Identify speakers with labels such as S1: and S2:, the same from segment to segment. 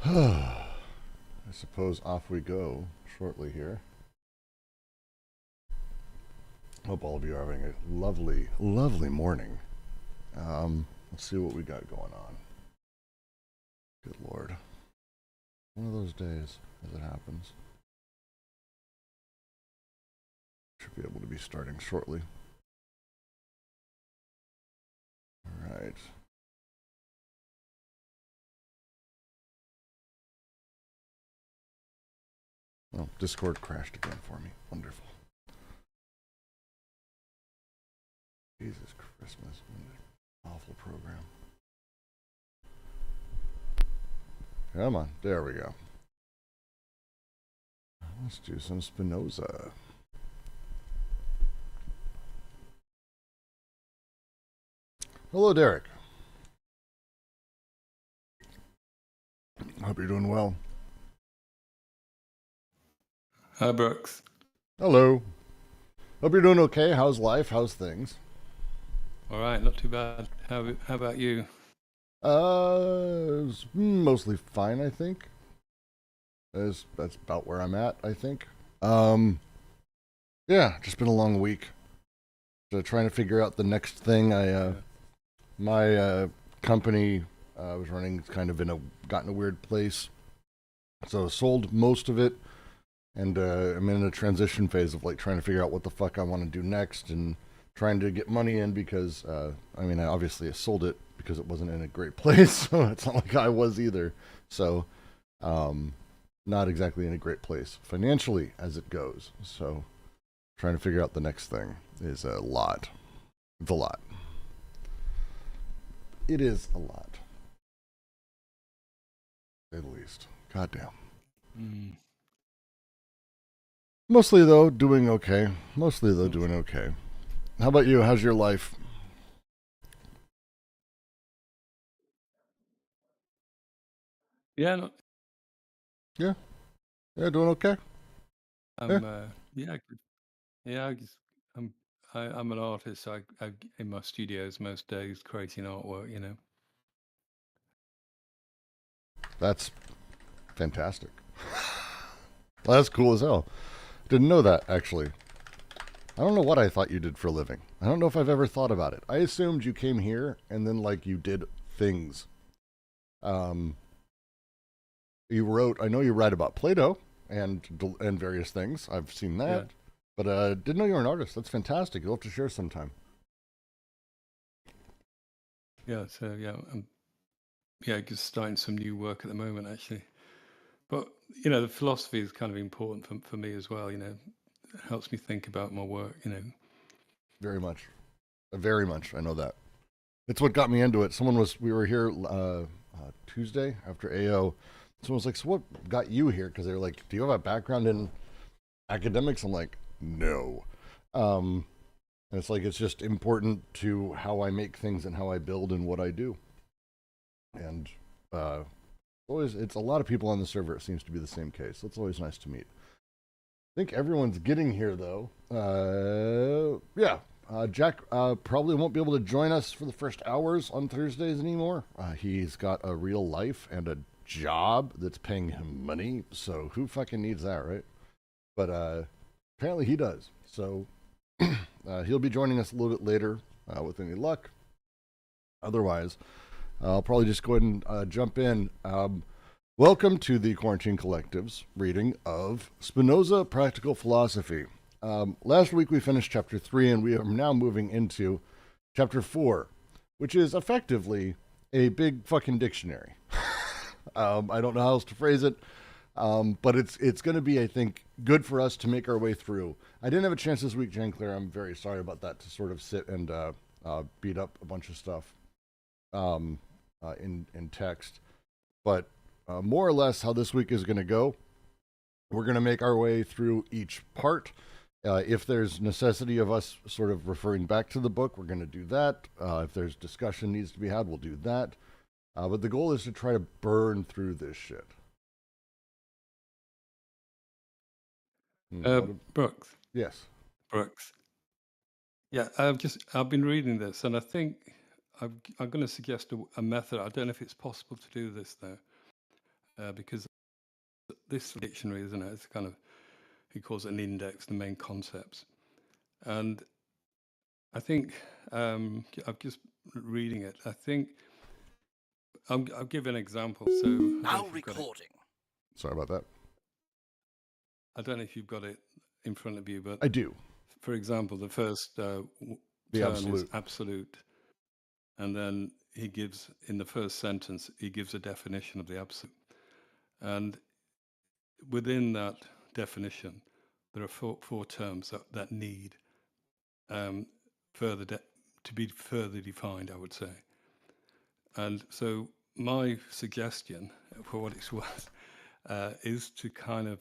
S1: I suppose off we go shortly here. Hope all of you are having a lovely, lovely morning. Let's see what we got going on. Good Lord. One of those days, as it happens. Should be able to be starting shortly. All right. Oh, Discord crashed again for me. Wonderful. Jesus Christmas. Awful program. Come on. There we go. Let's do some Spinoza. Hello, Derek. Hope you're doing well.
S2: Hi, Brooks.
S1: Hello. Hope you're doing okay. How's life? How's things?
S2: All right, not too bad. How about you?
S1: It's mostly fine, I think. That's about where I'm at, I think. Yeah, just been a long week. So trying to figure out the next thing. My company I was running kind of got in a weird place. So sold most of it, and I'm in a transition phase of like trying to figure out what the fuck I want to do next and trying to get money in because I obviously sold it because it wasn't in a great place, so it's not like I was either. So not exactly in a great place financially as it goes. So trying to figure out the next thing is a lot. It's a lot. It is a lot. To say the least. Goddamn. Mostly though, doing okay. How about you? How's your life?
S2: Yeah,
S1: Yeah, doing okay. Yeah,
S2: good. Yeah, I'm an artist. I'm in my studios most days creating artwork.
S1: that's fantastic. Well, that's cool as hell. Didn't know that actually. I don't know what I thought you did for a living. I don't know if I've ever thought about it. I assumed you came here and then like you did things. Um, you wrote. I know you write about Plato and various things. I've seen
S2: Yeah,
S1: that, but didn't know you were an artist. That's fantastic. You'll have to share sometime.
S2: yeah. So I'm just starting some new work at the moment actually. But the philosophy is kind of important for me as well. It helps me think about my work.
S1: Very much, very much. I know that. It's what got me into it. We were here Tuesday after AO. Someone was like, "So what got you here?" Because they were like, "Do you have a background in academics?" I'm like, "No." And it's like it's just important to how I make things and how I build and what I do. And always, it's a lot of people on the server. It seems to be the same case. So it's always nice to meet. I think everyone's getting here though. Yeah, Jack probably won't be able to join us for the first hours on Thursdays anymore. He's got a real life and a job that's paying him money, so who fucking needs that, right? But apparently he does. So he'll be joining us a little bit later with any luck. Otherwise, I'll probably just go ahead and jump in. Welcome to the Quarantine Collective's reading of Spinoza Practical Philosophy. Last week we finished chapter 3, and we are now moving into chapter 4, which is effectively a big fucking dictionary. I don't know how else to phrase it, but it's going to be, I think, good for us to make our way through. I didn't have a chance this week, Jan Claire. I'm very sorry about that, to sort of sit and beat up a bunch of stuff in text. But more or less how this week is going to go. We're going to make our way through each part. If there's necessity of us sort of referring back to the book, we're going to do that. If there's discussion needs to be had, we'll do that. But the goal is to try to burn through this shit.
S2: Brooks.
S1: Yes.
S2: Brooks. Yeah, I've been reading this, and I think I'm going to suggest a method. I don't know if it's possible to do this though. because this dictionary, isn't it? It's kind of, he calls it an index, the main concepts. And I think, I'm just reading it. I think, I'll give an example. So
S3: Now recording.
S1: Sorry about that.
S2: I don't know if you've got it in front of you, but
S1: I do.
S2: For example, the first term is absolute. And then he gives, in the first sentence, he gives a definition of the absolute. And within that definition, there are four terms that need to be further defined, I would say. And so my suggestion, for what it's worth, is to kind of,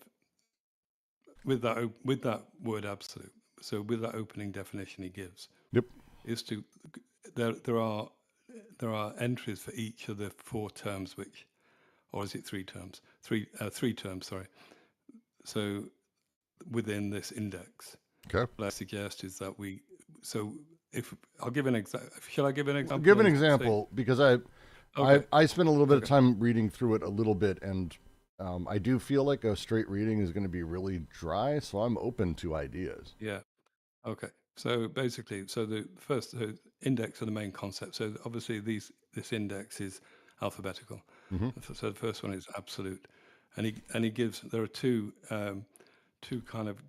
S2: with that word absolute, so with that opening definition he gives, is to there are entries for each of the four terms, which, or is it three terms? Three terms, sorry. So within this index,
S1: okay,
S2: what I suggest is that if I'll give an example. Shall I give an example?
S1: Give an example, because I spent a little bit of time reading through it a little bit, and I do feel like a straight reading is going to be really dry, so I'm open to ideas.
S2: Yeah. Okay. So basically, the first index are the main concept. So obviously this index is alphabetical.
S1: Mm-hmm.
S2: So the first one is absolute, and he gives, there are two kind of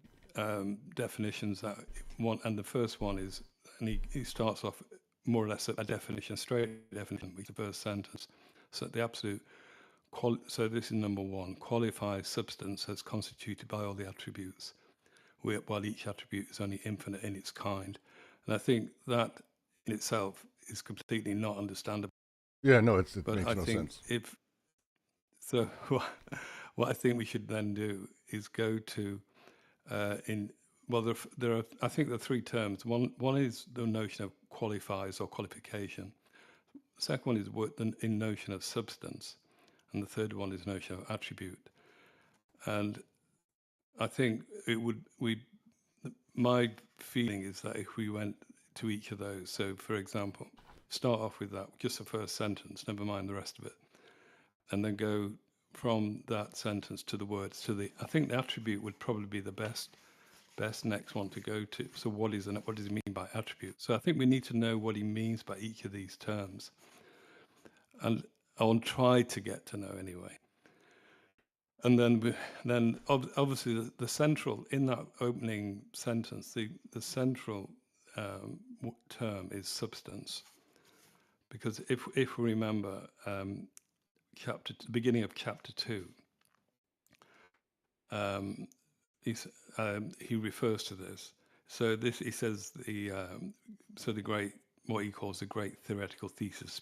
S2: definitions that one, and the first one is, and he starts off more or less a definition, straight definition, with the first sentence. So the absolute, so this is number one, qualifies substance as constituted by all the attributes, while each attribute is only infinite in its kind. And I think that in itself is completely not understandable.
S1: Yeah, no, it
S2: but
S1: makes
S2: I
S1: no
S2: think
S1: sense.
S2: What I think we should then do is go to there are, I think there are three terms. One is the notion of qualifies or qualification. The second one is the notion of substance, and the third one is notion of attribute. And I think my feeling is that if we went to each of those, so for example, start off with that, just the first sentence, never mind the rest of it, and then go from that sentence to the words I think the attribute would probably be the best next one to go to. So what does he mean by attribute? So I think we need to know what he means by each of these terms, and I'll try to get to know anyway. And then obviously the central, in that opening sentence, the central term is substance, because if we remember beginning of chapter 2, he refers to this. So he says the great, what he calls the great theoretical thesis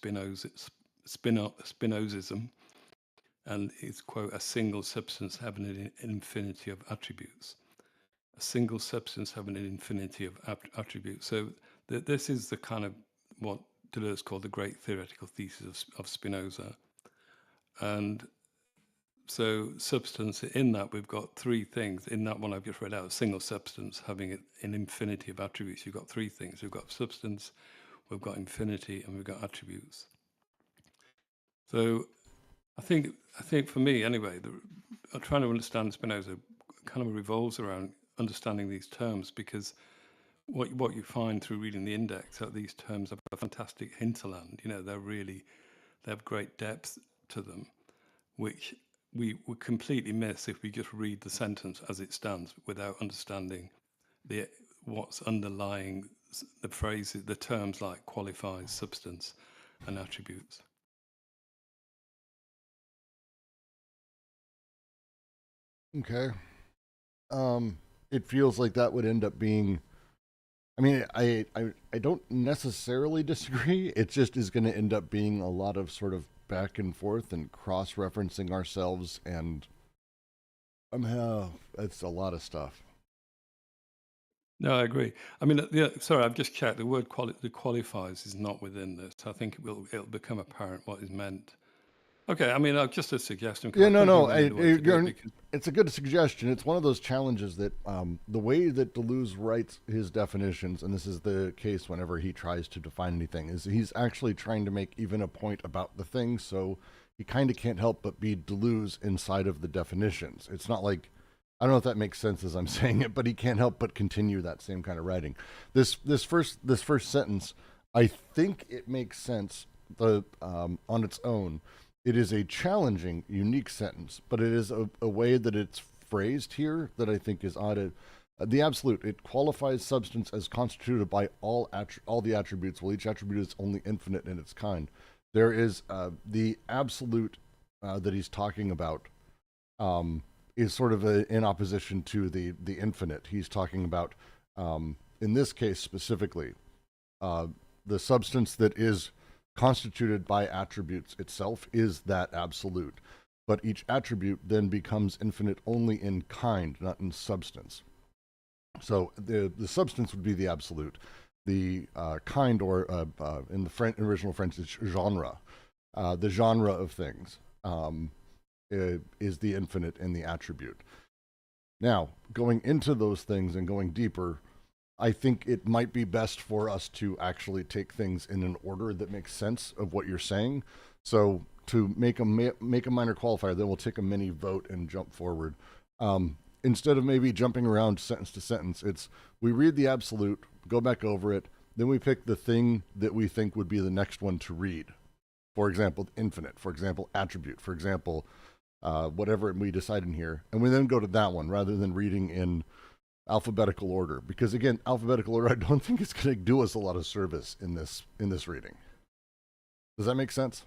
S2: Spinozism, and it's, quote, a single substance having an infinity of attributes. A single substance having an infinity of attributes. So this is the kind of what Deleuze called the great theoretical thesis of Spinoza. And so substance, in that we've got three things. In that one I've just read out, a single substance having an infinity of attributes. You've got three things. We've got substance, we've got infinity, and we've got attributes. So I think for me anyway, trying to understand Spinoza kind of revolves around understanding these terms, because what you find through reading the index are these terms have a fantastic hinterland. They have great depth to them, which we would completely miss if we just read the sentence as it stands without understanding what's underlying the phrases, the terms like qualifies, substance, and attributes.
S1: Okay. It feels like that would end up being, I mean, I don't necessarily disagree. It just is going to end up being a lot of sort of back and forth and cross-referencing ourselves, and it's a lot of stuff.
S2: No, I agree. I mean, sorry, I've just checked. The word qualifies is not within this. I think it'll become apparent what is meant. Okay, I mean, just a suggestion because
S1: Yeah,
S2: I
S1: no,
S2: couldn't
S1: no.
S2: think of any other way to do it because
S1: It's a good suggestion. It's one of those challenges that the way that Deleuze writes his definitions, and this is the case whenever he tries to define anything, is he's actually trying to make even a point about the thing, so he kind of can't help but be Deleuze inside of the definitions. It's not like, I don't know if that makes sense as I'm saying it, but he can't help but continue that same kind of writing. This first sentence, I think it makes sense on its own. It is a challenging, unique sentence, but it is a way that it's phrased here that I think is odd. The absolute, it qualifies substance as constituted by all the attributes, while each attribute is only infinite in its kind. There is the absolute that he's talking about is sort of in opposition to the infinite. He's talking about, in this case specifically, the substance that is constituted by attributes itself is that absolute. But each attribute then becomes infinite only in kind, not in substance. So the substance would be the absolute. The kind, or in the original French, it's genre. The genre of things is the infinite in the attribute. Now, going into those things and going deeper, I think it might be best for us to actually take things in an order that makes sense of what you're saying. So to make a minor qualifier, then we'll take a mini vote and jump forward. Instead of maybe jumping around sentence to sentence, it's we read the absolute, go back over it, then we pick the thing that we think would be the next one to read. For example, infinite. For example, attribute. For example, whatever we decide in here, and we then go to that one rather than reading in alphabetical order, because again, alphabetical order, I don't think it's going to do us a lot of service in this reading. Does that make sense?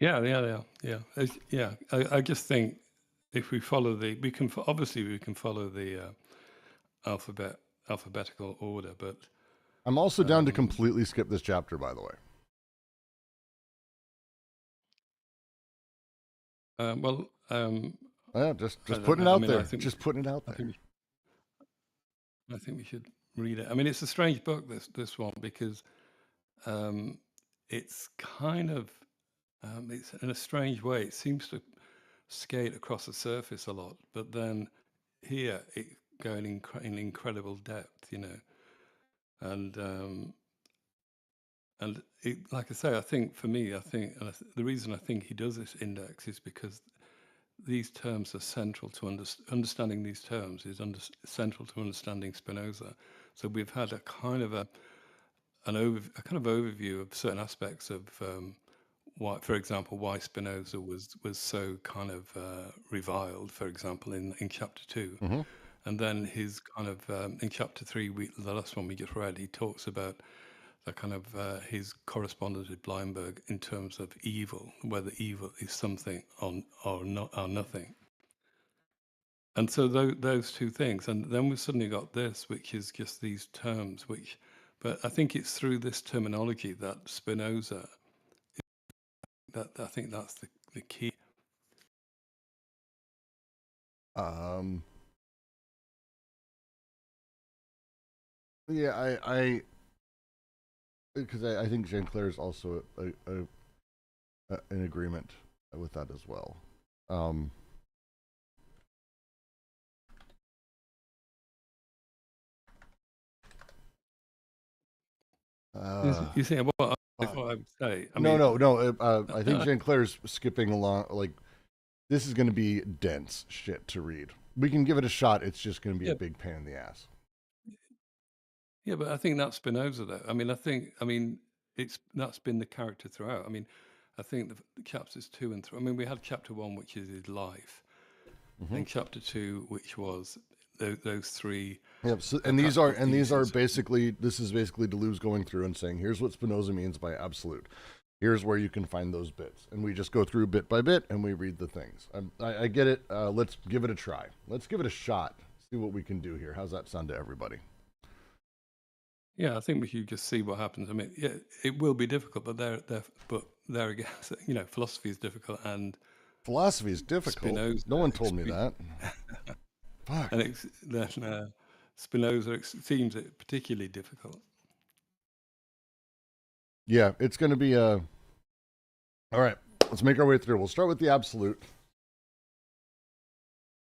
S2: yeah. I just think if we follow we can follow the alphabetical order, but
S1: I'm also down to completely skip this chapter, by the way. Just putting it out there. Just putting it out there.
S2: I think we should read it. I mean, it's a strange book, this one, because it's kind of it's in a strange way. It seems to skate across the surface a lot, but then here it going in incredible depth, and it, like I say, I think for me, the reason I think he does this index is because these terms are central to understanding these terms is central to understanding Spinoza. So we've had a kind of an overview of certain aspects of why, for example, why Spinoza was so kind of reviled, for example, in chapter 2.
S1: Mm-hmm.
S2: And then his kind of in chapter 3, the last one we just read, he talks about the kind of his correspondence with Bleinberg in terms of evil, whether evil is something or nothing. And so those two things, and then we've suddenly got this, which is just these terms, but I think it's through this terminology that Spinoza, that I think that's the key.
S1: Yeah, because I think Jean Claire is also in agreement with that as well.
S2: You see what I would say?
S1: No. I think Jean Claire's skipping along. Like, this is going to be dense shit to read. We can give it a shot. It's just going to be a big pain in the ass.
S2: Yeah, but I think that's Spinoza, though. I mean, that's been the character throughout. I mean, I think the chapters 2 and 3. I mean, we had chapter 1, which is his life, and chapter 2, which was those three.
S1: Yep. So, and these are basically, this is basically Deleuze going through and saying, here's what Spinoza means by absolute. Here's where you can find those bits, and we just go through bit by bit and we read the things. I get it. Let's give it a try. Let's give it a shot. See what we can do here. How's that sound to everybody?
S2: Yeah, I think we should just see what happens. I mean, yeah, it will be difficult, but there again, philosophy is difficult, and
S1: philosophy is difficult. Spinoza, no one told me that. Fuck.
S2: And then Spinoza seems particularly difficult.
S1: Yeah, it's going to be all right. let's make our way through. We'll start with the absolute.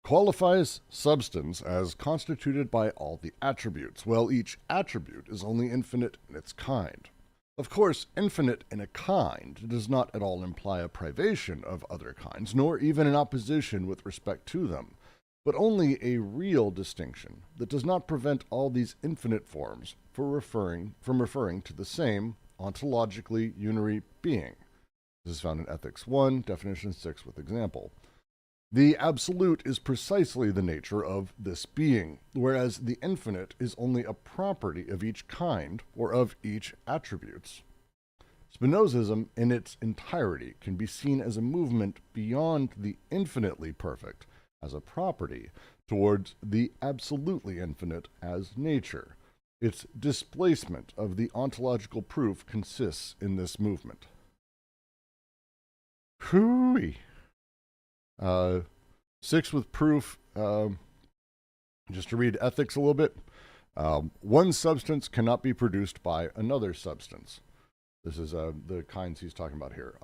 S1: Qualifies substance as constituted by all the attributes. Well, each attribute is only infinite in its kind. Of course, infinite in a kind does not at all imply a privation of other kinds, nor even an opposition with respect to them, but only a real distinction that does not prevent all these infinite forms from referring to the same ontologically unary being. This is found in Ethics 1, definition 6 with example. The absolute is precisely the nature of this being, whereas the infinite is only a property of each kind or of each attributes. Spinozism in its entirety can be seen as a movement beyond the infinitely perfect as a property towards the absolutely infinite as nature. Its displacement of the ontological proof consists in this movement. Hooey. 6 with proof, just to read ethics a little bit. One substance cannot be produced by another substance. This is the kinds he's talking about here.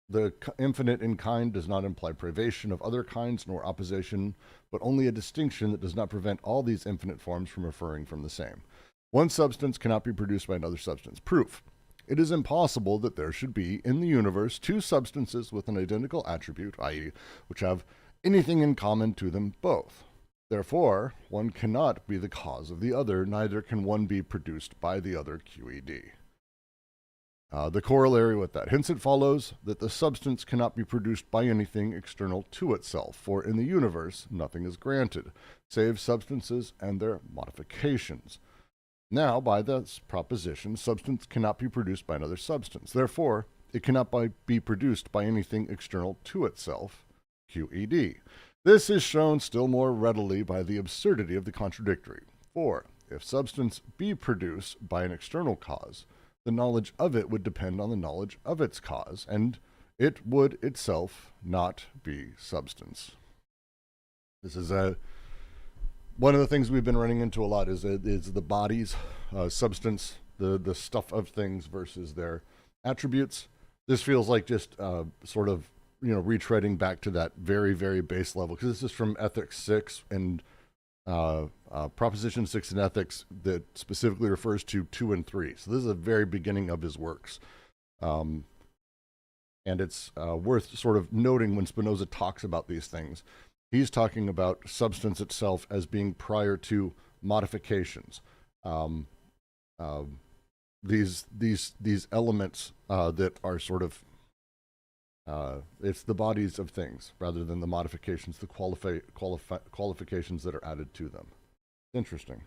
S1: The infinite in kind does not imply privation of other kinds nor opposition, but only a distinction that does not prevent all these infinite forms from referring from the same. One substance cannot be produced by another substance. Proof. It is impossible that there should be in the universe two substances with an identical attribute, i.e., which have anything in common to them both. Therefore, one cannot be the cause of the other, neither can one be produced by the other QED. The corollary with that. Hence it follows that the substance cannot be produced by anything external to itself, for in the universe nothing is granted, save substances and their modifications. Now, by this proposition, substance cannot be produced by another substance. Therefore, it cannot be produced by anything external to itself, QED. This is shown still more readily by the absurdity of the contradictory. For, if substance be produced by an external cause, the knowledge of it would depend on the knowledge of its cause, and it would itself not be substance. This is one of the things we've been running into a lot is the body's substance, the stuff of things versus their attributes. This feels like just sort of, retreading back to that very, very base level, because this is from Ethics 6 and Proposition 6 in Ethics that specifically refers to 2 and 3. So this is the very beginning of his works. And it's worth sort of noting when Spinoza talks about these things. He's talking about substance itself as being prior to modifications. These elements that are sort of it's the bodies of things rather than the modifications, the qualifications that are added to them. Interesting.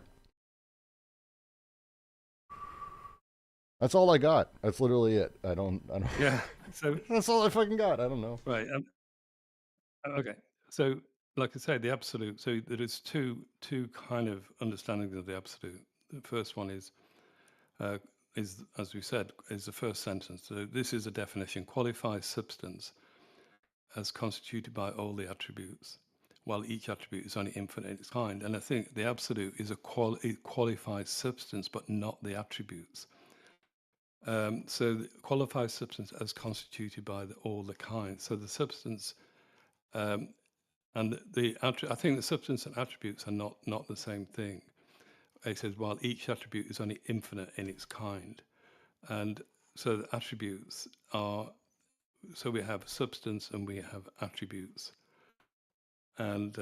S1: That's all I got. That's literally it. I don't.
S2: Yeah. So
S1: that's all I fucking got. I don't know.
S2: right. Okay. So, like I said, the absolute. So there is two kind of understandings of the absolute. The first one is, as we said, is the first sentence. So this is a definition: qualifies substance as constituted by all the attributes, while each attribute is only infinite in its kind. And I think the absolute is it qualifies substance, but not the attributes. So the qualifies substance as constituted by all the kinds. So the substance. And I think the substance and attributes are not the same thing. It says, while each attribute is only infinite in its kind. And so the attributes are, so we have substance and we have attributes. And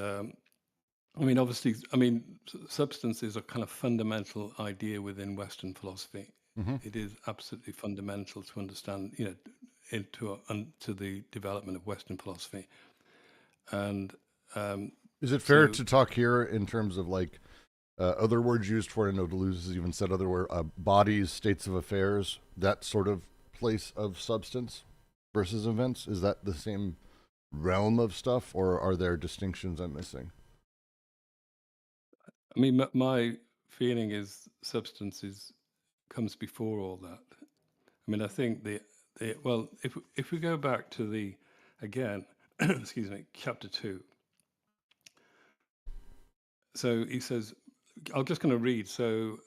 S2: obviously, substance is a kind of fundamental idea within Western philosophy. Mm-hmm. It is absolutely fundamental to understand, to the development of Western philosophy. And
S1: is it fair to talk here in terms of like other words used for it? I know Deleuze has even said other words, bodies, states of affairs, that sort of place of substance versus events. Is that the same realm of stuff, or are there distinctions I'm missing?
S2: My feeling is substance comes before all that. I think if we go back to again, excuse me, chapter 2. So he says, I'm just going to read. So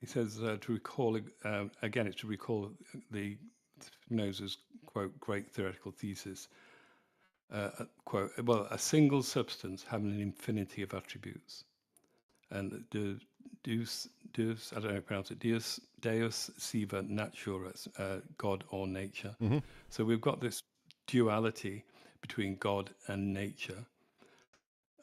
S2: he says to recall again, it's to recall the Spinoza's quote great theoretical thesis. Quote, well, a single substance having an infinity of attributes, and Deus, I don't know how to pronounce it, Deus siva natura, God or nature.
S1: Mm-hmm.
S2: So we've got this duality between God and nature.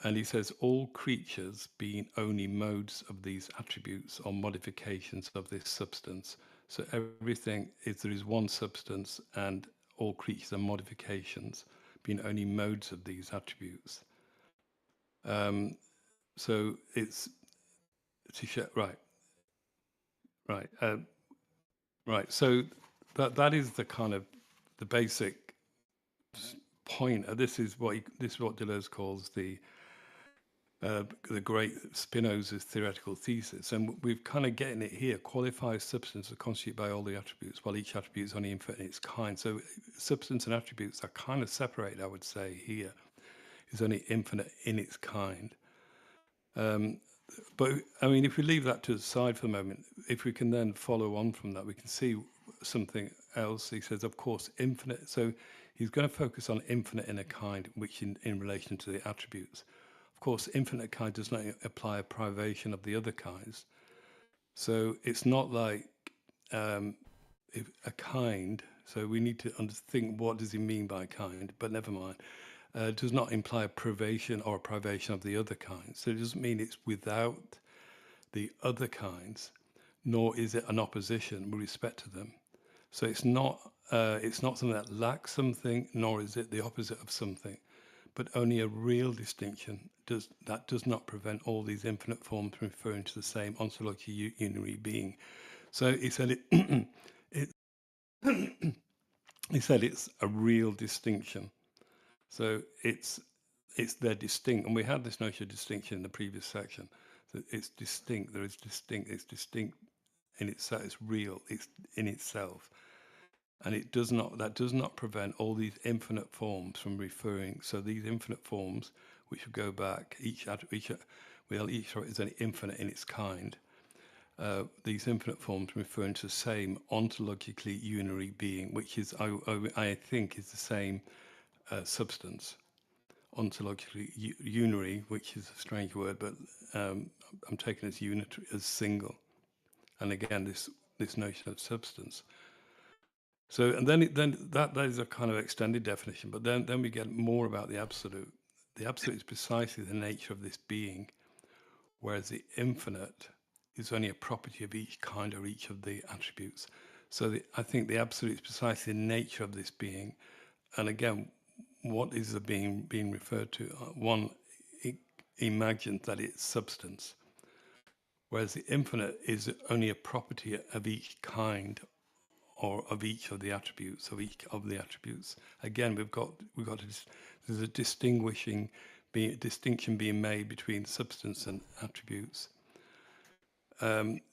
S2: And he says all creatures being only modes of these attributes or modifications of this substance. So everything is, there is one substance and all creatures are modifications, being only modes of these attributes. So it's right. Right. So that is the kind of the basic point. This is what Deleuze calls the great Spinoza's theoretical thesis, and we've kind of getting it here. Qualifies substance are constituted by all the attributes, while each attribute is only infinite in its kind. So substance and attributes are kind of separated, I would say. Here is only infinite in its kind. But I mean, if we leave that to the side for a moment, if we can then follow on from that, we can see something else. He says, of course, infinite. So he's going to focus on infinite in a kind, which in relation to the attributes. Of course, infinite kind does not apply a privation of the other kinds. So it's not like if a kind. So we need to think, what does he mean by kind? But never mind. Does not imply a privation or a privation of the other kinds. So it doesn't mean it's without the other kinds, nor is it an opposition with respect to them. So it's not something that lacks something, nor is it the opposite of something, but only a real distinction does not prevent all these infinite forms from referring to the same ontological unary being. So he said he said it's a real distinction. So it's they're distinct, and we had this notion of distinction in the previous section. So it's distinct. There is distinct. It's distinct in itself. It's real. It's in itself, and it does not. That does not prevent all these infinite forms from referring. So these infinite forms, which will go back, each is an infinite in its kind. These infinite forms referring to the same ontologically unary being, which is I think is the same substance. Ontologically unary, which is a strange word, but I'm taking as unitary, as single, and again this notion of substance. So, and then that is a kind of extended definition, but then we get more about the absolute. The absolute is precisely the nature of this being, whereas the infinite is only a property of each kind or each of the attributes. So I think the absolute is precisely the nature of this being, and again, what is the being referred to? One imagines that it's substance, whereas the infinite is only a property of each kind or of each of the attributes, Again, there's a distinction being made between substance and attributes.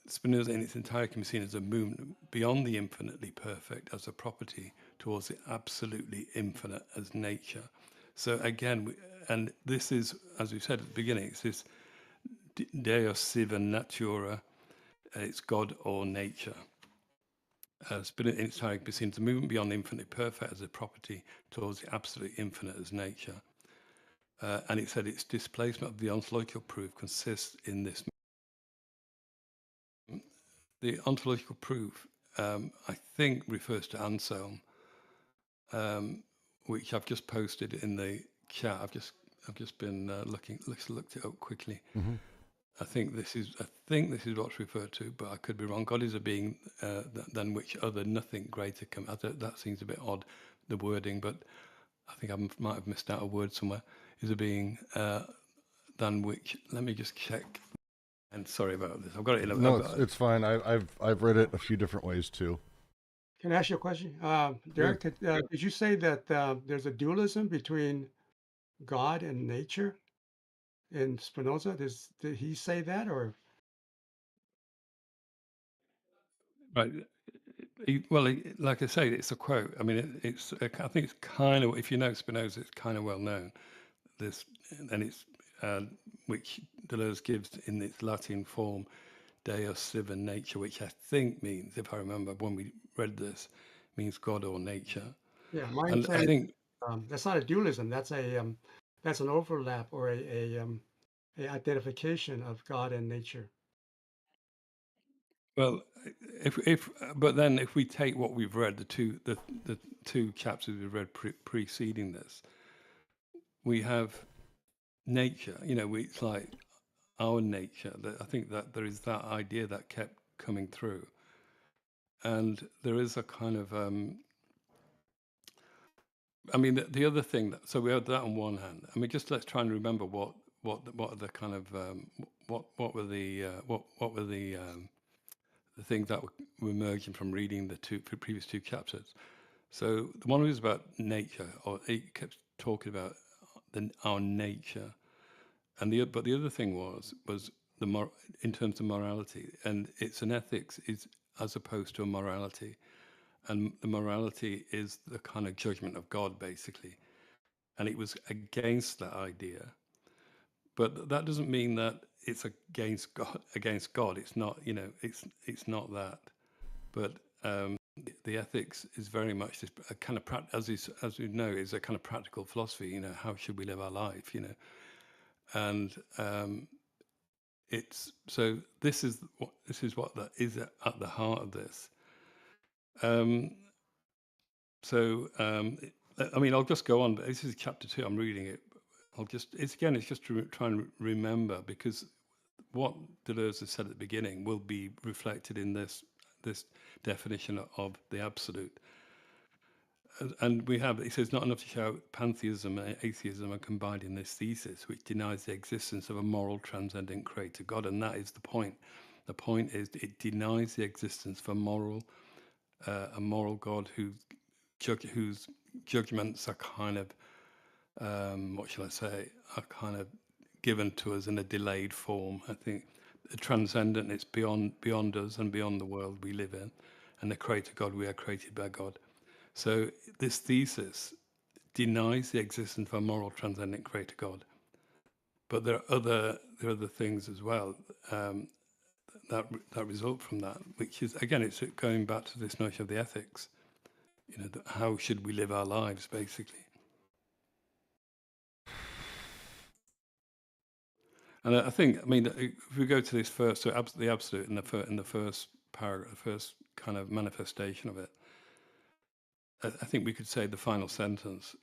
S2: Spinoza in its entirety can be seen as a movement beyond the infinitely perfect as a property towards the absolutely infinite as nature. So again, and this is, as we said at the beginning, it's this Deus siva natura, it's God or nature. Spinoza in its entirety can be seen as a movement beyond the infinitely perfect as a property towards the absolutely infinite as nature. And it said its displacement of the ontological proof consists in this. The ontological proof, I think, refers to Anselm, which I've just posted in the chat. I've just been looked it up quickly.
S1: Mm-hmm.
S2: I think this is what's referred to, but I could be wrong. God is a being than which other nothing greater can. That seems a bit odd, the wording, but I think I might have missed out a word somewhere. Is a being than which. Let me just check. And sorry about this. I've got it in.
S1: No, it's fine. I've read it a few different ways too.
S3: Can I ask you a question? Derek, did you say that there's a dualism between God and nature in Spinoza? Did he say that, or?
S2: Right. Well, like I say, it's a quote. I mean, I think it's kind of, if you know Spinoza, it's kind of well known. And it's which Deleuze gives in its Latin form, Deus sive nature, which I think means, if I remember when we read this, means God or nature.
S3: Yeah, mine
S2: And I
S3: says
S2: think,
S3: that's not a dualism. That's that's an overlap or a identification of God and nature.
S2: well, but then if we take what we've read, the two chapters we've read preceding this, we have nature. It's like our nature. I think that there is that idea that kept coming through, and there is a kind of I mean, the other thing that, so we had that on one hand. I mean, just let's try and remember what are the kind of what were the things that were emerging from reading the previous two chapters. So the one was about nature, or it kept talking about our nature, and but the other thing was in terms of morality, and it's an ethics is as opposed to a morality. And the morality is the kind of judgment of God, basically. And it was against that idea. But that doesn't mean that it's against God. Against God, it's not. It's not that. But the ethics is very much this a kind of as we know, is a kind of practical philosophy. How should we live our life? And it's so. This is what that is at the heart of this. I mean, I'll just go on. But this is chapter 2. I'm reading it. It's just to try and remember, because what Deleuze has said at the beginning will be reflected in this definition of the absolute. And he says, not enough to show pantheism and atheism are combined in this thesis, which denies the existence of a moral, transcendent creator God. And that is the point. The point is it denies the existence of a moral God whose judgments are kind of, what shall I say, are kind of given to us in a delayed form. I think the transcendent is beyond us and beyond the world we live in, and the creator God, we are created by God. So this thesis denies the existence of a moral, transcendent creator God. But there are other things as well that result from that, which is, again, it's going back to this notion of the ethics. How should we live our lives, basically. And I think, I mean, if we go to this first, so the absolute in the first paragraph, the first kind of manifestation of it, I think we could say the final sentence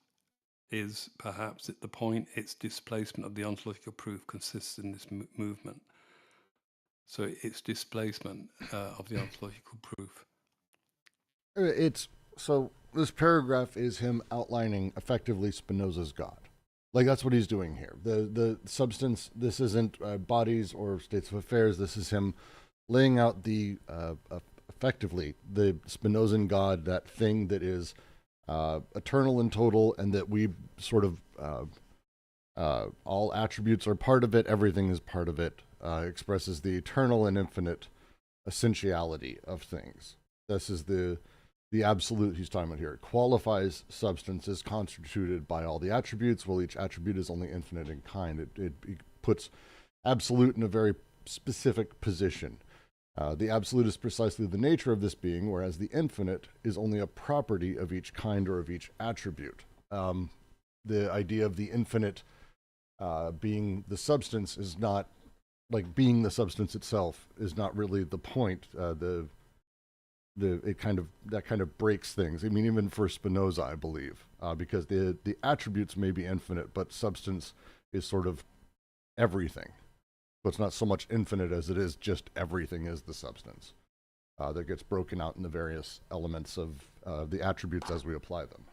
S2: is perhaps at the point its displacement of the ontological proof consists in this movement. So it's displacement of the ontological proof.
S1: So this paragraph is him outlining effectively Spinoza's God. Like, that's what he's doing here. The substance, this isn't bodies or states of affairs. This is him laying out effectively the Spinozan God, that thing that is eternal and total, and that we sort of all attributes are part of it. Everything is part of it. Expresses the eternal and infinite essentiality of things. This is the absolute he's talking about here. It qualifies substance as constituted by all the attributes. Well, each attribute is only infinite in kind. It puts absolute in a very specific position. The absolute is precisely the nature of this being, whereas the infinite is only a property of each kind or of each attribute. The idea of the infinite being the substance is not, like, being the substance itself is not really the point. That kind of breaks things. I mean, even for Spinoza, I believe, because the attributes may be infinite, but substance is sort of everything. So it's not so much infinite as it is just everything is the substance that gets broken out in the various elements of the attributes as we apply them.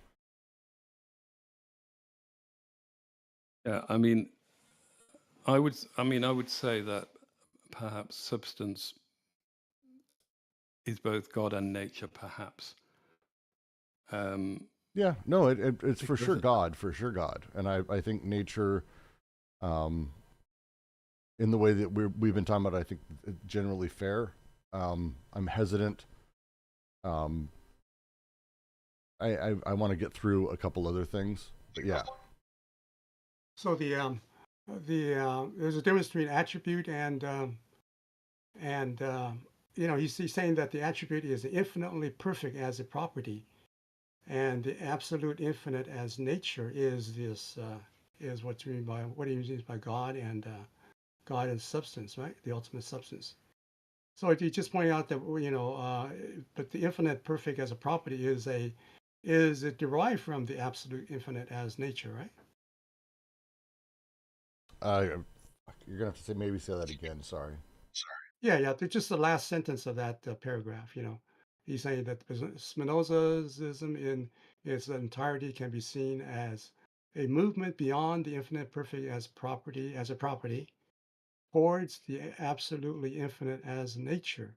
S2: Yeah, I mean, I would say that perhaps substance is both God and nature, perhaps.
S1: Yeah, no, it's for sure God, and I think nature, in the way that we've been talking about, I think generally fair. I'm hesitant. I want to get through a couple other things, but yeah.
S3: So there's a difference between attribute and And he's saying that the attribute is infinitely perfect as a property, and the absolute infinite as nature is this is what he means by God and God and substance, right? The ultimate substance. So you just pointing out that but the infinite perfect as a property is it derived from the absolute infinite as nature, right?
S1: You're gonna have to say that again. Sorry.
S3: Yeah. It's just the last sentence of that paragraph. He's saying that Spinozism in its entirety can be seen as a movement beyond the infinite perfect as a property towards the absolutely infinite as nature.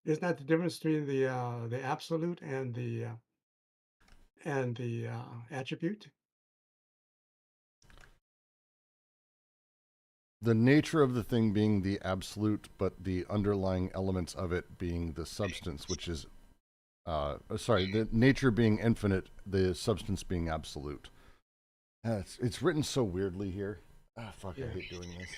S3: Isn't that the difference between the absolute and the attribute?
S1: The nature of the thing being the absolute, but the underlying elements of it being the substance, which is the nature being infinite, the substance being absolute. It's written so weirdly here. Fuck,
S3: Yeah.
S1: I hate doing this.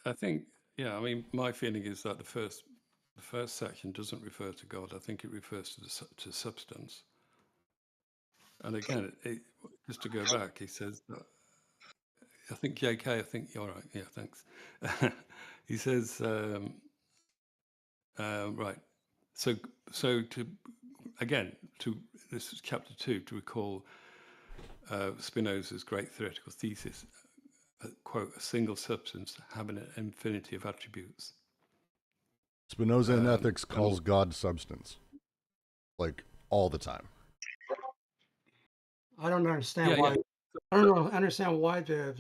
S2: I think, yeah, I mean, my feeling is that the first section doesn't refer to God. I think it refers to substance. And again, just to go back, he says that, I think JK, I think you're right. Yeah, thanks. He says, right. So this is chapter 2, to recall Spinoza's great theoretical thesis, quote, a single substance having an infinity of attributes.
S1: Spinoza in Ethics calls God substance, like all the time.
S3: I don't understand why.
S2: Yeah.
S3: I don't understand why the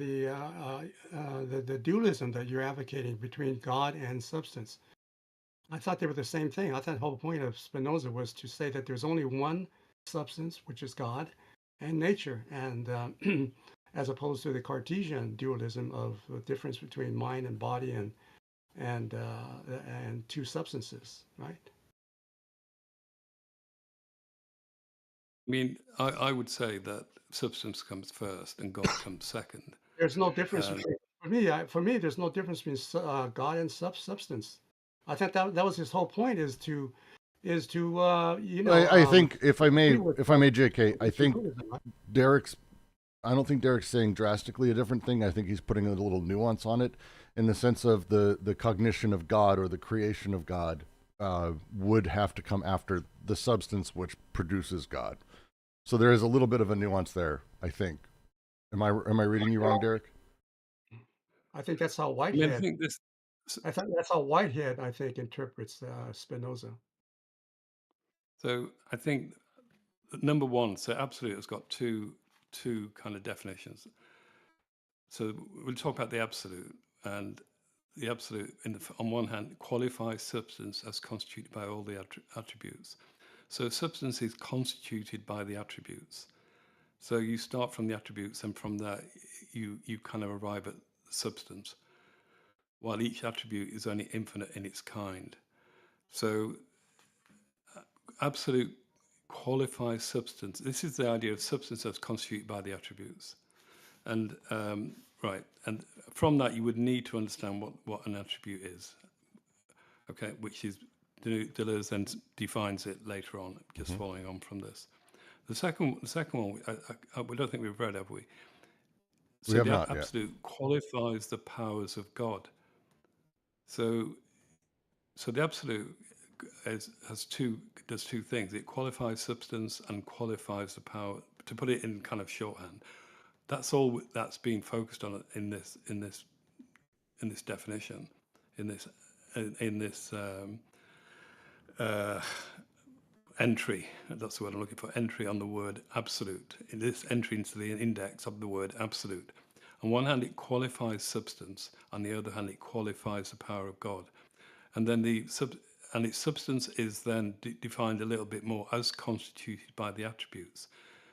S3: dualism that you're advocating between God and substance. I thought they were the same thing. I thought the whole point of Spinoza was to say that there's only one substance, which is God, and nature, and as opposed to the Cartesian dualism of the difference between mind and body and two substances, right?
S2: I mean, I would say that substance comes first and God comes second.
S3: There's no difference for me. There's no difference between God and substance. I think that was his whole point is to
S1: I think if I may, JK, I think
S3: right?
S1: I don't think Derek's saying drastically a different thing. I think he's putting a little nuance on it in the sense of the cognition of God or the creation of God would have to come after the substance which produces God. So there is a little bit of a nuance there, I think. Am I reading you wrong, Derek?
S3: I think that's how
S2: I mean, I think this.
S3: I think that's how Whitehead, I think, interprets Spinoza.
S2: So I think number one, so absolute has got two kind of definitions. So we'll talk about the absolute, and the absolute, on one hand, qualifies substance as constituted by all the attributes. So substance is constituted by the attributes. So you start from the attributes, and from that you kind of arrive at the substance, while each attribute is only infinite in its kind. So absolute qualifies substance. This is the idea of substance as constituted by the attributes. And right, and from that you would need to understand what an attribute is. Okay, which is Deleuze then defines it later on, just following on from this. The second one, we don't think we've read, have we? So
S1: we have
S2: the
S1: not
S2: absolute
S1: yet.
S2: qualifies the powers of God. So the absolute does two things. It qualifies substance and qualifies the power. To put it in kind of shorthand, that's all that's being focused on in this definition, in this entry. That's the word I'm looking for. Entry on the word absolute. In this entry into the index of the word absolute. On one hand, it qualifies substance. On the other hand, it qualifies the power of God. And then its substance is then defined a little bit more as constituted by the attributes.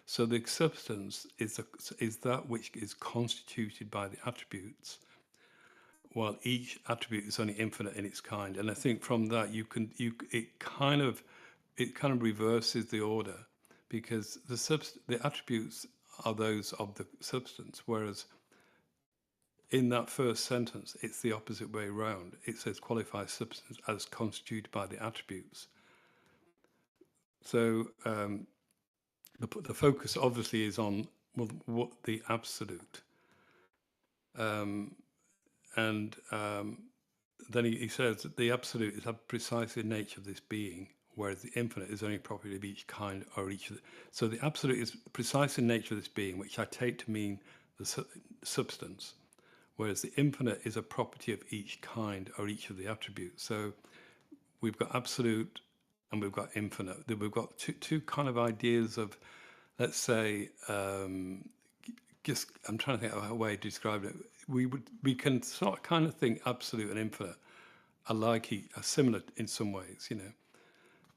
S2: So the substance is that which is constituted by the attributes, while each attribute is only infinite in its kind. And I think from that it kind of reverses the order, because the attributes are those of the substance, whereas in that first sentence, it's the opposite way around. It says qualifies substance as constituted by the attributes. So the focus obviously is on what the absolute. And then he says that the absolute is precisely the nature of this being, whereas the infinite is only a property of each kind or each of the. So the absolute is precisely the nature of this being, which I take to mean the substance, whereas the infinite is a property of each kind or each of the attributes. So we've got absolute and we've got infinite. We've got two kind of ideas of, let's say, just I'm trying to think of a way to describe it. We can sort of kind of think absolute and infinite are similar in some ways,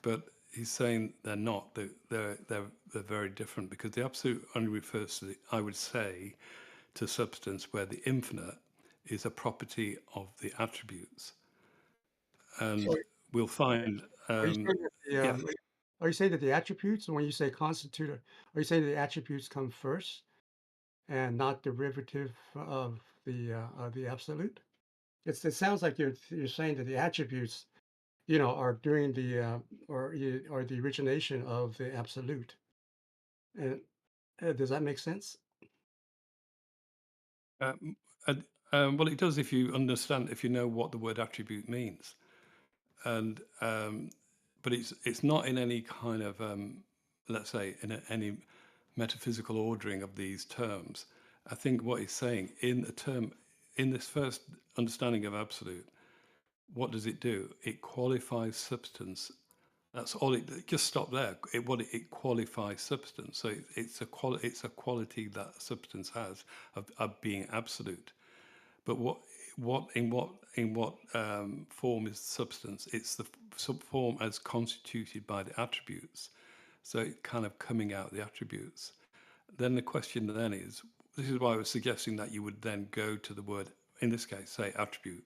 S2: but he's saying they're not. They're very different, because the absolute only refers to I would say, to substance, where the infinite is a property of the attributes. And
S3: So
S2: we'll find,
S3: are you saying that
S2: yeah,
S3: are you saying that the attributes, when you say constitute, are you saying the attributes come first and not derivative of the absolute? It sounds like you're saying that the attributes, are during the or the origination of the absolute. And does that make sense?
S2: um, well, it does if you know what the word attribute means. And but it's not in any kind of let's say any metaphysical ordering of these terms. I think what he's saying in this first understanding of absolute, what does it do? It qualifies substance. That's all. Just stop there. It qualifies substance. So it's a quality that substance has of being absolute. But in what form is substance? It's the form as constituted by the attributes. So it kind of coming out the attributes. Then the question then is, this is why I was suggesting that you would then go to the word, in this case, say attribute,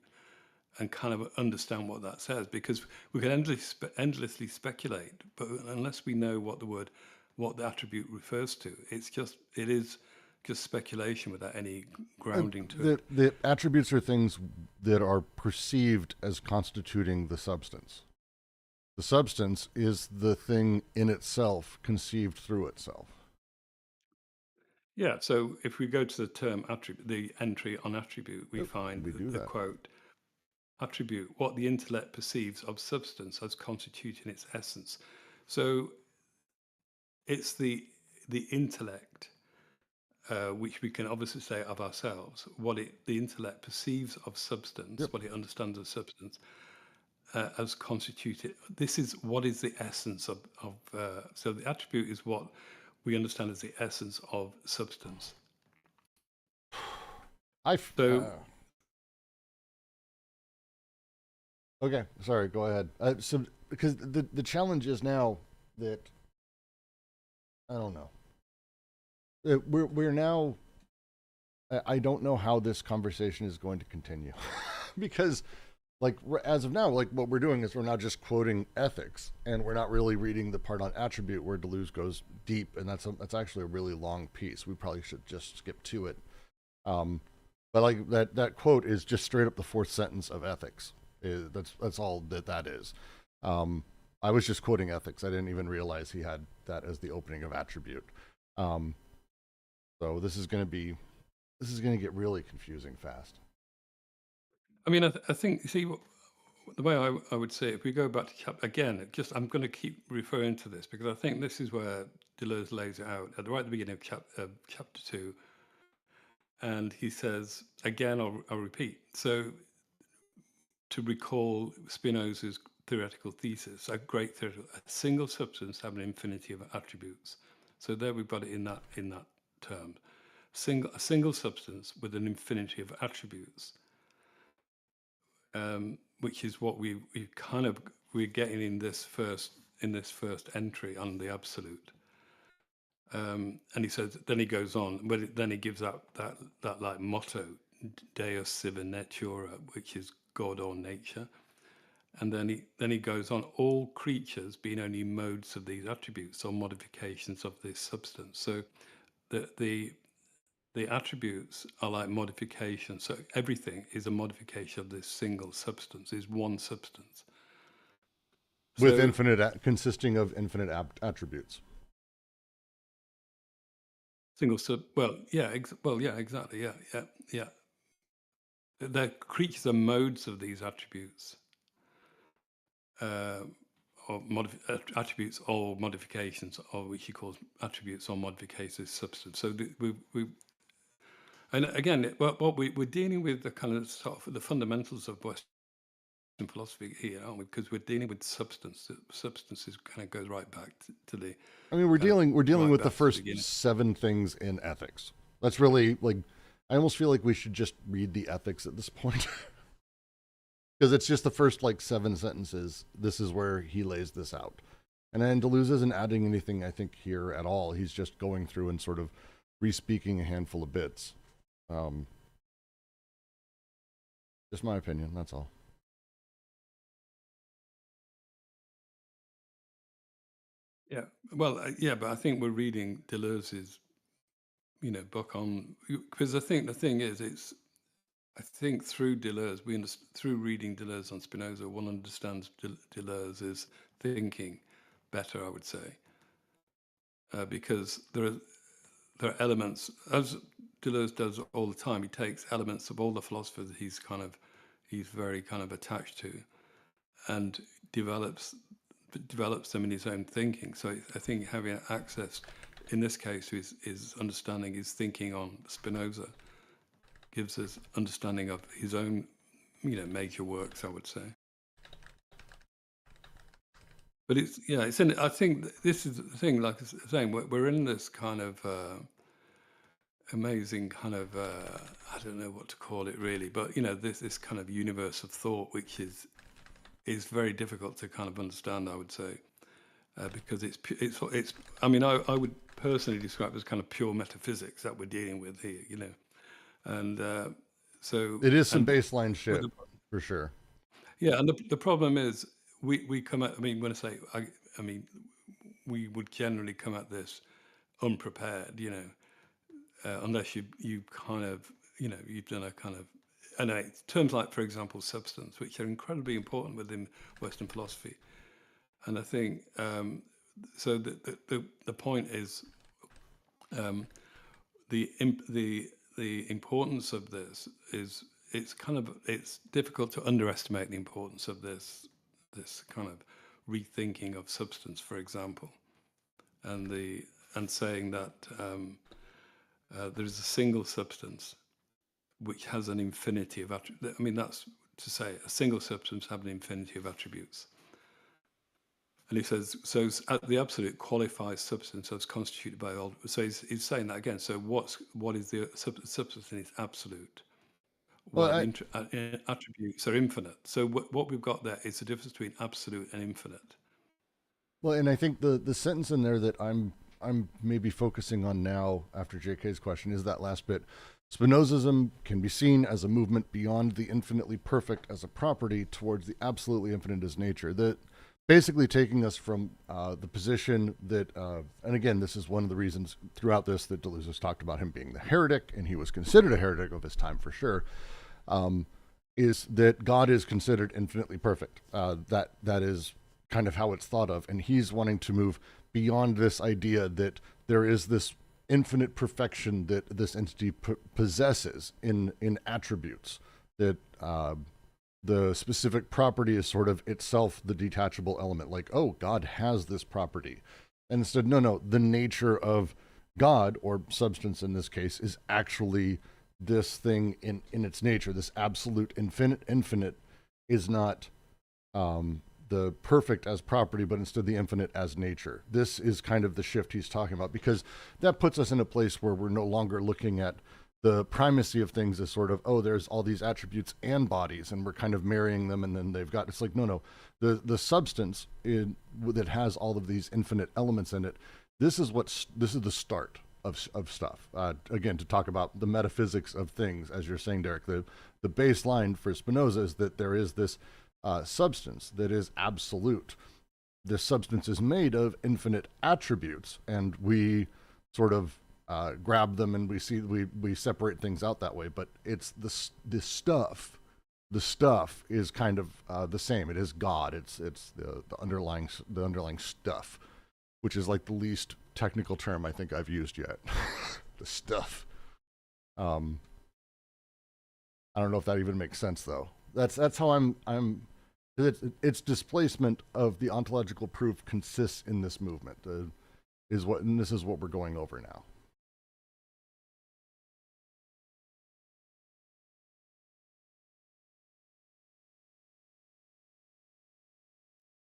S2: and kind of understand what that says, because we can endlessly speculate, but unless we know what the attribute refers to, it is just speculation without any grounding to it.
S1: The attributes are things that are perceived as constituting the substance. The substance is the thing in itself, conceived through itself.
S2: Yeah, so if we go to the term attribute, the entry on attribute, we find the quote, attribute, what the intellect perceives of substance as constituting its essence. So it's the intellect, which we can obviously say of ourselves, the intellect perceives of substance,
S1: Yep.
S2: what it understands of substance, as constituted. This is what is the essence of so the attribute is what we understand as the essence of substance.
S1: Okay, sorry, go ahead. So because the challenge is now that I don't know. We're now. I don't know how this conversation is going to continue, because, like, as of now, like, what we're doing is we're now just quoting ethics, and we're not really reading the part on attribute where Deleuze goes deep, and that's actually a really long piece. We probably should just skip to it. But like that quote is just straight up the fourth sentence of ethics. That's all that is. I was just quoting ethics. I didn't even realize he had that as the opening of attribute. So this is going to get really confusing fast.
S2: I mean, I think, see, the way I would say it, if we go back to chapter, again, I'm going to keep referring to this, because I think this is where Deleuze lays it out at the right beginning of chapter 2. And he says, again, I'll repeat. So to recall Spinoza's theoretical thesis, a single substance have an infinity of attributes. So there we've got it in that term. A single substance with an infinity of attributes, which is what we're getting in this first entry on the absolute. And he says, then he goes on, but then he gives out that like motto, Deus sive natura, which is God or nature. And then he goes on, all creatures being only modes of these attributes or modifications of this substance. So the attributes are like modifications. So everything is a modification of this single substance, is one substance.
S1: With
S2: So
S1: consisting of infinite attributes.
S2: single exactly, yeah. The creatures are modes of these attributes, or attributes or modifications, or which he calls attributes or modifications of substance. So and again, what we're dealing with the kind of sort of the fundamentals of Western philosophy here, aren't we? Because we're dealing with substance. Substances kind of goes right back to the.
S1: I mean, we're dealing
S2: right
S1: with the
S2: back to the
S1: first
S2: beginning.
S1: 7 things in ethics. That's really like, I almost feel like we should just read the ethics at this point. Because it's just the first like 7 sentences. This is where he lays this out. And then Deleuze isn't adding anything, I think, here at all. He's just going through and sort of re-speaking a handful of bits. Just my opinion, that's all.
S2: Yeah, well, but I think we're reading Deleuze's, book on, because I think the thing is, I think through Deleuze, through reading Deleuze on Spinoza, one understands Deleuze's thinking better, I would say, because there are elements, as Deleuze does all the time. He takes elements of all the philosophers that he's very kind of attached to, and develops them in his own thinking. So I think having access, in this case, to his understanding, his thinking on Spinoza, gives us understanding of his own, major works, I would say. But I think this is the thing, like I was saying, we're in this kind of amazing kind of, I don't know what to call it really, but, this kind of universe of thought, which is very difficult to kind of understand, I would say, because it's. I mean, I would personally describe it as kind of pure metaphysics that we're dealing with here, and so
S1: it is some baseline shit for sure.
S2: Yeah, and the problem is we come at. I mean, when I say I mean, we would generally come at this unprepared, unless you kind of you've done a kind of. I know terms like, for example, substance, which are incredibly important within Western philosophy, and I think so. The point is the importance of this is it's difficult to underestimate the importance of this kind of rethinking of substance, for example, and saying that there is a single substance which has an infinity of attributes. I mean, that's to say a single substance has an infinity of attributes. And he says, so the absolute qualifies substance as constituted by all. So he's saying that again. So what is the substance in its absolute? Well, attributes are infinite. So what we've got there is the difference between absolute and infinite.
S1: Well, and I think the sentence in there that I'm maybe focusing on now after JK's question is that last bit. Spinozism can be seen as a movement beyond the infinitely perfect as a property towards the absolutely infinite as nature. That basically taking us from the position that, and again, this is one of the reasons throughout this that Deleuze has talked about him being the heretic, and he was considered a heretic of his time for sure, is that God is considered infinitely perfect. That is kind of how it's thought of, and he's wanting to move beyond this idea that there is this infinite perfection that this entity possesses in attributes, that the specific property is sort of itself the detachable element, like, oh, God has this property. And instead, no, the nature of God, or substance in this case, is actually this thing in its nature. This absolute infinite is not the perfect as property, but instead the infinite as nature. This is kind of the shift he's talking about, because that puts us in a place where we're no longer looking at the primacy of things as sort of, oh, there's all these attributes and bodies, and we're kind of marrying them, and then they've got, it's like, no, the substance that has all of these infinite elements in it, this is the start of stuff. Again, to talk about the metaphysics of things, as you're saying, Derek, the baseline for Spinoza is that there is this substance that is absolute. This substance is made of infinite attributes, and we sort of grab them and we separate things out that way. But it's the stuff. The stuff is kind of the same. It is God. It's the underlying stuff, which is like the least technical term I think I've used yet. The stuff. I don't know if that even makes sense though. That's how I'm. Its displacement of the ontological proof consists in this movement. And this is what we're going over now.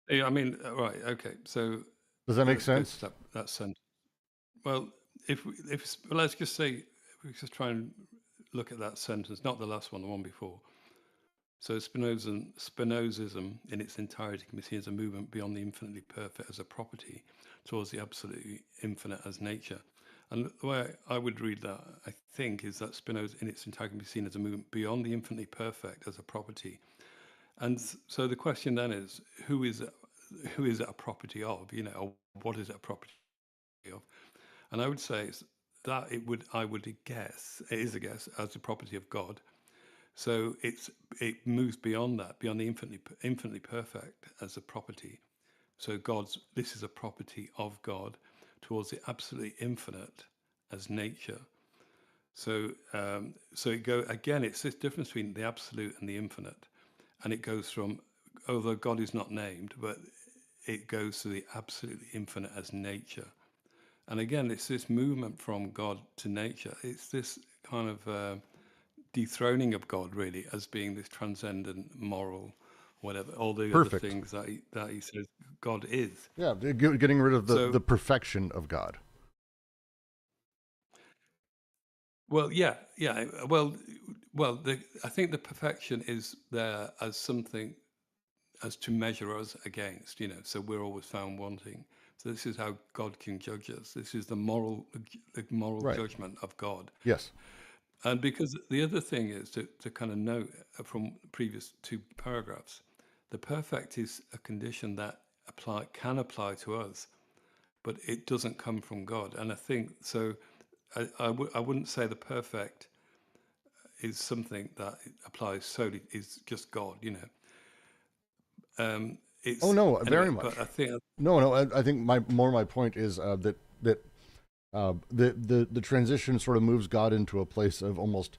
S2: Yeah, I mean, right, okay. So
S1: Does that make sense?
S2: That sentence. Well, let's just say, if we just try and look at that sentence, not the last one, the one before. So Spinozism in its entirety can be seen as a movement beyond the infinitely perfect as a property towards the absolutely infinite as nature. And the way I would read that, I think, is that Spinoza in its entirety can be seen as a movement beyond the infinitely perfect as a property. And so the question then is, who is it a property of? Or what is it a property of? And I would say that I would guess, it is a guess, as a property of God. So it moves beyond that, beyond the infinitely perfect as a property. So this is a property of God towards the absolutely infinite as nature. So it's this difference between the absolute and the infinite, and it goes from, although God is not named, but it goes to the absolutely infinite as nature. And again, it's this movement from God to nature. It's this kind of dethroning of God, really, as being this transcendent, moral, whatever, all the other things that he says God is.
S1: Yeah, getting rid of the perfection of God.
S2: Well, yeah. Well, I think the perfection is there as something as to measure us against, so we're always found wanting. So this is how God can judge us. This is the moral right. Judgment of God.
S1: Yes.
S2: And because the other thing is to kind of note from previous two paragraphs, the perfect is a condition that can apply to us, but it doesn't come from God. And I think so. I wouldn't say the perfect is something that applies solely is just God.
S1: Very much.
S2: But I think
S1: I think my point is that the transition sort of moves God into a place of almost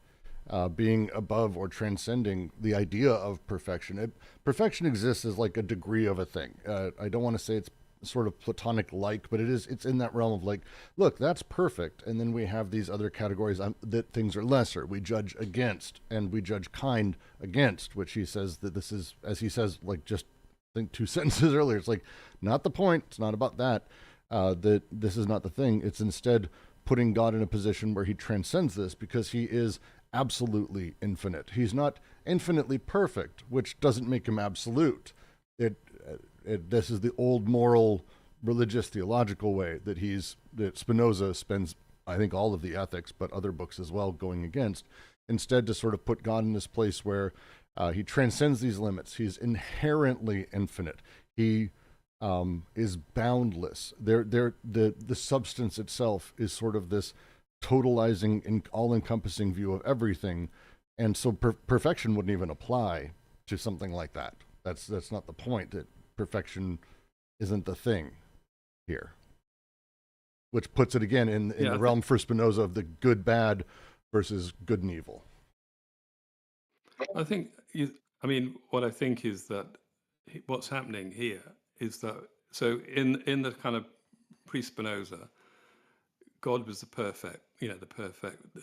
S1: being above or transcending the idea of perfection. Perfection exists as like a degree of a thing. I don't want to say it's sort of Platonic-like, but it's in that realm of like, look, that's perfect, and then we have these other categories that things are lesser. We judge against, and we judge kind against, which he says that this is, as he says, like just I think 2 sentences earlier, it's like not the point. It's not about that. That this is not the thing. It's instead putting God in a position where he transcends this because he is absolutely infinite. He's not infinitely perfect, which doesn't make him absolute. This is the old moral, religious, theological way that Spinoza spends, I think, all of the ethics, but other books as well, going against. Instead, to sort of put God in this place where he transcends these limits. He's inherently infinite. He is boundless. The substance itself is sort of this totalizing and all-encompassing view of everything, and so perfection wouldn't even apply to something like that. That's not the point. That perfection isn't the thing here, which puts it again in the realm for Spinoza of the good bad versus good and evil.
S2: I think what I think is that what's happening here is that, so in the kind of pre-Spinoza, God was the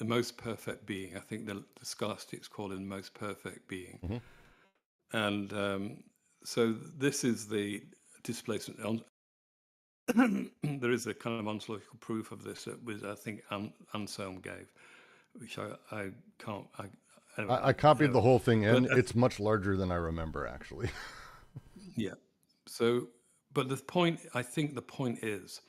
S2: most perfect being. I think the scholastics call him the most perfect being. Mm-hmm. And so this is the displacement. There is a kind of ontological proof of this that was, I think, Anselm gave, which I can't.
S1: I copied the whole thing in. It's much larger than I remember, actually.
S2: Yeah. So, but I think the point is,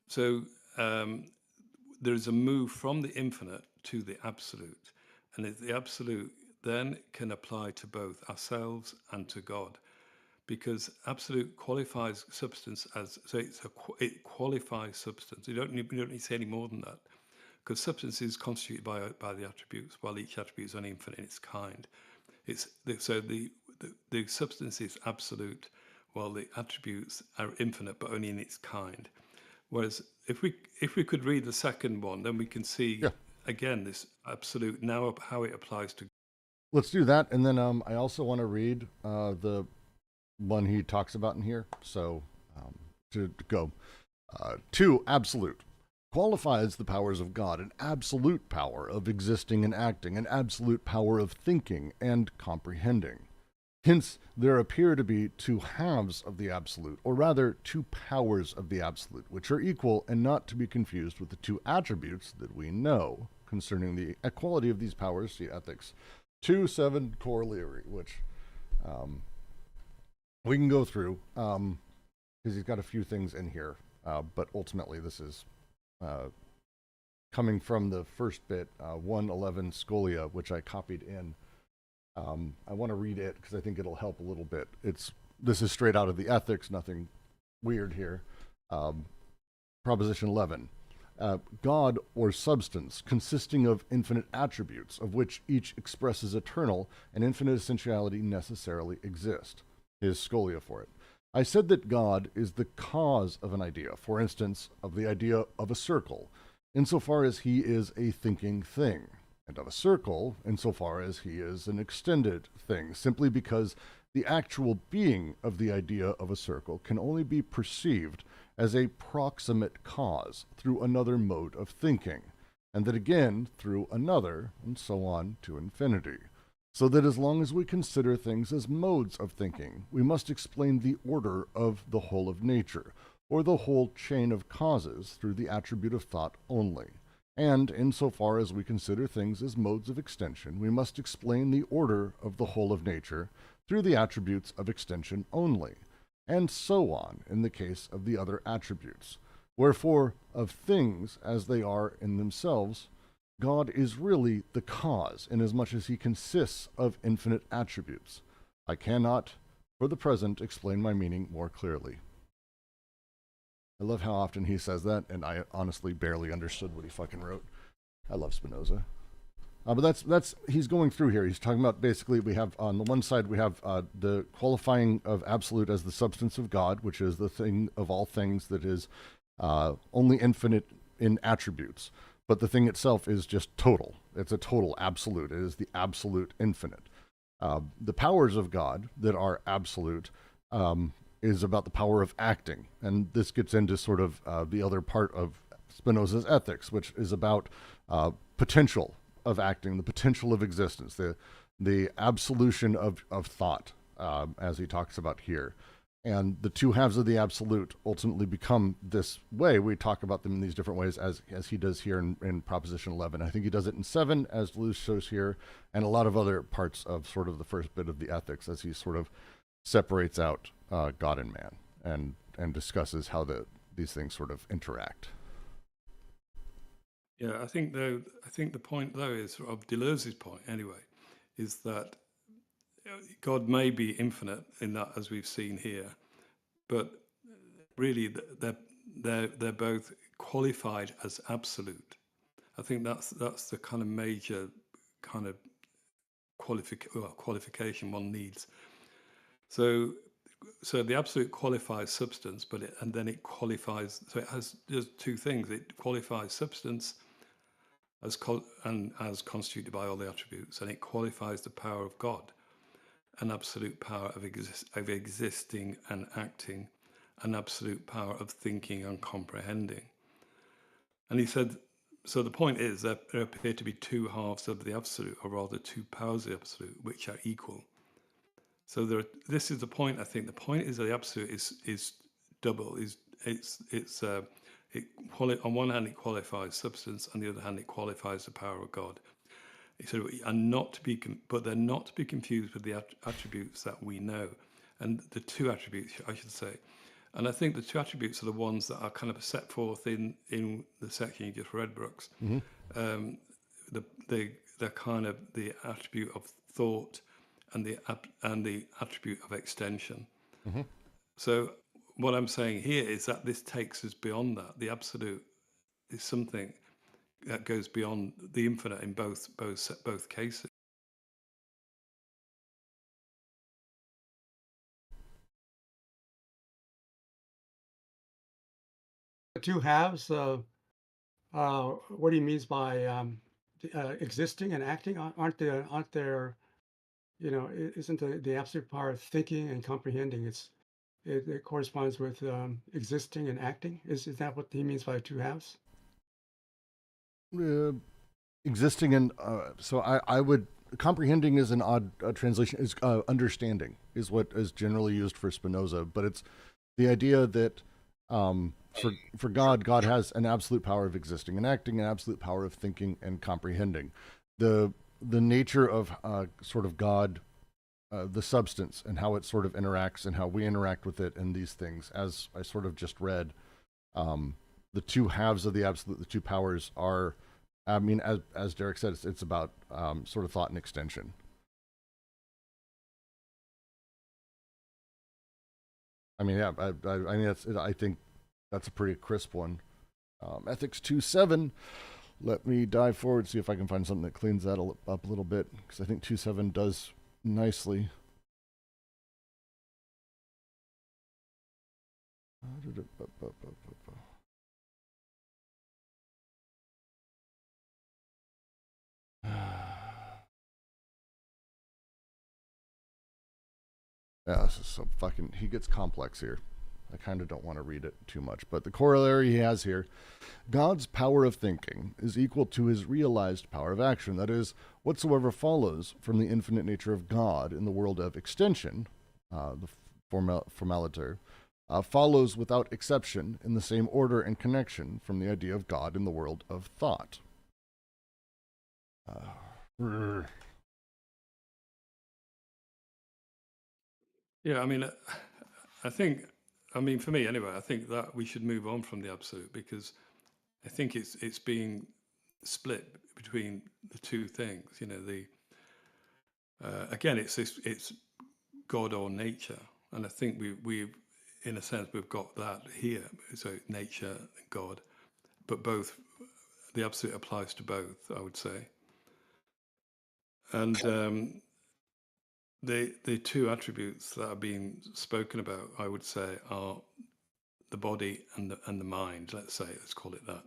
S2: so there is a move from the infinite to the absolute, and the absolute, then can apply to both ourselves and to God, because absolute qualifies substance as, so it qualifies substance. We don't need to say any more than that, because substance is constituted by the attributes, while each attribute is only infinite in its kind. So the substance is absolute, while the attributes are infinite, but only in its kind. Whereas if we could read the second one, then we can see again this absolute now how it applies to.
S1: Let's do that, and then I also want to read the one he talks about in here. So to go to absolute qualifies the powers of God, an absolute power of existing and acting, an absolute power of thinking and comprehending. Hence, there appear to be two halves of the absolute, or rather, two powers of the absolute, which are equal and not to be confused with the two attributes that we know concerning the equality of these powers. See Ethics 2.7 Corollary, which we can go through because he's got a few things in here, but ultimately this is coming from the first bit, 111 Scholia, which I copied in. I want to read it because I think it'll help a little bit. This is straight out of the Ethics, nothing weird here. Proposition 11. God or substance consisting of infinite attributes, of which each expresses eternal and infinite essentiality necessarily exist. Here's Scholia for it. I said that God is the cause of an idea, for instance, of the idea of a circle, insofar as he is a thinking thing, and of a circle, insofar as he is an extended thing, simply because the actual being of the idea of a circle can only be perceived as a proximate cause through another mode of thinking, and that again through another, and so on to infinity. So that as long as we consider things as modes of thinking, we must explain the order of the whole of nature, or the whole chain of causes through the attribute of thought only. And insofar as we consider things as modes of extension, we must explain the order of the whole of nature through the attributes of extension only, and so on in the case of the other attributes. Wherefore, of things as they are in themselves, God is really the cause, inasmuch as he consists of infinite attributes. I cannot, for the present, explain my meaning more clearly. I love how often he says that, and I honestly barely understood what he fucking wrote. I love Spinoza. But that's he's going through here. He's talking about basically we have on the one side we have the qualifying of absolute as the substance of God, which is the thing of all things that is only infinite in attributes. But the thing itself is just total. It's a total absolute. It is the absolute infinite. The powers of God that are absolute is about the power of acting. And this gets into sort of the other part of Spinoza's ethics, which is about potential of acting, the potential of existence, the absolution of thought, as he talks about here. And the two halves of the absolute ultimately become this way. We talk about them in these different ways as he does here in Proposition 11. I think he does it in 7, as Deleuze shows here, and a lot of other parts of sort of the first bit of the ethics as he sort of separates out God and man and discusses how these things sort of interact.
S2: Yeah, I think the point though is of Deleuze's point anyway, is that God may be infinite in that, as we've seen here, but really they're both qualified as absolute. I think that's the kind of major kind of qualification one needs. So the absolute qualifies substance, and then it qualifies. So it has just two things. It qualifies substance as constituted by all the attributes, and it qualifies the power of God, an absolute power of existing and acting, an absolute power of thinking and comprehending. And he said, so the point is that there appear to be two halves of the absolute, or rather two powers of the absolute, which are equal. So this is the point. I think the point is that the absolute is double. On one hand it qualifies substance, on the other hand it qualifies the power of God. So but they're not to be confused with the attributes that we know, and the two attributes, I should say. And I think the two attributes are the ones that are kind of set forth in the section you just read, Brooks.
S1: Mm-hmm.
S2: the kind of the attribute of thought and the attribute of extension.
S1: Mm-hmm.
S2: So what I'm saying here is that this takes us beyond that. The absolute is something that goes beyond the infinite in both cases.
S3: The two halves. What he means by existing and acting, aren't there? You know, isn't the absolute power of thinking and comprehending? It corresponds with existing and acting. Is that what he means by two halves?
S1: Existing and so I would comprehending is an odd translation. Is understanding is what is generally used for Spinoza, but it's the idea that for God has an absolute power of existing and acting, an absolute power of thinking and comprehending. The nature of sort of God, the substance, and how it sort of interacts and how we interact with it, and these things, as I sort of just read, the two halves of the absolute, the two powers are, I mean, as Derek said, it's about sort of thought and extension. I mean, yeah, I mean, I think that's a pretty crisp one. Ethics 2.7. Let me dive forward, see if I can find something that cleans that up a little bit, because I think 2.7 does nicely. Yeah, this is so fucking... He gets complex here. I kind of don't want to read it too much. But the corollary he has here, God's power of thinking is equal to his realized power of action. That is, whatsoever follows from the infinite nature of God in the world of extension, the formaliter, follows without exception in the same order and connection from the idea of God in the world of thought.
S2: Yeah, I mean, I think, I mean, for me anyway, I think that we should move on from the absolute, because I think it's being split between the two things. You know, again, it's God or nature, and I think we've in a sense we've got that here. So nature and God, but both, the absolute applies to both, I would say. And the two attributes that are being spoken about, I would say, are the body and the mind. Let's call it that.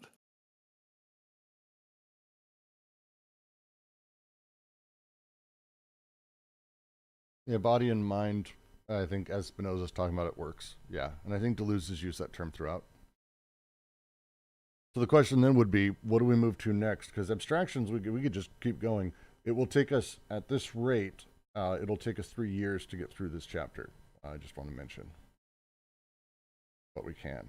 S1: Yeah, body and mind, I think, as Spinoza's talking about, it works. Yeah, and I think Deleuze has used that term throughout. So the question then would be, what do we move to next? Because abstractions, we could just keep going. It will take us, at this rate, it'll take us 3 years to get through this chapter. I just want to mention. But we can.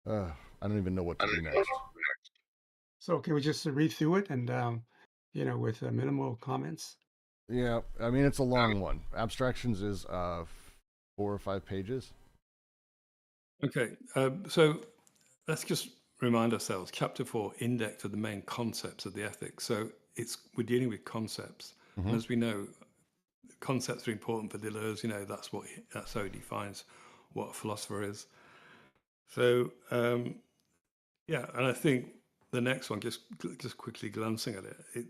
S1: I don't even know what to do next.
S3: So can we just read through it and, you know, with minimal comments?
S1: Yeah, I mean, it's a long one. Abstractions is 4 or 5 pages.
S2: Okay, so let's just remind ourselves. Chapter 4, index of the main concepts of the ethics. So we're dealing with concepts, and as we know, concepts are important for Deleuze. You know, that's how he defines what a philosopher is. So yeah, and I think the next one, just quickly glancing at it,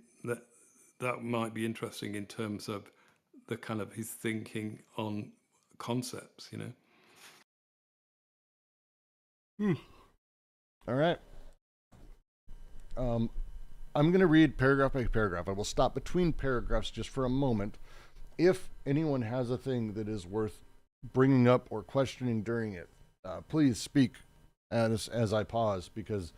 S2: that might be interesting in terms of the kind of his thinking on concepts. You know.
S1: All right. I'm going to read paragraph by paragraph. I will stop between paragraphs just for a moment. If anyone has a thing that is worth bringing up or questioning during it, please speak as I pause, because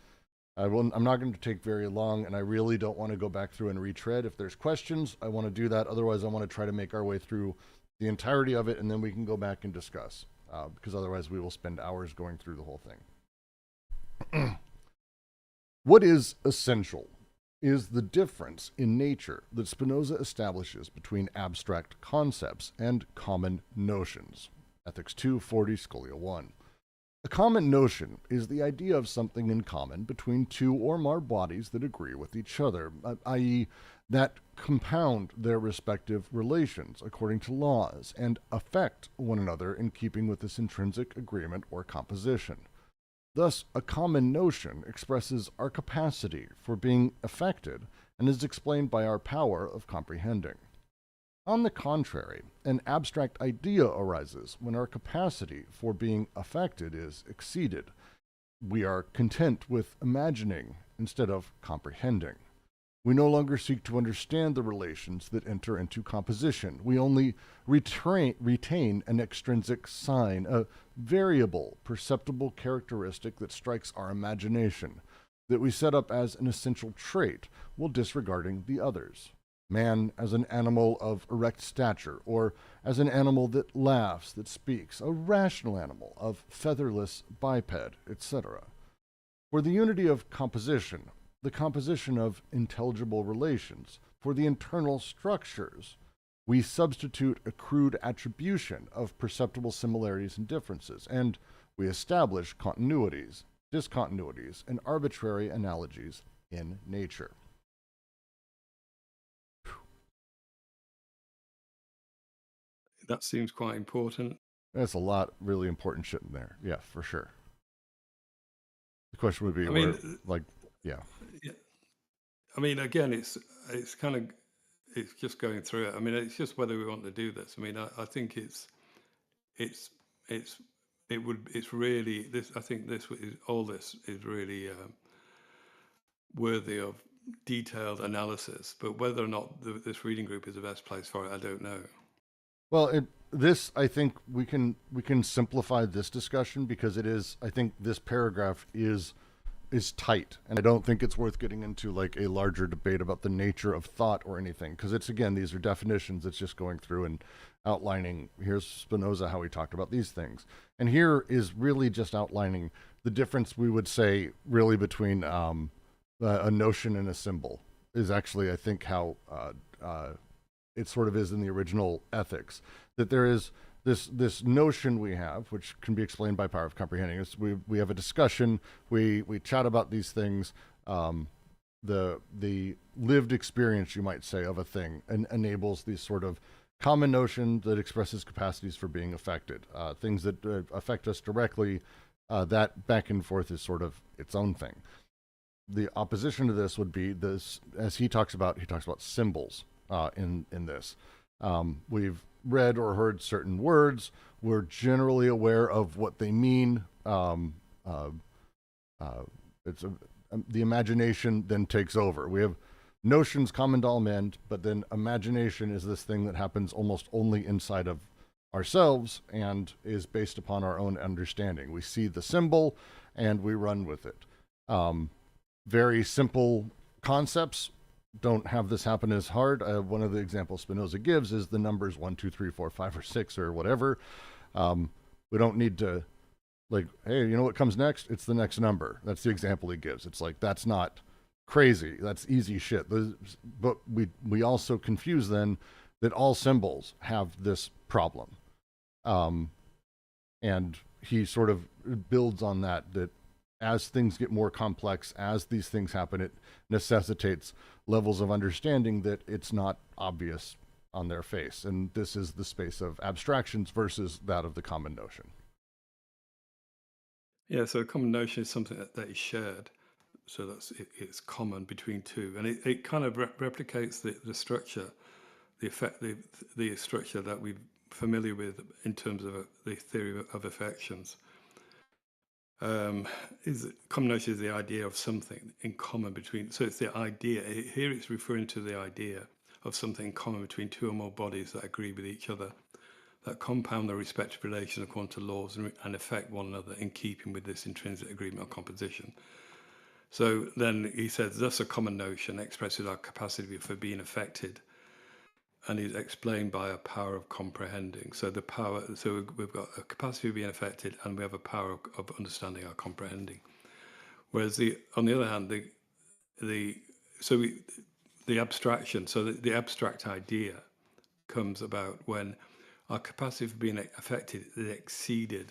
S1: I'm not going to take very long, and I really don't want to go back through and retread. If there's questions, I want to do that. Otherwise, I want to try to make our way through the entirety of it, and then we can go back and discuss, because otherwise we will spend hours going through the whole thing. What is essential is the difference in nature that Spinoza establishes between abstract concepts and common notions. Ethics 2, 40, Scholia 1. A common notion is the idea of something in common between two or more bodies that agree with each other, i.e., that compound their respective relations according to laws and affect one another in keeping with this intrinsic agreement or composition. Thus, a common notion expresses our capacity for being affected and is explained by our power of comprehending. On the contrary, an abstract idea arises when our capacity for being affected is exceeded. We are content with imagining instead of comprehending. We no longer seek to understand the relations that enter into composition. We only retain an extrinsic sign, a variable, perceptible characteristic that strikes our imagination, that we set up as an essential trait while disregarding the others. Man as an animal of erect stature, or as an animal that laughs, that speaks, a rational animal of featherless biped, etc. For the unity of composition, the composition of intelligible relations, for the internal structures, we substitute a crude attribution of perceptible similarities and differences, and we establish continuities, discontinuities, and arbitrary analogies in nature.
S2: That seems quite important.
S1: That's a lot really important shit in there. Yeah, for sure. The question would be,
S2: yeah. I mean, again, it's kind of, it's just going through it. I mean, it's just whether we want to do this. I mean, I think it's really this. I think this is really worthy of detailed analysis. But whether or not this reading group is the best place for it, I don't know.
S1: Well, I think we can simplify this discussion because it is. I think this paragraph is tight, and I don't think it's worth getting into like a larger debate about the nature of thought or anything, because it's, again, these are definitions. It's just going through and outlining, here's Spinoza, how he talked about these things, and here is really just outlining the difference, we would say, really between a notion and a symbol is actually, I think, how it sort of is in the original Ethics, that there is this notion we have, which can be explained by power of comprehending. Is we have a discussion, we chat about these things, the lived experience, you might say, of a thing, and enables these sort of common notion that expresses capacities for being affected. Things that affect us directly, that back and forth is sort of its own thing. The opposition to this would be this, as he talks about symbols in this. We've read or heard certain words. We're generally aware of what they mean. The imagination then takes over. We have notions common to all men, but then imagination is this thing that happens almost only inside of ourselves and is based upon our own understanding. We see the symbol and we run with it. Very simple concepts don't have this happen as hard. One of the examples Spinoza gives is the numbers 1, 2, 3, 4, 5, or 6, or whatever. We don't need to, like, hey, you know what comes next? It's the next number. That's the example he gives. It's like, that's not crazy. That's easy shit. But we also confuse then that all symbols have this problem. And he sort of builds on that as things get more complex, as these things happen, it necessitates levels of understanding that it's not obvious on their face. And this is the space of abstractions versus that of the common notion.
S2: Yeah, so a common notion is something that is shared. So it's common between two. And it kind of replicates the structure, the structure that we're familiar with in terms of the theory of affections. Common notion is the idea of something in common between, so it's the idea, here it's referring to the idea of something in common between two or more bodies that agree with each other, that compound their respective relations according to laws and affect one another in keeping with this intrinsic agreement or composition. So then he says, thus a common notion expresses our capacity for being affected, and is explained by a power of comprehending. So we've got a capacity of being affected, and we have a power of understanding our comprehending. Whereas on the other hand, the abstraction, so the abstract idea comes about when our capacity for being affected is exceeded.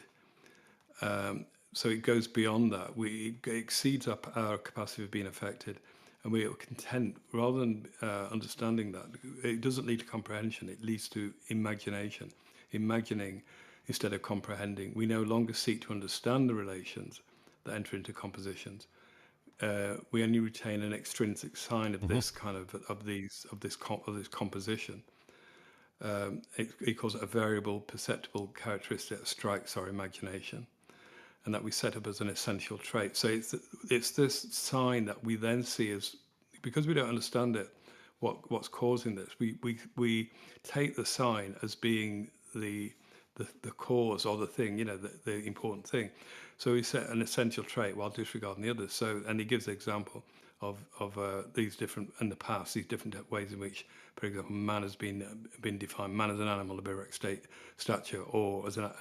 S2: so it goes beyond that. It exceeds our capacity of being affected, and we are content rather than understanding that. It doesn't lead to comprehension; it leads to imagination. Imagining instead of comprehending. We no longer seek to understand the relations that enter into compositions. We only retain an extrinsic sign of this kind of this composition. He calls it a variable perceptible characteristic that strikes our imagination, and that we set up as an essential trait. So it's this sign that we then see as, because we don't understand it, what's causing this. We take the sign as being the cause or the thing, the important thing. So we set an essential trait while disregarding the others. So, and he gives the example of these different, in the past, these different ways in which, for example, man has been defined. Man as an animal of erect stature, or as an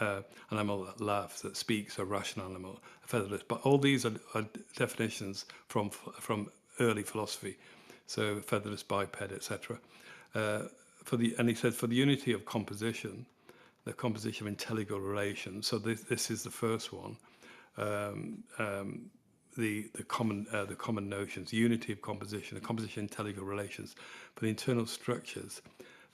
S2: animal that laughs, that speaks, a rational animal, a featherless. But all these are definitions from early philosophy. So featherless biped, etc. And he said for the unity of composition, the composition of intelligible relations. So this is the first one. The common notions, unity of composition, the composition of intelligible relations for the internal structures.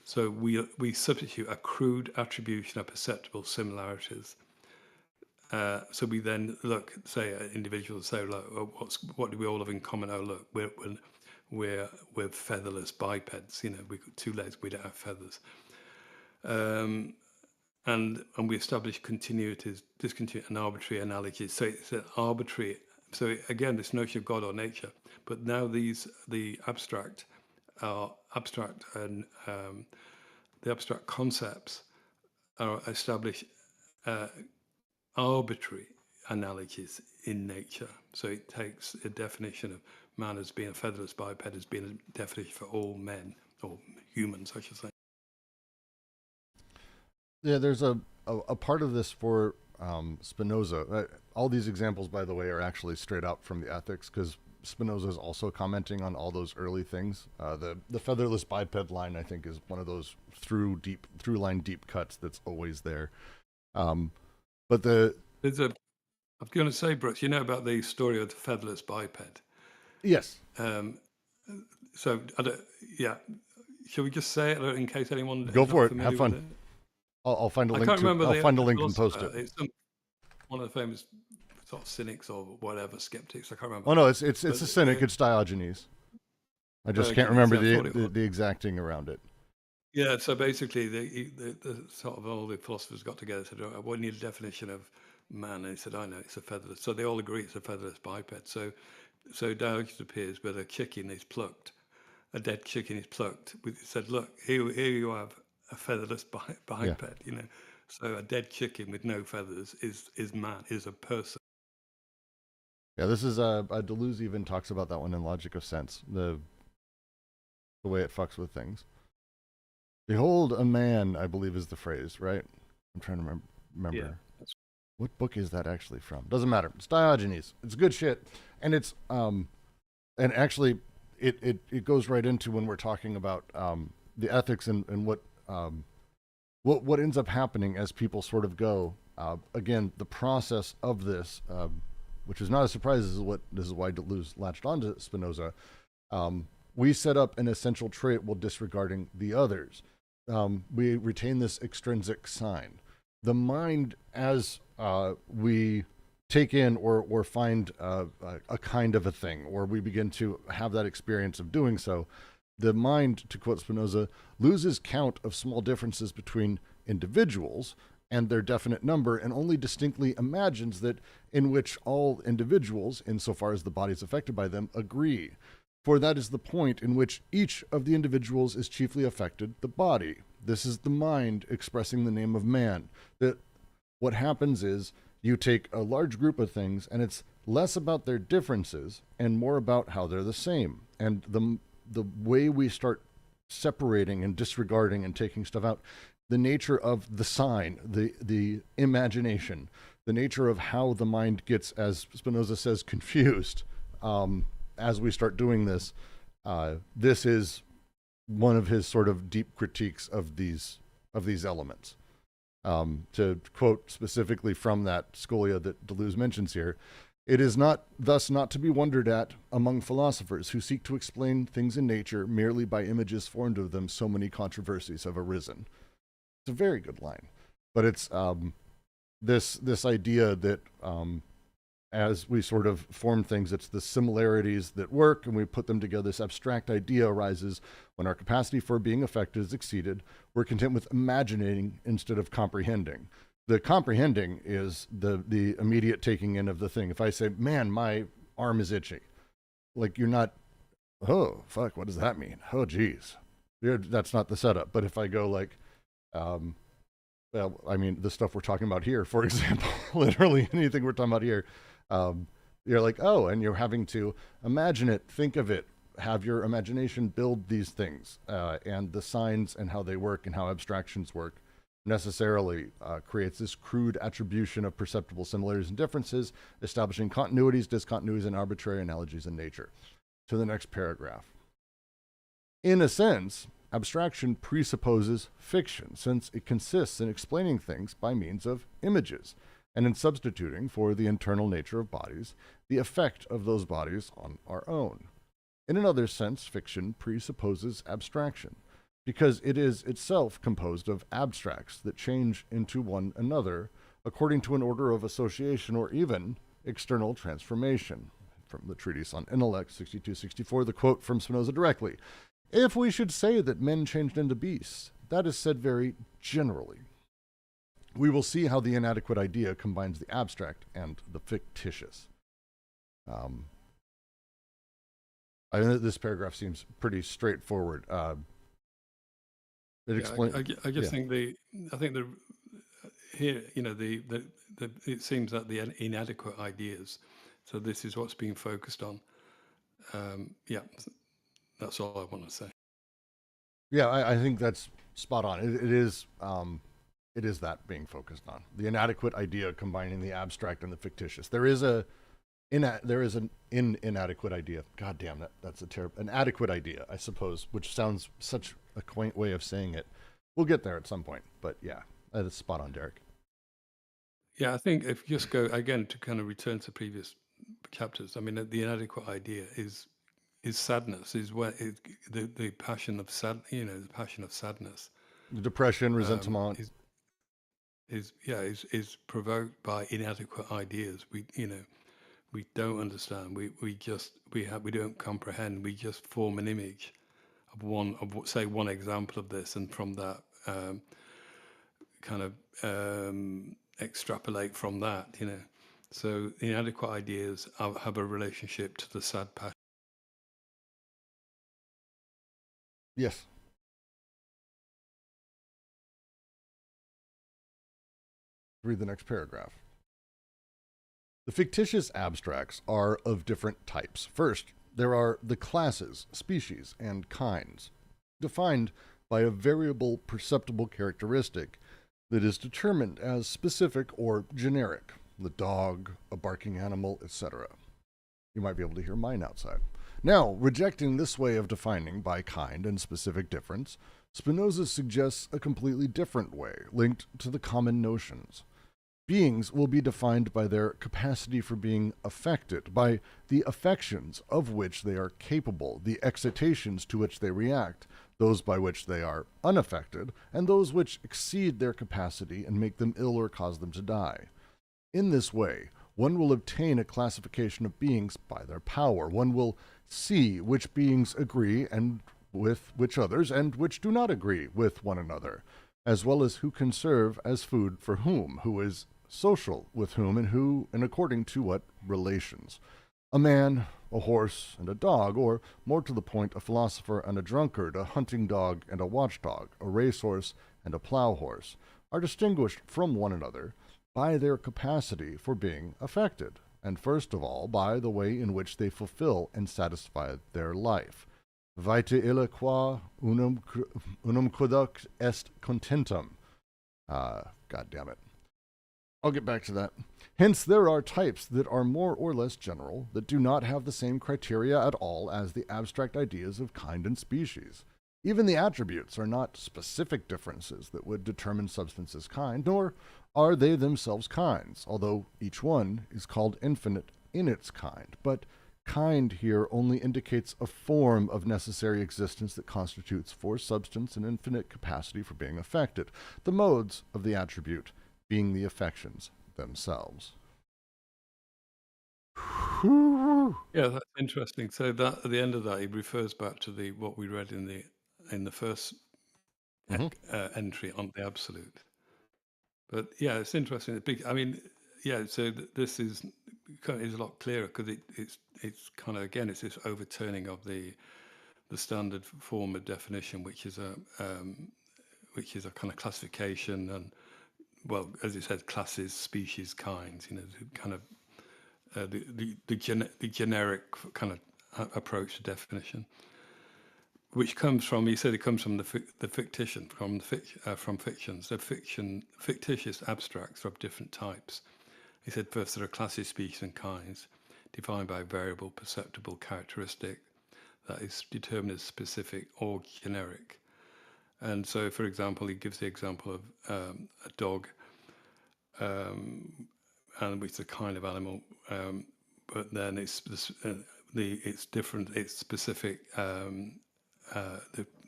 S2: So we substitute a crude attribution of perceptible similarities. So we then look, say, individuals say, look, what do we all have in common? Oh, look, we're featherless bipeds. We've got 2 legs, we don't have feathers. And we establish continuities, discontinuity, and arbitrary analogies. So it's an arbitrary. So again, this notion of God or nature, but now the abstract and the abstract concepts are established arbitrary analogies in nature. So it takes a definition of man as being a featherless biped as being a definition for all men, or humans, I should say.
S1: Yeah, there's a part of this for Spinoza. All these examples, by the way, are actually straight out from the Ethics, because Spinoza is also commenting on all those early things. The featherless biped line, I think, is one of those through line deep cuts that's always there. But I
S2: was going to say, Brooks, you know about the story of the featherless biped?
S1: Yes.
S2: So, shall we just say it in case anyone
S1: Go
S2: is
S1: for
S2: not
S1: it. Have
S2: familiar
S1: fun.
S2: with it?
S1: I'll find a link.
S2: I can't remember.
S1: I'll find a link and post it.
S2: It's one of the famous sort of cynics or whatever, skeptics. I can't remember.
S1: Oh no, it's a cynic. It's Diogenes. I just can't remember the exacting around it.
S2: Yeah. So basically, the sort of all the philosophers got together and said, "Oh, we need a definition of man," and he said, "I know, it's a featherless." So they all agree it's a featherless biped. So Diogenes appears, but a chicken is plucked. A dead chicken is plucked. He said, "Look, here you have a featherless biped."
S1: Yeah.
S2: So a dead chicken with no feathers is man, is a person.
S1: Yeah, this is Deleuze even talks about that one in Logic of Sense, the way it fucks with things. Behold a man, I believe is the phrase, right? I'm trying to remember.
S2: Yeah.
S1: What book is that actually from? Doesn't matter. It's Diogenes. It's good shit. And it's and actually it goes right into when we're talking about the ethics and what ends up happening as people sort of go. Again, the process of this, which is not a surprise, this is why Deleuze latched onto Spinoza. We set up an essential trait while disregarding the others. We retain this extrinsic sign. The mind, as we take in or find a kind of a thing, or we begin to have that experience of doing so, the mind, to quote Spinoza, loses count of small differences between individuals and their definite number, and only distinctly imagines that in which all individuals, insofar as the body is affected by them, agree. For that is the point in which each of the individuals is chiefly affected, the body. This is the mind expressing the name of man. That what happens is you take a large group of things, and it's less about their differences and more about how they're the same. And the way we start separating and disregarding and taking stuff out, the nature of the sign, the imagination, the nature of how the mind gets, as Spinoza says, confused as we start doing this. This is one of his sort of deep critiques of these elements. To quote specifically from that scholia that Deleuze mentions here, it is not thus not to be wondered at among philosophers who seek to explain things in nature merely by images formed of them so many controversies have arisen. It's a very good line. But it's this idea that as we sort of form things, it's the similarities that work, and we put them together. This abstract idea arises when our capacity for being affected is exceeded. We're content with imagining instead of comprehending. The comprehending is the immediate taking in of the thing. If I say, man, my arm is itchy, like you're not, oh, fuck, what does that mean? Oh, geez. That's not the setup. But if I go like, well, I mean, the stuff we're talking about here, for example, literally anything we're talking about here, you're like, oh, and you're having to imagine it, think of it, have your imagination build these things, and the signs and how they work and how abstractions work necessarily creates this crude attribution of perceptible similarities and differences, establishing continuities, discontinuities, and arbitrary analogies in nature. To the next paragraph. In a sense, abstraction presupposes fiction, since it consists in explaining things by means of images, and in substituting for the internal nature of bodies, the effect of those bodies on our own. In another sense, fiction presupposes abstraction, because it is itself composed of abstracts that change into one another according to an order of association or even external transformation. From the Treatise on Intellect, 62-64, the quote from Spinoza directly. If we should say that men changed into beasts, that is said very generally. We will see how the inadequate idea combines the abstract and the fictitious. This paragraph seems pretty straightforward. It explains.
S2: I just think here, you know, it seems that the inadequate ideas. So this is what's being focused on. Yeah, that's all I want to say.
S1: Yeah, I think that's spot on. It is that being focused on the inadequate idea combining the abstract and the fictitious. There is an inadequate idea. God damn, that's an adequate idea, I suppose, which sounds such a quaint way of saying it. We'll get there at some point, but yeah, that is spot on, Derek.
S2: Yeah, I think if you just go again to kind of return to previous chapters, I mean, the inadequate idea is sadness, is where the passion of the passion of sadness,
S1: Depression, resentment,
S2: is provoked by inadequate ideas. We don't understand. We don't comprehend. We just form an image of one example of this, and from that kind of extrapolate from that. So the inadequate ideas have a relationship to the sad passion.
S1: Yes. Read the next paragraph. The fictitious abstracts are of different types. First, there are the classes, species, and kinds, defined by a variable perceptible characteristic that is determined as specific or generic, the dog, a barking animal, etc. You might be able to hear mine outside. Now, rejecting this way of defining by kind and specific difference, Spinoza suggests a completely different way, linked to the common notions. Beings will be defined by their capacity for being affected, by the affections of which they are capable, the excitations to which they react, those by which they are unaffected, and those which exceed their capacity and make them ill or cause them to die. In this way, one will obtain a classification of beings by their power. One will see which beings agree and with which others, and which do not agree with one another, as well as who can serve as food for whom, who is social with whom, and who, and according to what relations. A man, a horse, and a dog, or, more to the point, a philosopher and a drunkard, a hunting dog and a watchdog, a racehorse and a plow horse, are distinguished from one another by their capacity for being affected, and first of all by the way in which they fulfill and satisfy their life. Vitae illa qua unum quoduct est contentum. God damn it. I'll get back to that. Hence, there are types that are more or less general, that do not have the same criteria at all as the abstract ideas of kind and species. Even the attributes are not specific differences that would determine substance's kind, nor are they themselves kinds, although each one is called infinite in its kind. But kind here only indicates a form of necessary existence that constitutes for substance an infinite capacity for being affected, the modes of the attribute being the affections themselves.
S2: Yeah, that's interesting. So that at the end of that, he refers back to what we read in the first entry on the absolute. But yeah, it's interesting. I mean, yeah. So this is a lot clearer because it's kind of, again, it's this overturning of the standard form of definition, which is a kind of classification and, well, as it says, classes, species, kinds. Kind of the generic kind of approach to definition, which comes from, he said, it comes from the fictitious, from fictions. They're fictitious abstracts of different types. He said, first there are classes, species, and kinds, defined by a variable perceptible characteristic that is determined as specific or generic. And so, for example, he gives the example of a dog, and which is a kind of animal, but then it's different. It's specific.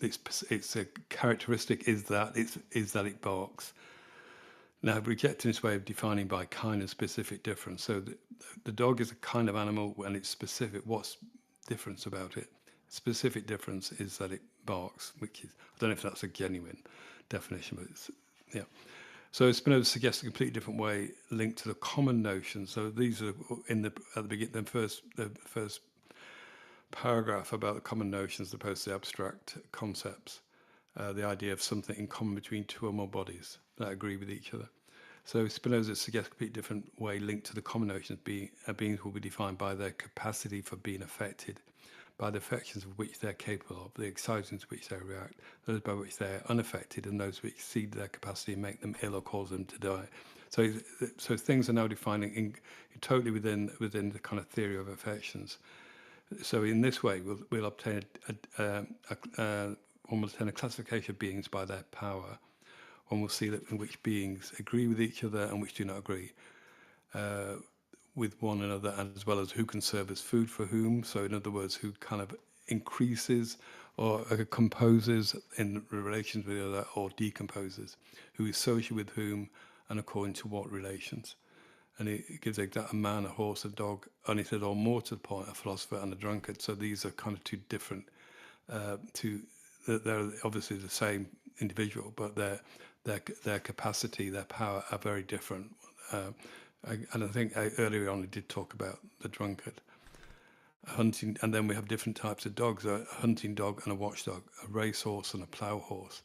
S2: It's a characteristic is that it barks. Now, rejecting this way of defining by kind and specific difference. So the dog is a kind of animal and it's specific. What's difference about it? Specific difference is that it barks, which is, I don't know if that's a genuine definition, but it's, yeah. So Spinoza suggests a completely different way linked to the common notion. So these are at the beginning, the first paragraph about the common notions, opposed to the abstract concepts. The idea of something in common between two or more bodies that agree with each other. So Spinoza suggests a completely different way linked to the common notions. Beings will be defined by their capacity for being affected, by the affections of which they're capable of, the excitants to which they react, those by which they're unaffected, and those which exceed their capacity and make them ill or cause them to die. So things are now defining totally within the kind of theory of affections. So in this way, we'll obtain one will obtain a classification of beings by their power. One will see that in which beings agree with each other and which do not agree with one another, as well as who can serve as food for whom. So in other words, who kind of increases or composes in relations with the other, or decomposes, who is social with whom and according to what relations. And it gives a man, a horse, a dog, and he said, or more to the point, a philosopher and a drunkard. So these are kind of two different, they're obviously the same individual, but their capacity, their power are very different. And I think earlier on we did talk about the drunkard. Hunting, and then we have different types of dogs, a hunting dog and a watchdog, a racehorse and a plough horse.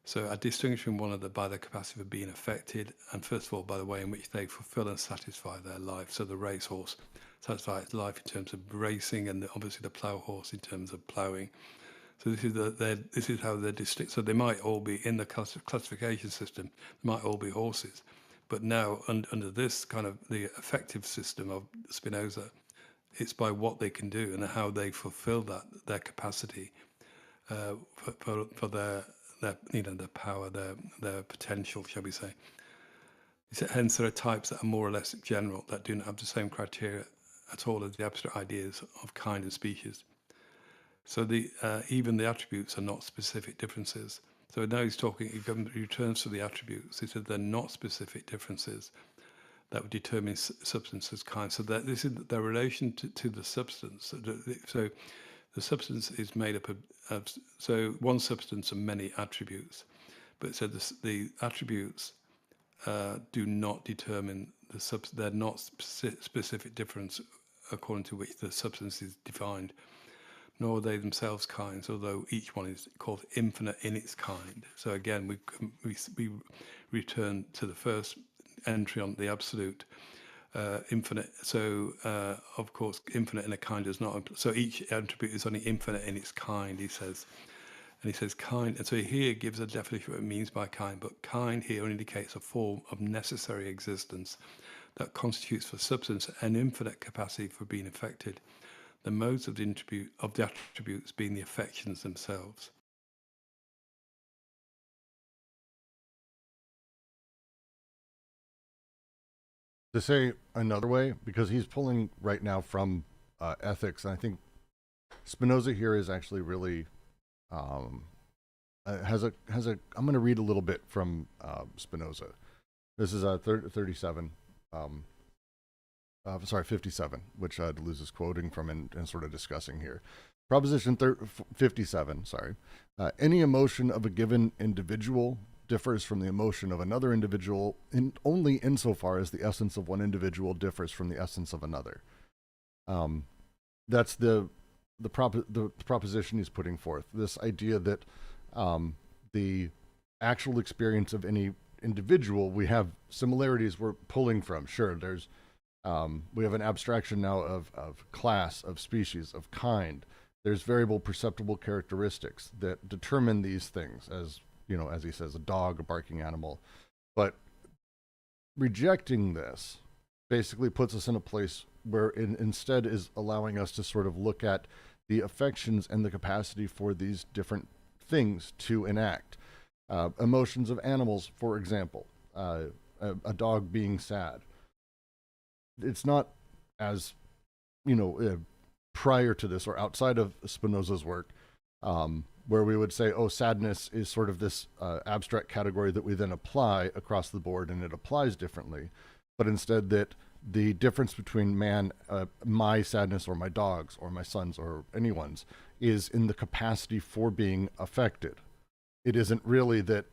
S2: So I distinguish from one another by their capacity for being affected, and first of all by the way in which they fulfill and satisfy their life. So the racehorse satisfies its life in terms of racing, and obviously the plough horse in terms of ploughing. So this is how they're distinct. So they might all be in the classification system. They might all be horses, but now under this kind of the affective system of Spinoza, it's by what they can do and how they fulfill their capacity for their their power, their potential, shall we say. Hence, there are types that are more or less general, that do not have the same criteria at all as the abstract ideas of kind and species. So even the attributes are not specific differences. So now he's talking, he returns to the attributes. He said they're not specific differences that would determine substance as kind. So that this is their relation to the substance. So the substance is made up of so one substance and many attributes. But so the attributes do not determine they're not specific difference according to which the substance is defined, nor are they themselves kinds, although each one is called infinite in its kind. So again, we return to the first entry on the absolute, infinite. So of course, infinite in a kind is not. So each attribute is only infinite in its kind, he says. And he says kind. And so here gives a definition of what it means by kind. But kind here indicates a form of necessary existence that constitutes for substance an infinite capacity for being affected. The modes of the attributes being the affections themselves.
S1: To say another way, because he's pulling right now from ethics, and I think Spinoza here is actually really has a. I'm going to read a little bit from Spinoza. This is 37. 57, which Deleuze is quoting from and sort of discussing here. Proposition 57, sorry. Any emotion of a given individual differs from the emotion of another individual only insofar as the essence of one individual differs from the essence of another. That's the proposition he's putting forth. This idea that the actual experience of any individual, we have similarities we're pulling from. Sure, there's we have an abstraction now of class, of species, of kind. There's variable perceptible characteristics that determine these things, as you know, as he says, a dog, a barking animal. But rejecting this basically puts us in a place where it instead is allowing us to sort of look at the affections and the capacity for these different things to enact. Emotions of animals, for example, a dog being sad. It's not as, you know, prior to this or outside of Spinoza's work, where we would say, oh, sadness is sort of this abstract category that we then apply across the board and it applies differently. But instead that the difference between my sadness or my dog's or my son's or anyone's is in the capacity for being affected. It isn't really that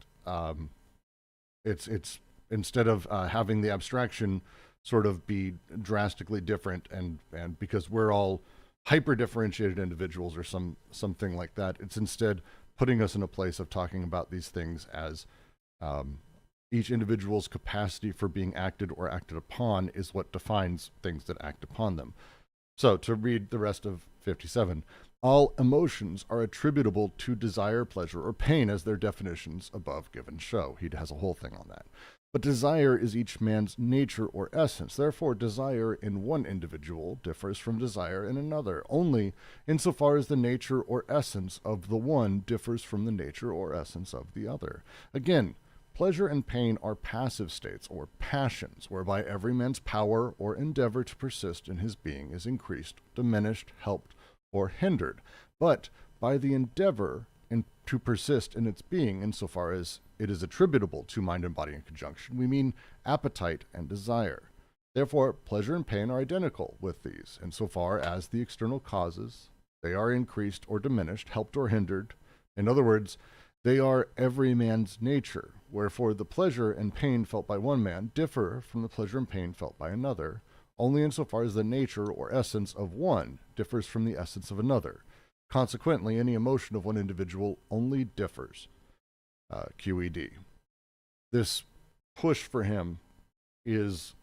S1: it's instead of having the abstraction sort of be drastically different and because we're all hyper differentiated individuals or something like that, it's instead putting us in a place of talking about these things as each individual's capacity for being acted or acted upon is what defines things that act upon them. So to read the rest of 57, all emotions are attributable to desire, pleasure, or pain as their definitions above given show. He has a whole thing on that. But desire is each man's nature or essence. Therefore, desire in one individual differs from desire in another, only insofar as the nature or essence of the one differs from the nature or essence of the other. Again, pleasure and pain are passive states or passions, whereby every man's power or endeavor to persist in his being is increased, diminished, helped, or hindered. But by the endeavor to persist in its being, insofar as it is attributable to mind and body in conjunction, we mean appetite and desire. Therefore, pleasure and pain are identical with these, insofar as the external causes, they are increased or diminished, helped or hindered. In other words, they are every man's nature, wherefore the pleasure and pain felt by one man differ from the pleasure and pain felt by another, only insofar as the nature or essence of one differs from the essence of another. Consequently, any emotion of one individual only differs. QED. This push for him is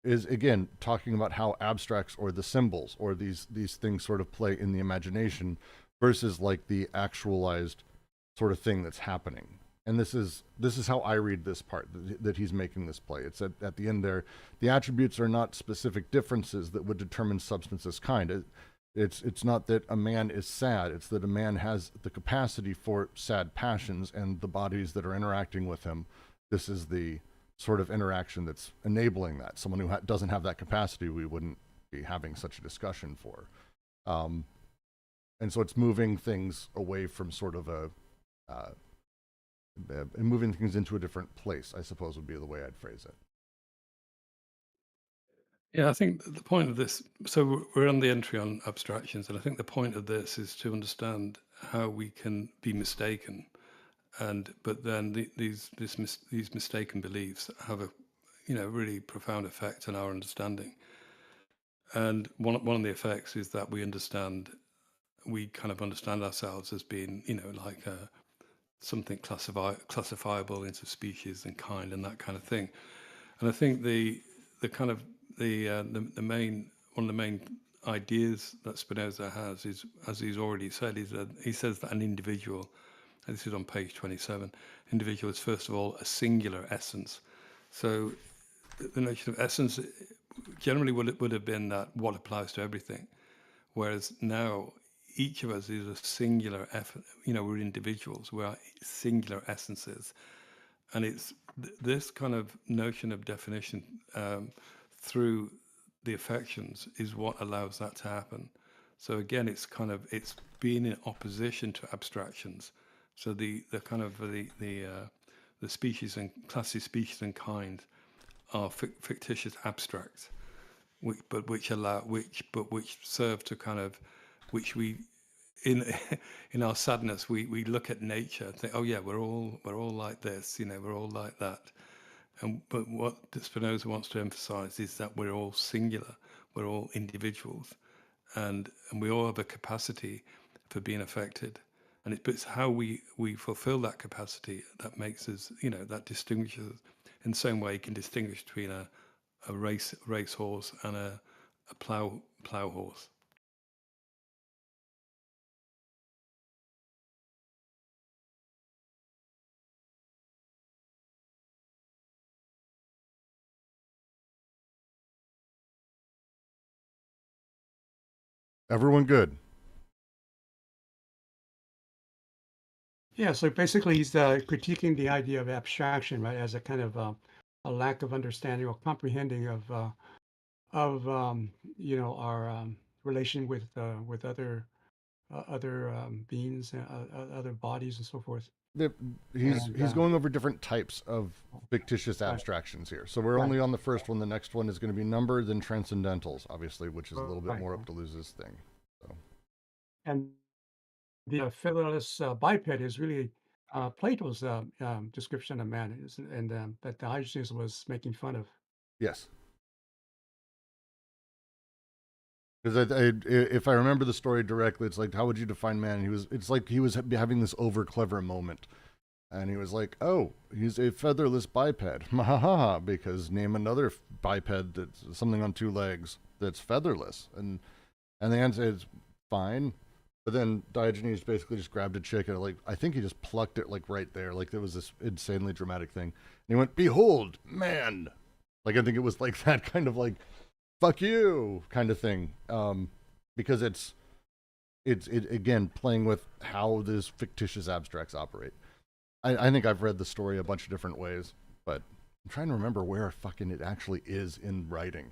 S1: again talking about how abstracts or the symbols or these things sort of play in the imagination versus like the actualized sort of thing that's happening. And this is how I read this part that he's making this play. It's at the end there, the attributes are not specific differences that would determine substance as kind. It's not that a man is sad. It's that a man has the capacity for sad passions and the bodies that are interacting with him. This is the sort of interaction that's enabling that. Someone who doesn't have that capacity, we wouldn't be having such a discussion for. And so it's moving things away from sort of and moving things into a different place, I suppose would be the way I'd phrase it.
S2: Yeah, I think the point of this, so we're on the entry on abstractions, and I think the point of this is to understand how we can be mistaken, but then these mistaken beliefs have a really profound effect on our understanding. And one of the effects is that we kind of understand ourselves as being like something classifiable into species and kind and that kind of thing. And I think the main one of the main ideas that Spinoza has is, as he's already said, he says that an individual, and this is on page 27, individual is first of all a singular essence. So the notion of essence generally would have been that what applies to everything, whereas now each of us is a singular we're individuals, we are singular essences, and it's this kind of notion of definition through the affections is what allows that to happen. So again, it's being in opposition to abstractions. So the species and classes, species and kind are fictitious abstracts, which serve to which we in in our sadness we look at nature and think, oh yeah, we're all like this, we're all like that. But what Spinoza wants to emphasize is that we're all singular, we're all individuals, and we all have a capacity for being affected. And it's how we fulfill that capacity that makes us, that distinguishes us. In the same way you can distinguish between a race horse and a plow horse.
S1: Everyone good?
S3: Yeah, so basically he's critiquing the idea of abstraction, right, as a kind of a lack of understanding or comprehending of our relation with other beings, other bodies, and so forth.
S1: He's going over different types of fictitious
S3: Right.
S1: abstractions here. So we're
S3: Right.
S1: only on the first one. The next one is going to be number, then transcendentals, obviously, which is a little bit
S3: Right.
S1: more up Deleuze's thing. So
S3: And the featherless biped is really Plato's description of man, and that Diogenes was making fun of.
S1: yes, because if I remember the story directly, it's like, how would you define man? It's like he was having this over clever moment. And he was like, oh, he's a featherless biped. Ha because name another biped that's something on two legs that's featherless. And the answer is fine. But then Diogenes basically just grabbed a chick and I think he just plucked it right there. There was this insanely dramatic thing. And he went, behold, man. I think it was that kind of fuck you kind of thing. Because it's again playing with how these fictitious abstracts operate. I think I've read the story a bunch of different ways, but I'm trying to remember where fucking it actually is in writing.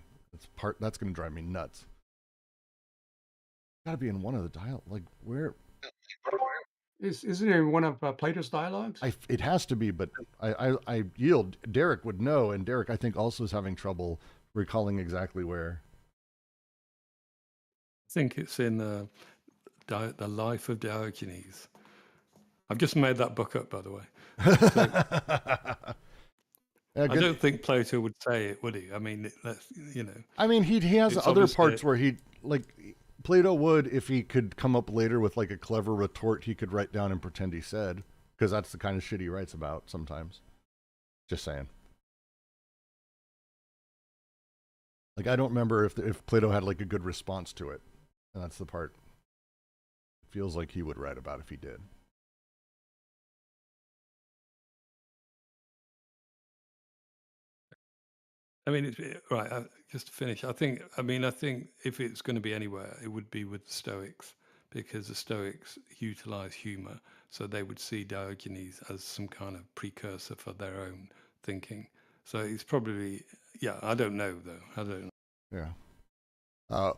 S1: That's going to drive me nuts. Got to be in one of the where?
S3: Isn't it in one of Plato's dialogues?
S1: It has to be, but I yield. Derek would know, and Derek I think also is having trouble recalling exactly where.
S2: I think it's in the Life of Diogenes. I've just made that book up, by the way. I don't think Plato would say it, would he? I mean,
S1: I mean, he has other parts where he Plato would, if he could come up later with a clever retort he could write down and pretend he said, because that's the kind of shit he writes about sometimes. Just saying. I don't remember if Plato had a good response to it, and that's the part. It feels like he would write about if he did.
S2: I mean, right. Just to finish, I think if it's going to be anywhere, it would be with the Stoics, because the Stoics utilize humor, so they would see Diogenes as some kind of precursor for their own thinking. So it's probably, I don't know though. I don't know.
S1: Yeah.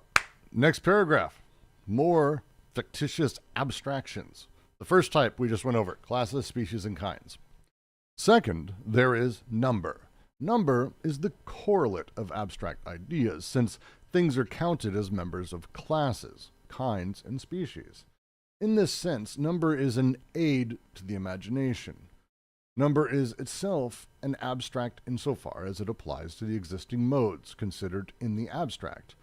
S1: Next paragraph. More fictitious abstractions. The first type we just went over: classes, species, and kinds. Second, there is number. Number is the correlate of abstract ideas, since things are counted as members of classes, kinds, and species. In this sense, number is an aid to the imagination. Number is itself an abstract insofar as it applies to the existing modes considered in the abstract,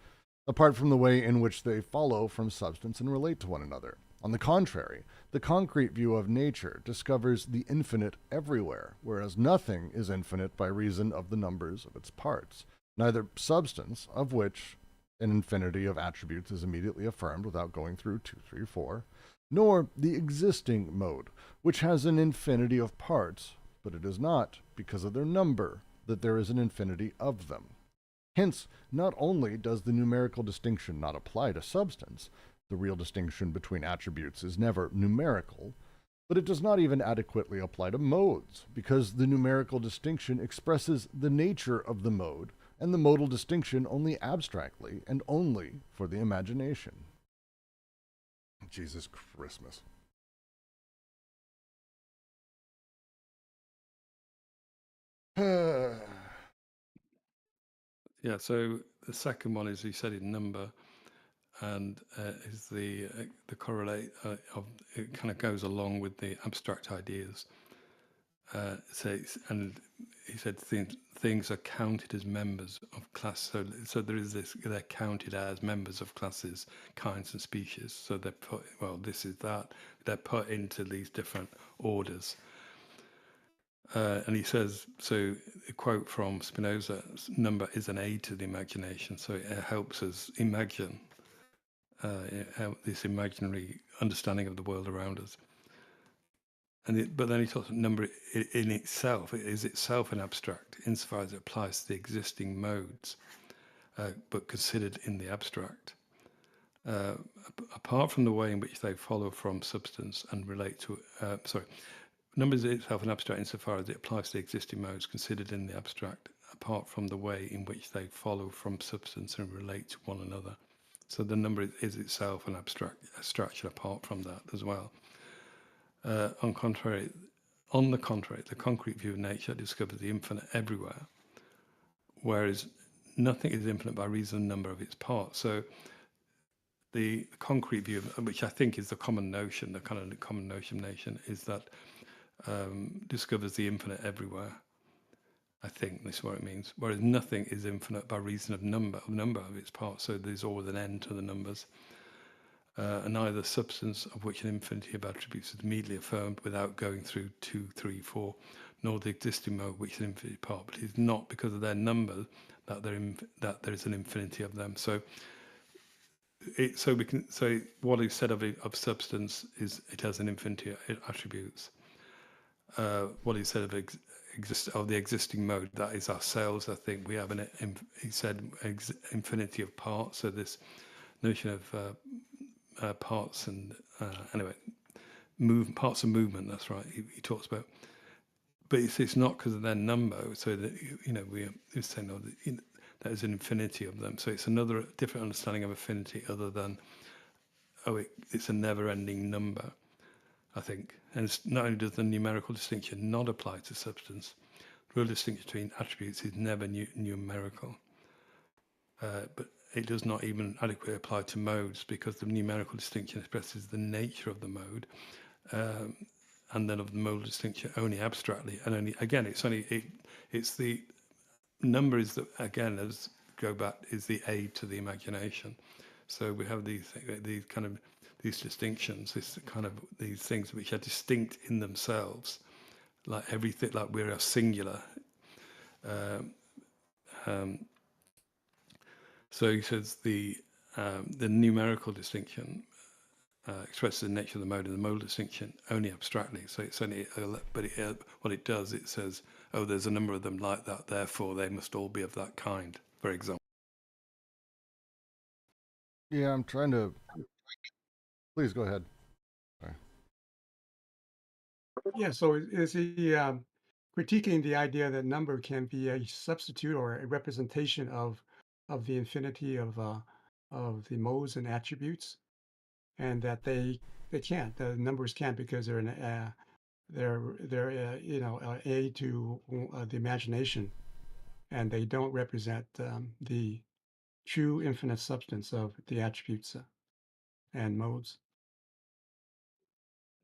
S1: apart from the way in which they follow from substance and relate to one another. On the contrary, the concrete view of nature discovers the infinite everywhere, whereas nothing is infinite by reason of the numbers of its parts. Neither substance, of which an infinity of attributes is immediately affirmed without going through 2, 3, 4, nor the existing mode, which has an infinity of parts, but it is not, because of their number, that there is an infinity of them. Hence, not only does the numerical distinction not apply to substance, the real distinction between attributes is never numerical, but it does not even adequately apply to modes, because the numerical distinction expresses the nature of the mode and the modal distinction only abstractly and only for the imagination. Jesus Christmas.
S2: Yeah, so the second one is, he said, in number, and is the correlate of it kind of goes along with the abstract ideas. And he said things are counted as members of class. So there is this. They're counted as members of classes, kinds, and species. So they're put. Well, this is that. They're put into these different orders. And he says, so a quote from Spinoza: "Number is an aid to the imagination, so it helps us imagine this imaginary understanding of the world around us." But then he talks about number in itself. It is itself an abstract insofar as it applies to the existing modes, but considered in the abstract. Apart from the way in which they follow from substance and relate to, number is itself an abstract insofar as it applies to the existing modes considered in the abstract, apart from the way in which they follow from substance and relate to one another. So the number is itself an abstraction apart from that as well. On the contrary, the concrete view of nature discovers the infinite everywhere, whereas nothing is infinite by reason of number of its parts. So the concrete view, which I think is the common notion, the kind of common notion, is that discovers the infinite everywhere. I think this is what it means. Whereas nothing is infinite by reason of number of its parts. So there's always an end to the numbers. And neither substance, of which an infinity of attributes is immediately affirmed without going through 2, 3, 4, nor the existing mode, which is an infinity part, but it is not because of their number that there is an infinity of them. So what is said of substance is it has an infinity of attributes. What he said of the existing mode, that is ourselves. I think we have he said infinity of parts. So this notion of parts and anyway, parts of movement. That's right. He talks about, but it's not because of their number. So that we're saying that is an infinity of them. So it's another different understanding of affinity, other than it's a never-ending number. I think, and not only does the numerical distinction not apply to substance, the real distinction between attributes is never numerical. But it does not even adequately apply to modes, because the numerical distinction expresses the nature of the mode, and then of the modal distinction only abstractly. And only again, it's the number is the, again, as go back, is the aid to the imagination. So we have these distinctions, these things which are distinct in themselves, like everything, like we're a singular. So he says the numerical distinction expresses the nature of the mode, and the modal distinction only abstractly. So it's only, what it does, it says, oh, there's a number of them like that, therefore they must all be of that kind, for example.
S1: Yeah, I'm trying to. Please go ahead. Sorry.
S3: Yeah, so is he critiquing the idea that number can be a substitute or a representation of the infinity of the modes and attributes, and that the numbers can't, because they're aid to the imagination, and they don't represent the true infinite substance of the attributes and modes.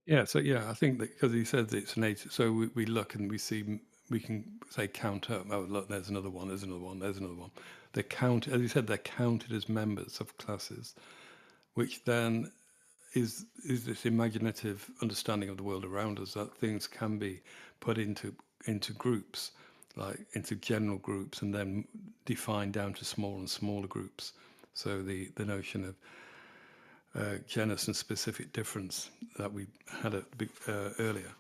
S2: Yeah, so I think that because he says it's an aid, so we look and we see, we can say count up. Oh, look, there's another one, there's another one, there's another one. They count, as you said, they're counted as members of classes, which then is this imaginative understanding of the world around us, that things can be put into groups, like into general groups, and then defined down to smaller and smaller groups. So the notion of genus and specific difference that we had earlier.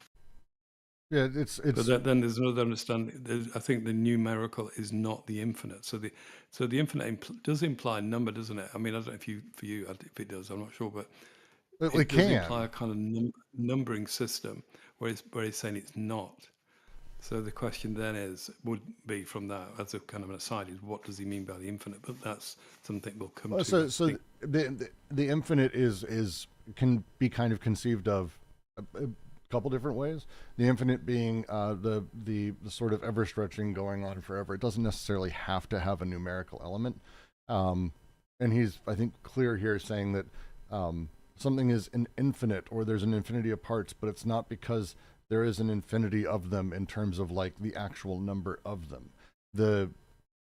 S1: Yeah, it's.
S2: But then there's another understanding. I think the numerical is not the infinite. So the infinite does imply number, doesn't it? I mean, I don't know if if it does. I'm not sure, but
S1: it
S2: does
S1: can
S2: imply a kind of numbering system where he's saying it's not. So the question then would be from that, as a kind of an aside, is what does he mean by the infinite? But that's something we'll come
S1: Well,
S2: to.
S1: so the infinite can be kind of conceived of a couple different ways. The infinite being the sort of ever stretching, going on forever. It doesn't necessarily have to have a numerical element. And he's, I think, clear here saying that something is an infinite, or there's an infinity of parts, but it's not because there is an infinity of them in terms of like the actual number of them.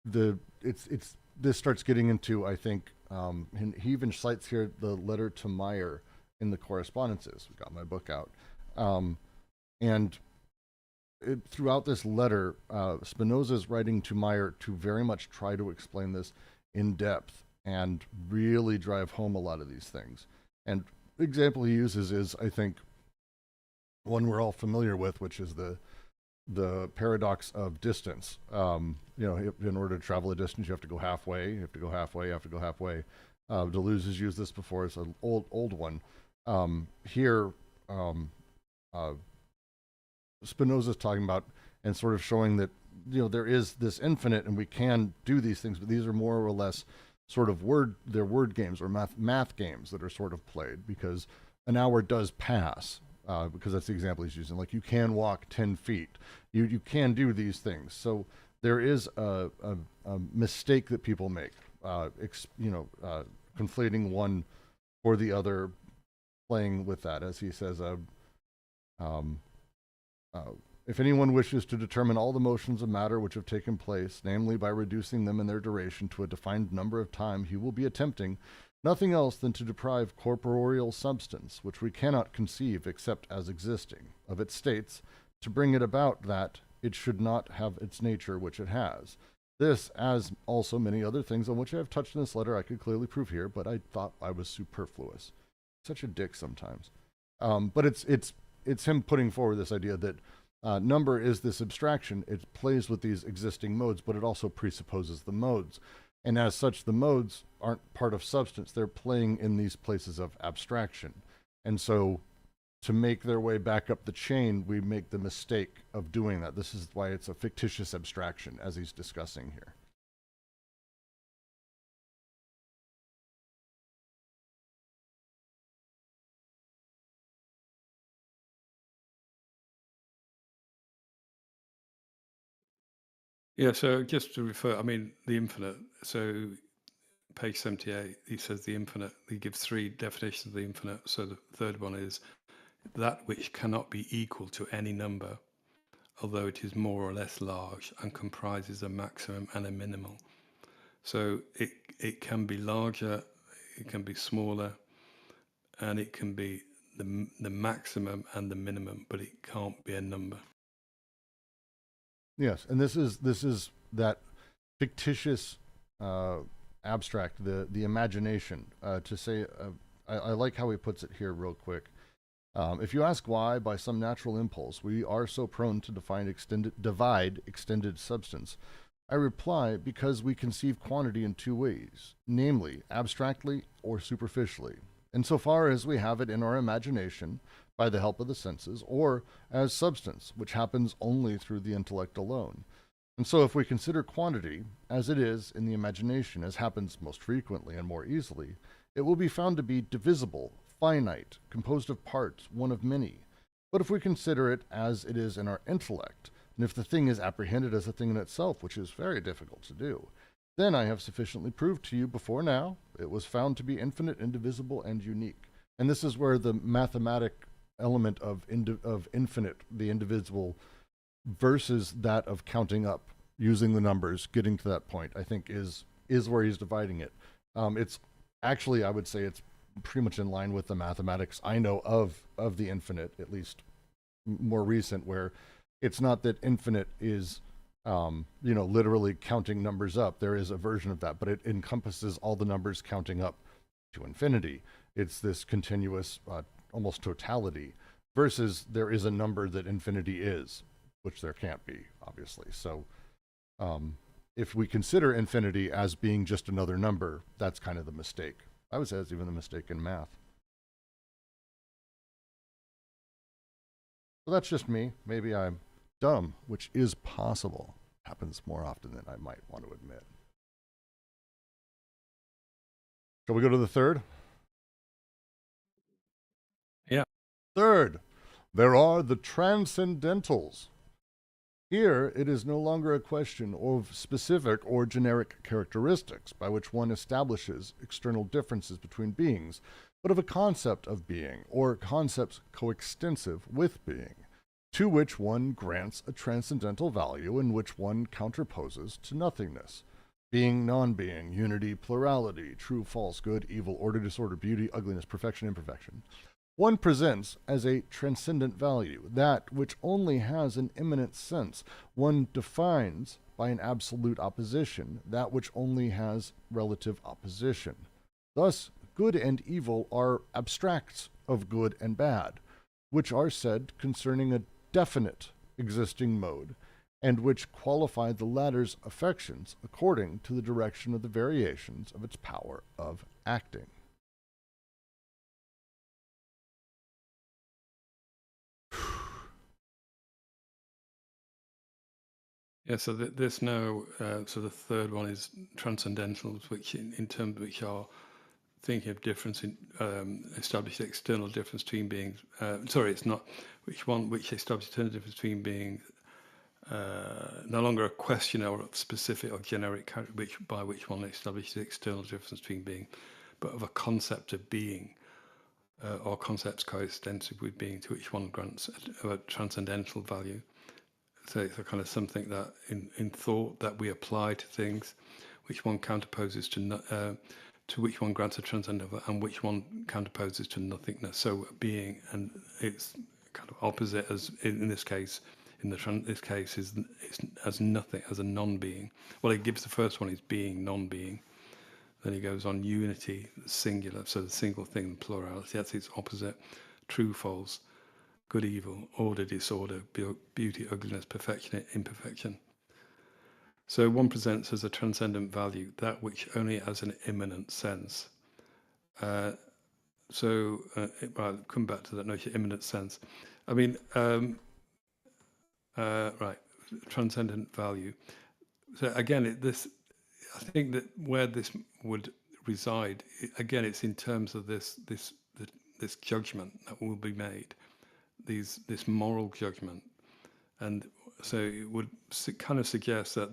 S1: This starts getting into, I think, and he even cites here the letter to Meyer in the correspondences. We got my book out. Throughout this letter, Spinoza is writing to Meyer to very much try to explain this in depth and really drive home a lot of these things. And the example he uses is, I think, one we're all familiar with, which is the paradox of distance. In order to travel a distance, you have to go halfway, you have to go halfway, you have to go halfway. Deleuze has used this before. It's an old one. Here, Spinoza's talking about and sort of showing that, there is this infinite and we can do these things, but these are more or less sort of word games or math games that are sort of played, because an hour does pass. Because that's the example he's using. Like, you can walk 10 feet. You can do these things. So there is a mistake that people make, conflating one for the other, playing with that. As he says, if anyone wishes to determine all the motions of matter which have taken place, namely by reducing them in their duration to a defined number of time, he will be attempting nothing else than to deprive corporeal substance, which we cannot conceive except as existing, of its states, to bring it about that it should not have its nature which it has. This, as also many other things on which I have touched in this letter, I could clearly prove here, but I thought I was superfluous. Such a dick sometimes. But it's him putting forward this idea that number is this abstraction. It plays with these existing modes, but it also presupposes the modes. And as such, the modes aren't part of substance. They're playing in these places of abstraction. And so to make their way back up the chain, we make the mistake of doing that. This is why it's a fictitious abstraction, as he's discussing here.
S2: Yeah, so just to refer, the infinite. So page 78, he says the infinite. He gives three definitions of the infinite. So the third one is that which cannot be equal to any number, although it is more or less large and comprises a maximum and a minimum. So it can be larger, it can be smaller, and it can be the maximum and the minimum, but it can't be a number.
S1: Yes, and this is that fictitious abstract, the imagination. To say, I like how he puts it here real quick. If you ask why, by some natural impulse, we are so prone to divide extended substance, I reply, because we conceive quantity in two ways, namely, abstractly or superficially, insofar as we have it in our imagination, by the help of the senses, or as substance, which happens only through the intellect alone. And so if we consider quantity as it is in the imagination, as happens most frequently and more easily, it will be found to be divisible, finite, composed of parts, one of many. But if we consider it as it is in our intellect, and if the thing is apprehended as a thing in itself, which is very difficult to do, then I have sufficiently proved to you before now, it was found to be infinite, indivisible, and unique. And this is where the mathematic element of infinite, the indivisible, versus that of counting up, using the numbers, getting to that point, I think is where he's dividing it. It's actually, I would say it's pretty much in line with the mathematics I know of the infinite, at least more recent, where it's not that infinite is literally counting numbers up. There is a version of that, but it encompasses all the numbers counting up to infinity. It's this continuous almost totality, versus there is a number that infinity is, which there can't be, obviously. So if we consider infinity as being just another number, that's kind of the mistake. I would say that's even the mistake in math. So that's just me. Maybe I'm dumb, which is possible. Happens more often than I might want to admit. Shall we go to the third?
S2: Yeah.
S1: Third, there are the transcendentals. Here, it is no longer a question of specific or generic characteristics by which one establishes external differences between beings, but of a concept of being, or concepts coextensive with being, to which one grants a transcendental value and which one counterposes to nothingness. Being, non-being, unity, plurality, true, false, good, evil, order, disorder, beauty, ugliness, perfection, imperfection. One presents as a transcendent value, that which only has an immanent sense. One defines by an absolute opposition, that which only has relative opposition. Thus, good and evil are abstracts of good and bad, which are said concerning a definite existing mode, and which qualify the latter's affections according to the direction of the variations of its power of acting.
S2: Yeah, so this now, so the third one is transcendentals, which in terms of which are thinking of difference in established external difference between beings. Sorry, it's not which established external difference between beings. No longer a question or a specific or generic by which one establishes external difference between being, but of a concept of being, or concepts coextensive with being, to which one grants a transcendental value. So it's a kind of something that in thought that we apply to things, which one counterposes to which one grants a transcendental, and which one counterposes to nothingness. So being, and it's kind of opposite as in this case. This case is as nothing, as a non-being. Well, he gives the first one is being, non-being. Then he goes on unity, singular, so the single thing, plurality. That's its opposite. True, false. Good, evil, order, disorder, beauty, ugliness, perfection, imperfection. So one presents as a transcendent value, that which only has an immanent sense. I'll come back to that notion, immanent sense. I mean, right, transcendent value. So again, I think that where this would reside, again, it's in terms of this judgment that will be made. This moral judgment, and so it would kind of suggest that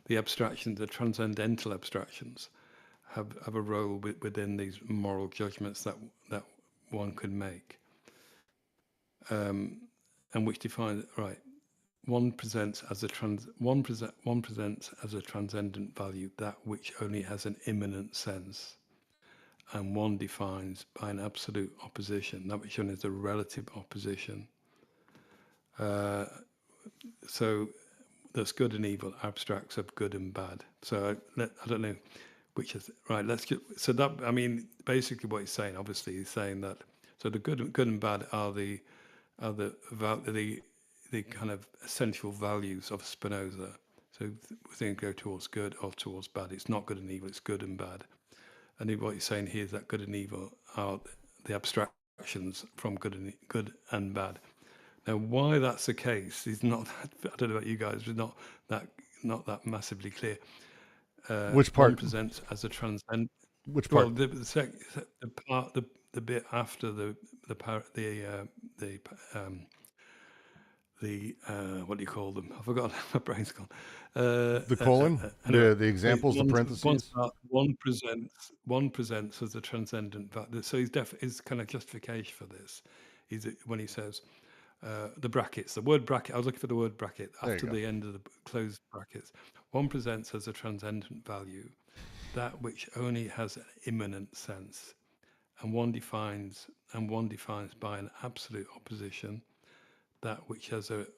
S2: the abstractions, the transcendental abstractions, have a role within these moral judgments that one could make, and which defines right. One presents as a transcendent value that which only has an immanent sense. And one defines by an absolute opposition, that which is a relative opposition. So there's good and evil, abstracts of good and bad. So I don't know which is right. So that, I mean, basically what he's saying, obviously, he's saying that so the good and bad are the kind of essential values of Spinoza. So things go towards good or towards bad. It's not good and evil; it's good and bad. And what he's saying here is that good and evil are the abstractions from good and bad. Now, why that's the case is not. I don't know about you guys, but not that massively clear.
S1: Which part?
S2: One presents as a transcend.
S1: Which part?
S2: Well, the bit after the what do you call them? I forgot. My brain's gone.
S1: The colon,
S2: anyway,
S1: the examples, the parentheses.
S2: One presents as a transcendent value. So his kind of justification for this is when he says the brackets, the word bracket. I was looking for the word bracket after the end of the closed brackets. One presents as a transcendent value that which only has an immanent sense, and one defines by an absolute opposition that which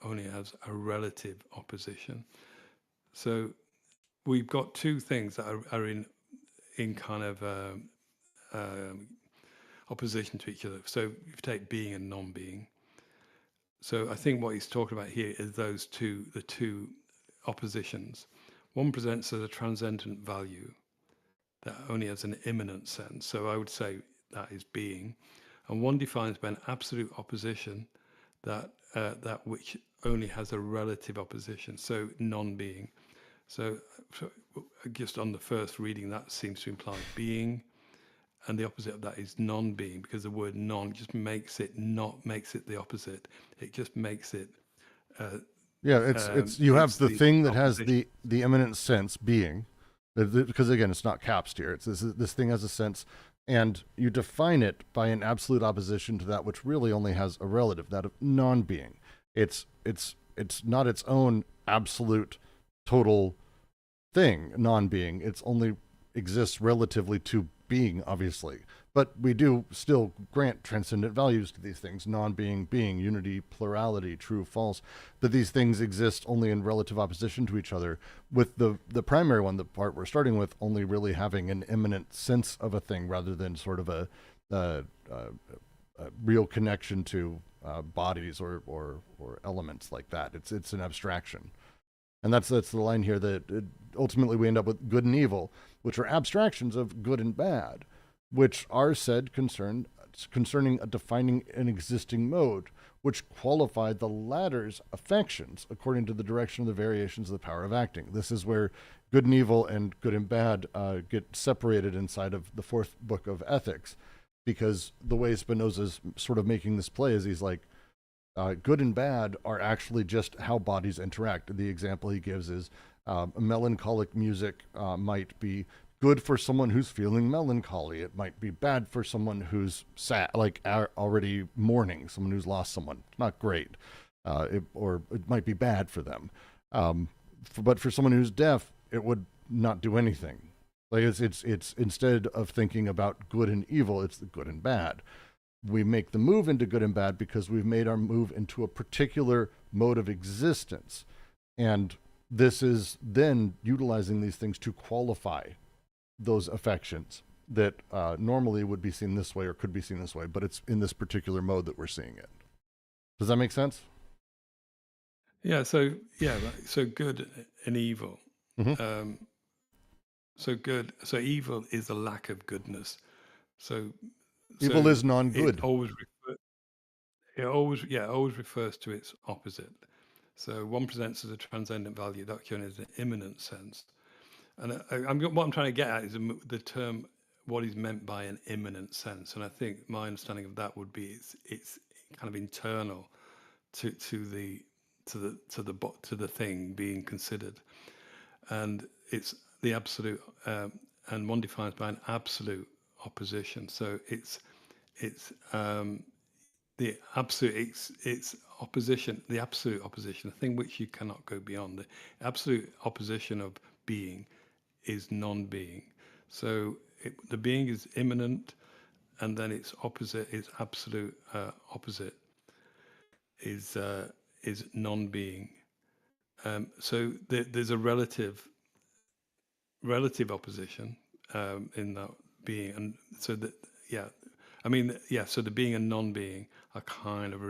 S2: only has a relative opposition. So we've got two things that are in kind of opposition to each other. So if you take being and non-being. So I think what he's talking about here is the two oppositions. One presents as a transcendent value that only has an immanent sense. So I would say that is being. And one defines by an absolute opposition that which only has a relative opposition, so non-being. So just on the first reading, that seems to imply being, and the opposite of that is non-being, because the word non just makes it the opposite. It just makes it.
S1: Yeah, it's you have the thing that has
S2: opposition.
S1: the immanent sense being, because again, it's not capsed here. It's this thing has a sense, and you define it by an absolute opposition to that which really only has a relative, that of non-being. It's not its own absolute total thing, non-being. It's only exists relatively to being, obviously. But we do still grant transcendent values to these things, non-being, being, unity, plurality, true, false, that these things exist only in relative opposition to each other, with the primary one, the part we're starting with, only really having an immanent sense of a thing rather than sort of a real connection to bodies or elements like that. It's an abstraction. And that's the line here that ultimately we end up with good and evil, which are abstractions of good and bad, which are said concerning defining an existing mode, which qualify the latter's affections according to the direction of the variations of the power of acting. This is where good and evil and good and bad get separated inside of the fourth book of Ethics, because the way Spinoza's sort of making this play is he's like, good and bad are actually just how bodies interact. The example he gives is melancholic music might be good for someone who's feeling melancholy. It might be bad for someone who's sad, like already mourning, someone who's lost someone. Not great. Or it might be bad for them. But for someone who's deaf, it would not do anything. Like it's instead of thinking about good and evil, it's the good and bad. We make the move into good and bad because we've made our move into a particular mode of existence. And this is then utilizing these things to qualify those affections that normally would be seen this way or could be seen this way, but it's in this particular mode that we're seeing it. Does that make sense?
S2: Yeah. So good and evil.
S1: Mm-hmm.
S2: So evil is a lack of goodness. So
S1: evil is non-good.
S2: It always refers to its opposite. So one presents as a transcendent value, that is an immanent sense. And what I'm trying to get at is the term, what is meant by an immanent sense. And I think my understanding of that would be it's kind of internal to the thing being considered, and it's the absolute, and one defines by an absolute opposition. So it's the absolute, it's opposition, the absolute opposition, a thing which you cannot go beyond. The absolute opposition of being is non-being. So the being is immanent, and then its opposite, its absolute opposite is non-being. So there's a relative opposition in that being, and so that so the being and non-being are kind of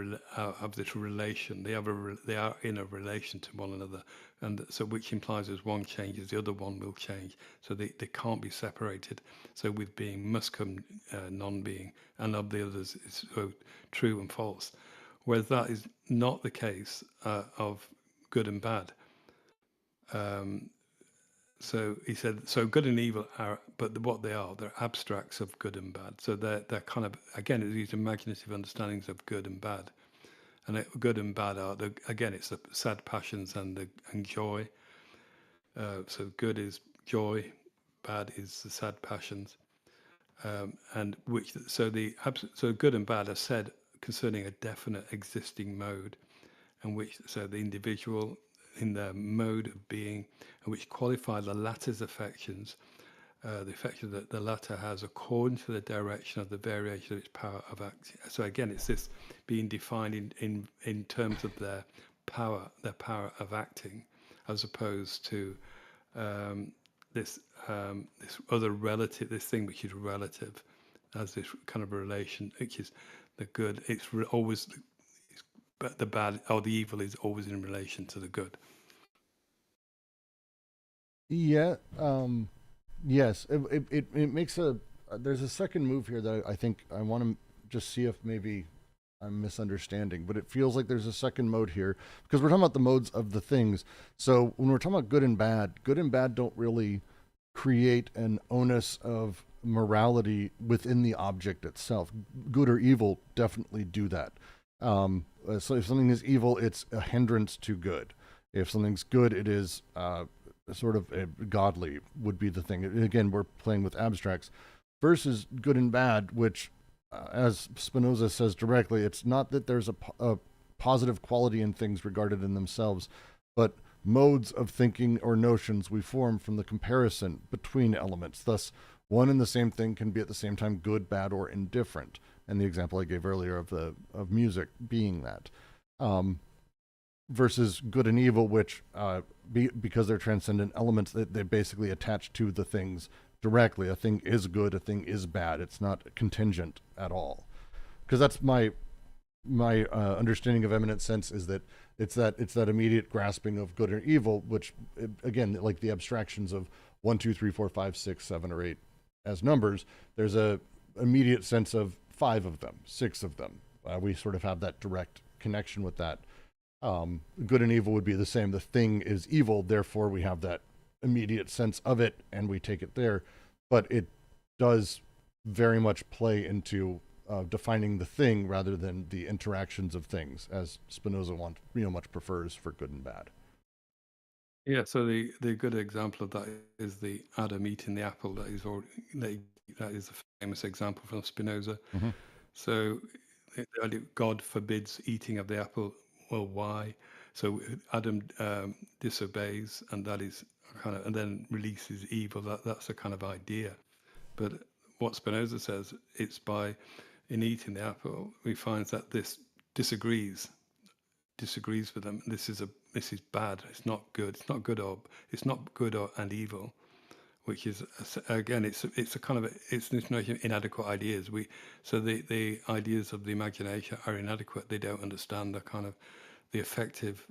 S2: have this relation. They are in a relation to one another, and so which implies as one changes, the other one will change. So they can't be separated. So with being must come non-being, and of the others it's true and false. Whereas that is not the case of good and bad. So he said, so good and evil are, but what they are, they're abstracts of good and bad. So they're kind of, again, it's these imaginative understandings of good and bad. And good and bad are, again, it's the sad passions and joy. So good is joy, bad is the sad passions. And so good and bad are said concerning a definite existing mode, and so the individual in their mode of being, and which qualify the latter's affections, the affection that the latter has according to the direction of the variation of its power of acting. So again, it's this being defined in terms of their power of acting, as opposed to this other relative, this thing which is relative, as this kind of relation, which is the good. It's always. But the bad or the evil is always in relation to the good.
S1: Yeah. Yes. It makes there's a second move here that I think I want to just see if maybe I'm misunderstanding, but it feels like there's a second mode here because we're talking about the modes of the things. So when we're talking about good and bad don't really create an onus of morality within the object itself. Good or evil definitely do that. So if something is evil, it's a hindrance to good. If something's good, it is sort of godly would be the thing. Again, we're playing with abstracts versus good and bad, which, as Spinoza says directly, it's not that there's a positive quality in things regarded in themselves, but modes of thinking or notions we form from the comparison between elements. Thus, one and the same thing can be at the same time good, bad, or indifferent. And the example I gave earlier of music being that. Versus good and evil, which, because they're transcendent elements, they basically attach to the things directly. A thing is good, a thing is bad. It's not contingent at all. Because that's my understanding of eminent sense, is that it's that immediate grasping of good or evil, which, again, like the abstractions of 1, 2, 3, 4, 5, 6, 7, or 8 as numbers, there's a immediate sense of 5 of them, 6 of them. We sort of have that direct connection with that. Good and evil would be the same. The thing is evil, therefore we have that immediate sense of it and we take it there. But it does very much play into defining the thing rather than the interactions of things, as Spinoza much prefers for good and bad.
S2: Yeah, so the good example of that is the Adam eating the apple. That is a famous example from Spinoza.
S1: Mm-hmm.
S2: So the idea God forbids eating of the apple. Well, why? So Adam disobeys, and that is and then releases evil. That's a kind of idea. But what Spinoza says, it's in eating the apple, we find that this disagrees with them. This is bad. It's not good. It's not good and evil, which is, again, it's a kind of it's this notion of inadequate ideas. So the ideas of the imagination are inadequate. They don't understand the effective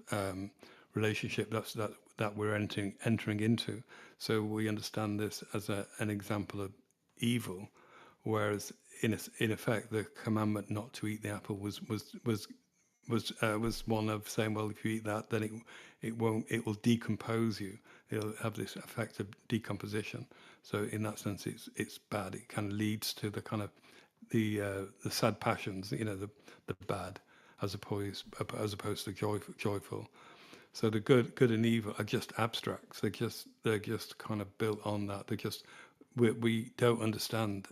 S2: relationship that we're entering into. So we understand this as an example of evil, whereas in effect the commandment not to eat the apple was one of saying, well, if you eat that, then it will decompose you. It'll have this effect of decomposition. So in that sense, it's bad. It kind of leads to the kind of the sad passions, the bad, as opposed to joyful. So the good and evil are just abstracts. They're just kind of built on that. We don't understand.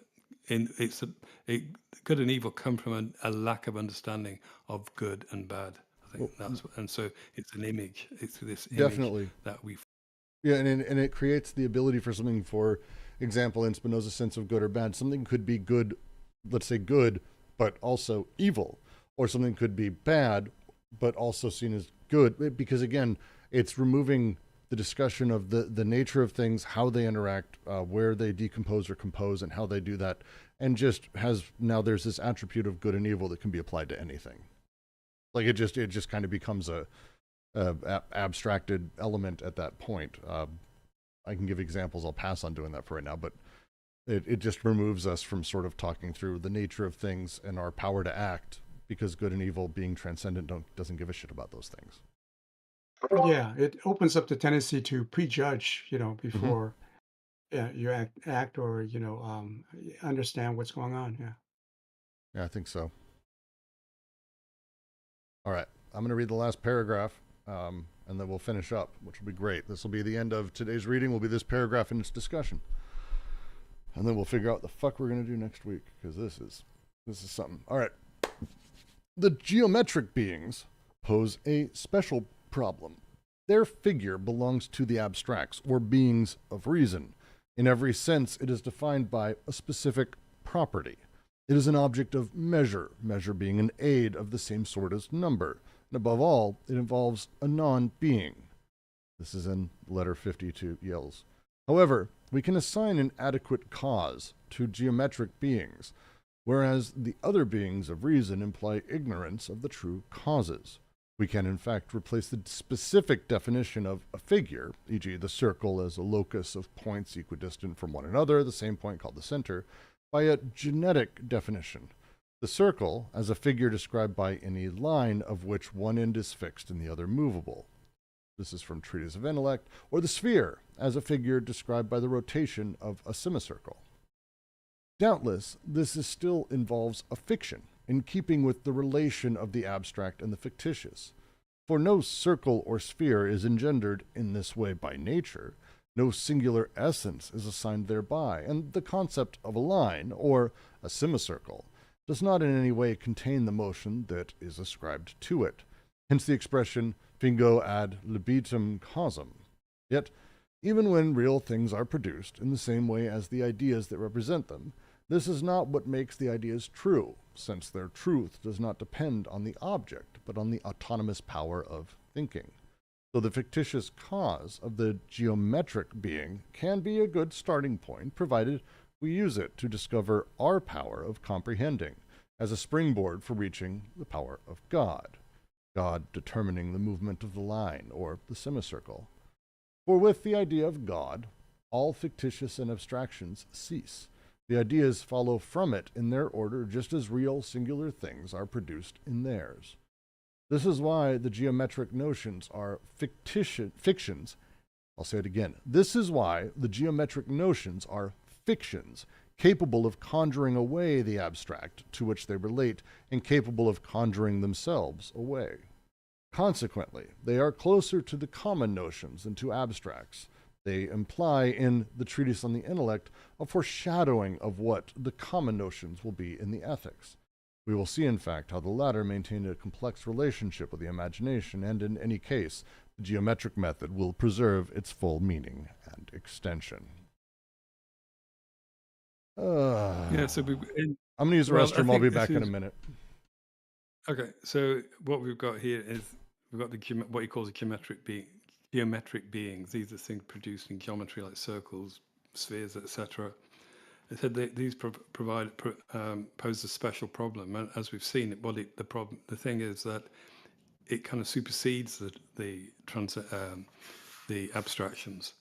S2: Good and evil come from a lack of understanding of good and bad. I think and so it's an image. It's this image
S1: definitely
S2: that we.
S1: Yeah, and it creates the ability for something, for example, in Spinoza's sense of good or bad, something could be good, let's say good, but also evil, or something could be bad, but also seen as good, because again, it's removing the discussion of the nature of things, how they interact, where they decompose or compose, and how they do that, and just now there's this attribute of good and evil that can be applied to anything. Like it just kind of becomes a abstracted element at that point. I can give examples. I'll pass on doing that for right now, but it just removes us from sort of talking through the nature of things and our power to act, because good and evil, being transcendent, doesn't give a shit about those things.
S3: Yeah, it opens up the tendency to prejudge, before you act or understand what's going on.
S1: Yeah, I think so. All right, I'm going to read the last paragraph, and then we'll finish up, which will be great. This will be the end of today's reading. Will be this paragraph and its discussion, and then we'll figure out what the fuck we're going to do next week, because this is something. All right. The geometric beings pose a special problem. Their figure belongs to the abstracts, or beings of reason. In every sense, it is defined by a specific property. It is an object of measure, measure being an aid of the same sort as number. And above all, it involves a non-being. This is in letter 50 to Yells. However, we can assign an adequate cause to geometric beings, whereas the other beings of reason imply ignorance of the true causes. We can, in fact, replace the specific definition of a figure, e.g. the circle as a locus of points equidistant from one another, the same point called the center, by a genetic definition. The circle as a figure described by any line of which one end is fixed and the other movable. This is from Treatise of Intellect. Or the sphere as a figure described by the rotation of a semicircle. Doubtless, this still involves a fiction, in keeping with the relation of the abstract and the fictitious. For no circle or sphere is engendered in this way by nature, no singular essence is assigned thereby, and the concept of a line, or a semicircle, does not in any way contain the motion that is ascribed to it. Hence the expression fingo ad libitum causam. Yet, even when real things are produced in the same way as the ideas that represent them, this is not what makes the ideas true, since their truth does not depend on the object, but on the autonomous power of thinking. So the fictitious cause of the geometric being can be a good starting point, provided we use it to discover our power of comprehending, as a springboard for reaching the power of God, God determining the movement of the line, or the semicircle. For with the idea of God, all fictitious and abstractions cease. The ideas follow from it in their order, just as real singular things are produced in theirs. This is why the geometric notions are fictions. I'll say it again. This is why the geometric notions are fictions, capable of conjuring away the abstract to which they relate, and capable of conjuring themselves away. Consequently, they are closer to the common notions than to abstracts. They imply in the Treatise on the Intellect a foreshadowing of what the common notions will be in the Ethics. We will see, in fact, how the latter maintain a complex relationship with the imagination, and in any case, the geometric method will preserve its full meaning and extension.
S2: Yeah, so
S1: I'm going to use the restroom. I'll be back in a minute.
S2: Okay, so what we've got here is we've got what he calls a geometric beings. These are things produced in geometry like circles, spheres, etc. It said that these pose a special problem, and as we've seen, the thing is that it kind of supersedes the abstractions.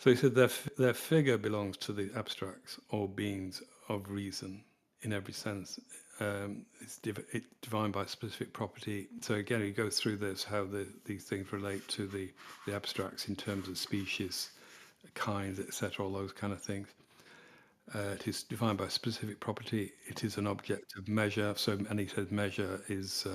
S2: So he said their figure belongs to the abstracts or beings of reason in every sense. It's defined by specific property. So again, he goes through this, how these things relate to the abstracts in terms of species, kinds, etc., all those kind of things. It is defined by specific property. It is an object of measure. And he says measure is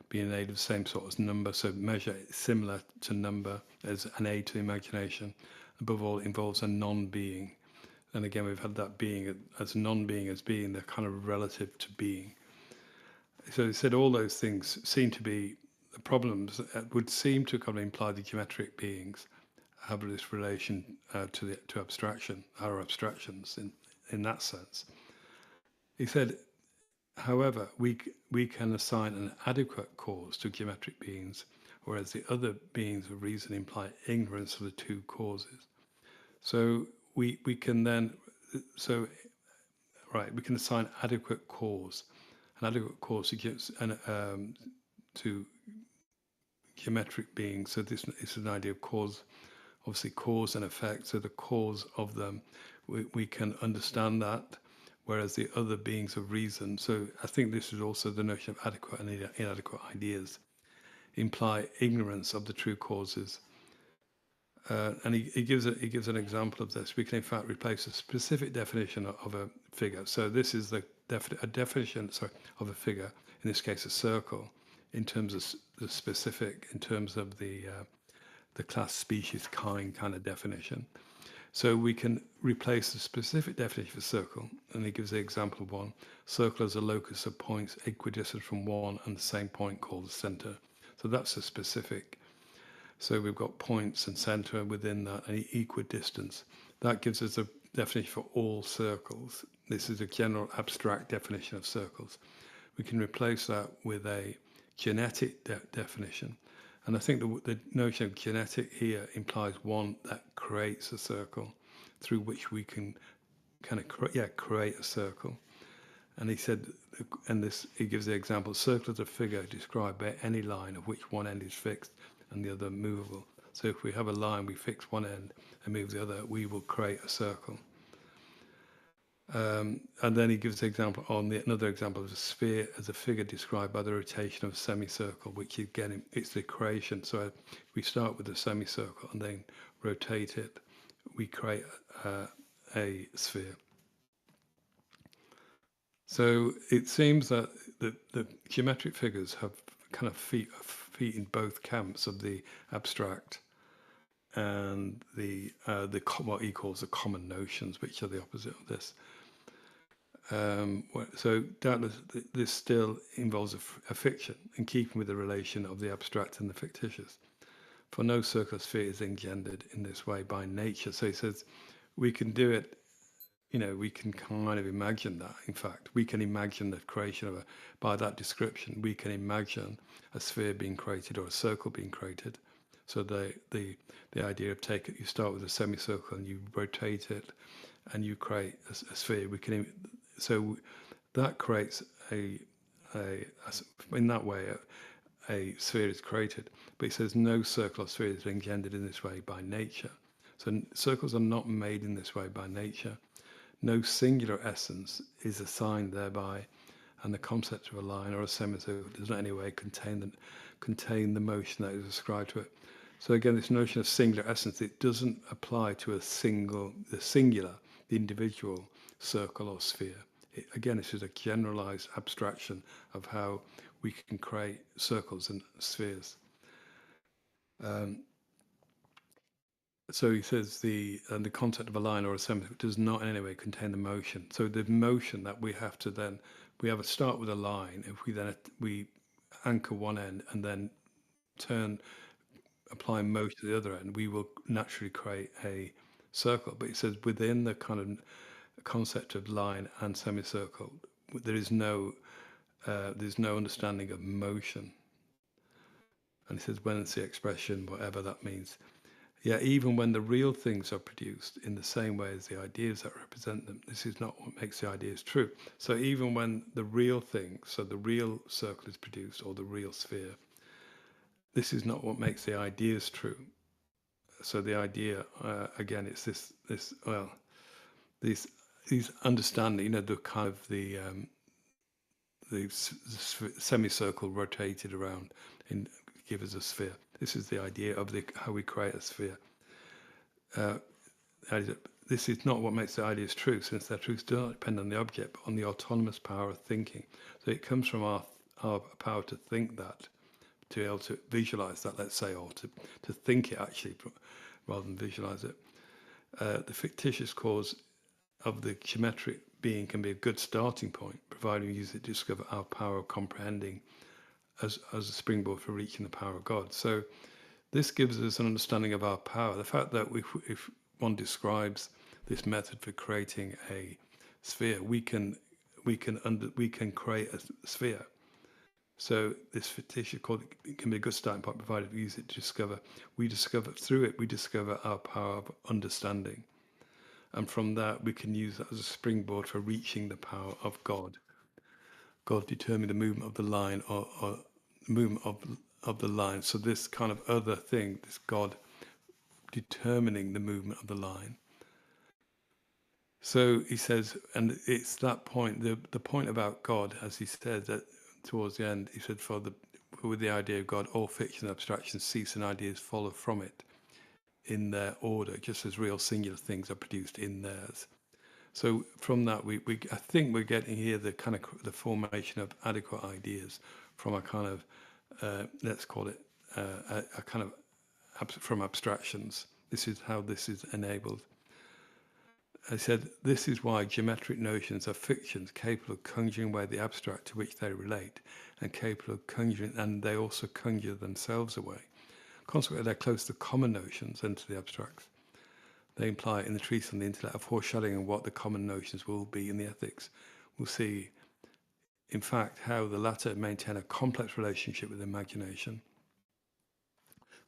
S2: being an aid of the same sort as number. So measure is similar to number as an aid to the imagination. Above all, it involves a non-being. And again, we've had that being as non-being as being, they're kind of relative to being. So he said all those things seem to be the problems that would seem to kind of imply the geometric beings have this relation to abstraction, our abstractions in that sense. He said, however, we can assign an adequate cause to geometric beings, whereas the other beings of reason imply ignorance of the two causes. So we can then, we can assign adequate cause. An adequate cause to geometric beings. So this is an idea of cause, obviously cause and effect. So the cause of them, we can understand that, whereas the other beings of reason. So I think this is also the notion of adequate and inadequate ideas imply ignorance of the true causes. And he gives an example of this. We can in fact replace a specific definition of a figure. So this is a definition of a figure, in this case a circle, in terms of the specific, in terms of the class, species, kind of definition. So we can replace the specific definition of a circle, and he gives the example of one. Circle as a locus of points equidistant from one and the same point called the center. So that's a specific. So we've got points and center within that, and equidistance. That gives us a definition for all circles. This is a general abstract definition of circles. We can replace that with a genetic definition. And I think the notion of genetic here implies one that creates a circle through which we can kind of create a circle. And he said, he gives the example, circle is a figure described by any line of which one end is fixed and the other movable. So if we have a line, we fix one end and move the other, we will create a circle. And then he gives the example another example of a sphere as a figure described by the rotation of a semicircle, which again, it's the creation. So we start with a semicircle and then rotate it. We create a sphere. So it seems that the geometric figures have kind of feet in both camps of the abstract and the what he calls the common notions, which are the opposite of this. So doubtless this still involves a fiction, in keeping with the relation of the abstract and the fictitious. For no circular sphere is engendered in this way by nature. So he says we can do it, we can kind of imagine that. In fact, we can imagine the creation of by that description, we can imagine a sphere being created or a circle being created. So the idea of you start with a semicircle and you rotate it and you create a sphere. So that creates in that way a sphere is created. But he says no circle or sphere is engendered in this way by nature. So circles are not made in this way by nature. No singular essence is assigned thereby, and the concept of a line or a semicircle does not in any way contain the motion that is ascribed to it. So again, this notion of singular essence, it doesn't apply to the singular, the individual circle or sphere. Again, this is a generalized abstraction of how we can create circles and spheres. So he says the concept of a line or a semicircle does not in any way contain the motion. So the motion that we have to start with a line. If we anchor one end and then apply motion to the other end, we will naturally create a circle. But he says within the kind of concept of line and semicircle, there's no understanding of motion. And he says when it's the expression, whatever that means. Yeah, even when the real things are produced in the same way as the ideas that represent them, this is not what makes the ideas true. So even when the real thing, so the real circle is produced or the real sphere, this is not what makes the ideas true. So the idea, again, it's these understanding, the kind of the semicircle rotated around and give us a sphere. This is the idea of how we create a sphere. This is not what makes the ideas true, since their truth does not depend on the object, but on the autonomous power of thinking. So it comes from our power to think that, to be able to visualize that, let's say, or to think it actually, rather than visualize it. The fictitious cause of the geometric being can be a good starting point, provided we use it to discover our power of comprehending as a springboard for reaching the power of God. So this gives us an understanding of our power. The fact that if one describes this method for creating a sphere, we can create a sphere. So this fictitious cause can be a good starting point, provided we use it to discover our power of understanding. And from that, we can use that as a springboard for reaching the power of God. God determining the movement of the line or movement of the line. So this kind of other thing, this God determining the movement of the line. So he says, and it's that point, the point about God, as he said that towards the end, he said, with the idea of God, all fiction and abstraction cease and ideas follow from it in their order, just as real singular things are produced in theirs. So from that, I think we're getting here the kind of the formation of adequate ideas from a kind of, let's call it a kind of from abstractions. This is how this is enabled. I said, this is why geometric notions are fictions capable of conjuring away the abstract to which they relate, and capable of conjuring, and they also conjure themselves away. Consequently, they're close to common notions than to the abstracts. They imply in the treatise on the intellect a foreshadowing of what the common notions will be in the ethics. We'll see, in fact, how the latter maintain a complex relationship with imagination.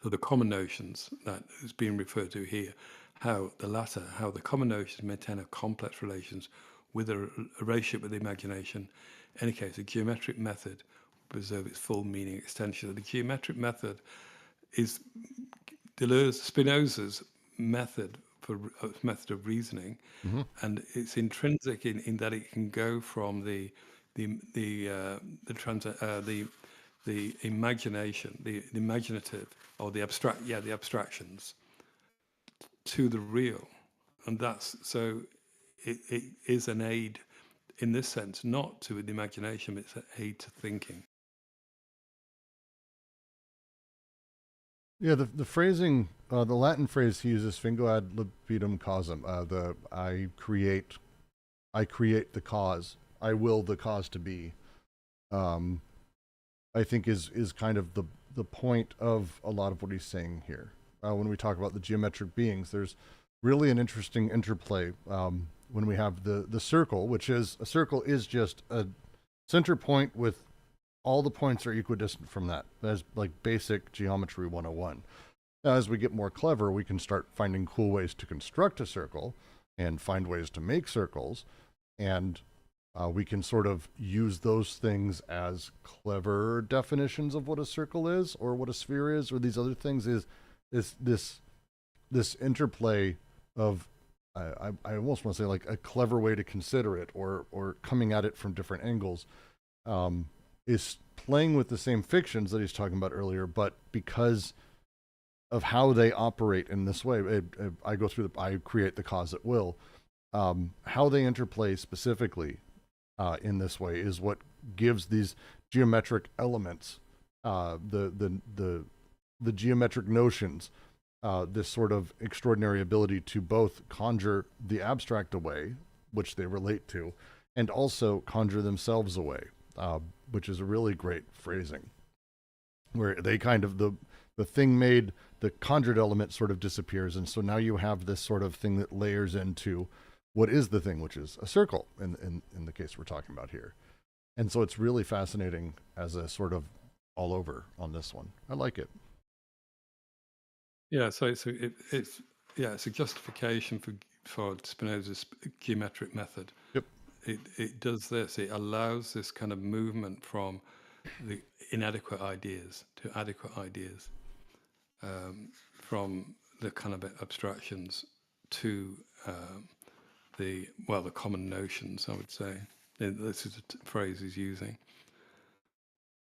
S2: So the common notions that is being referred to here, how the common notions maintain a complex relations with a relationship with the imagination. In any case, a geometric method will preserve its full meaning extension. The geometric method is Spinoza's method a method of reasoning,
S1: Hmm.
S2: and it's intrinsic in that it can go from the imagination, the imaginative, or the abstractions, to the real, and that's so. It is an aid in this sense, not to the imagination, but it's an aid to thinking.
S1: Yeah, the phrasing, the Latin phrase he uses, "Fingo ad libitum causam," I create the cause, I will the cause to be. Um, I think is kind of the point of a lot of what he's saying here. When we talk about the geometric beings, there's really an interesting interplay when we have the circle, which is a circle is just a center point with all the points are equidistant from that. That's like basic geometry 101. Now, as we get more clever, we can start finding cool ways to construct a circle and find ways to make circles. And we can sort of use those things as clever definitions of what a circle is or what a sphere is or these other things is this interplay of I almost want to say like a clever way to consider it or coming at it from different angles is playing with the same fictions that he's talking about earlier, but because of how they operate in this way, I go through I create the cause at will. How they interplay specifically in this way is what gives these geometric elements, the geometric notions, this sort of extraordinary ability to both conjure the abstract away, which they relate to, and also conjure themselves away, which is a really great phrasing, where they kind of the thing made, the conjured element sort of disappears, and so now you have this sort of thing that layers into what is the thing, which is a circle in the case we're talking about here. And so it's really fascinating as a sort of all over on this one. I like it.
S2: Yeah, so it's a justification for Spinoza's geometric method.
S1: Yep.
S2: It does this. It allows this kind of movement from the inadequate ideas to adequate ideas, from the kind of abstractions to the common notions, I would say. This is a phrase he's using.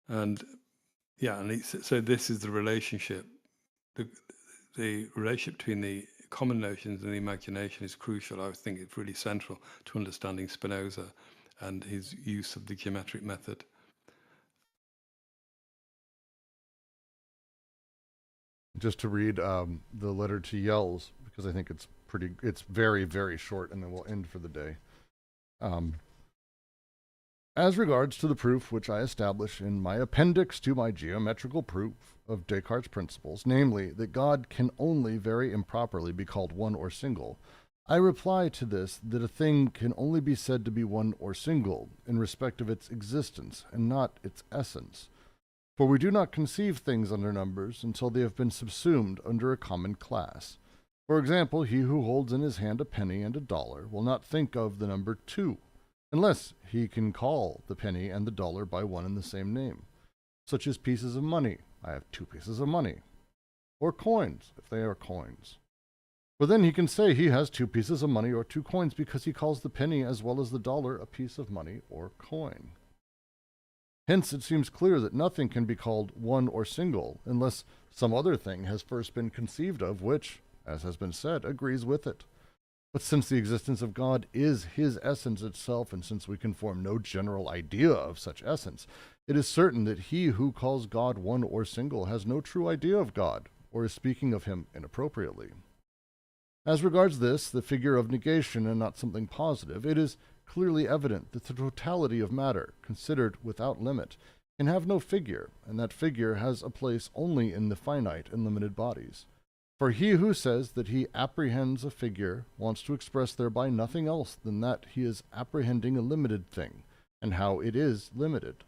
S2: And so this is the relationship. The relationship between the common notions and the imagination is crucial. I think it's really central to understanding Spinoza and his use of the geometric method.
S1: Just to read the letter to Yells, because I think it's very, very short, and then we'll end for the day. As regards to the proof which I establish in my appendix to my geometrical proof of Descartes' principles, namely, that God can only very improperly be called one or single, I reply to this that a thing can only be said to be one or single in respect of its existence and not its essence. For we do not conceive things under numbers until they have been subsumed under a common class. For example, he who holds in his hand a penny and a dollar will not think of the number 2, unless he can call the penny and the dollar by one and the same name, such as pieces of money. I have 2 pieces of money. Or coins, if they are coins. For then he can say he has 2 pieces of money or 2 coins because he calls the penny as well as the dollar a piece of money or coin. Hence it seems clear that nothing can be called one or single unless some other thing has first been conceived of which, as has been said, agrees with it. But since the existence of God is his essence itself, and since we can form no general idea of such essence, it is certain that he who calls God one or single has no true idea of God, or is speaking of him inappropriately. As regards this, the figure of negation and not something positive, it is clearly evident that the totality of matter, considered without limit, can have no figure, and that figure has a place only in the finite and limited bodies. For he who says that he apprehends a figure wants to express thereby nothing else than that he is apprehending a limited thing, and how it is limited.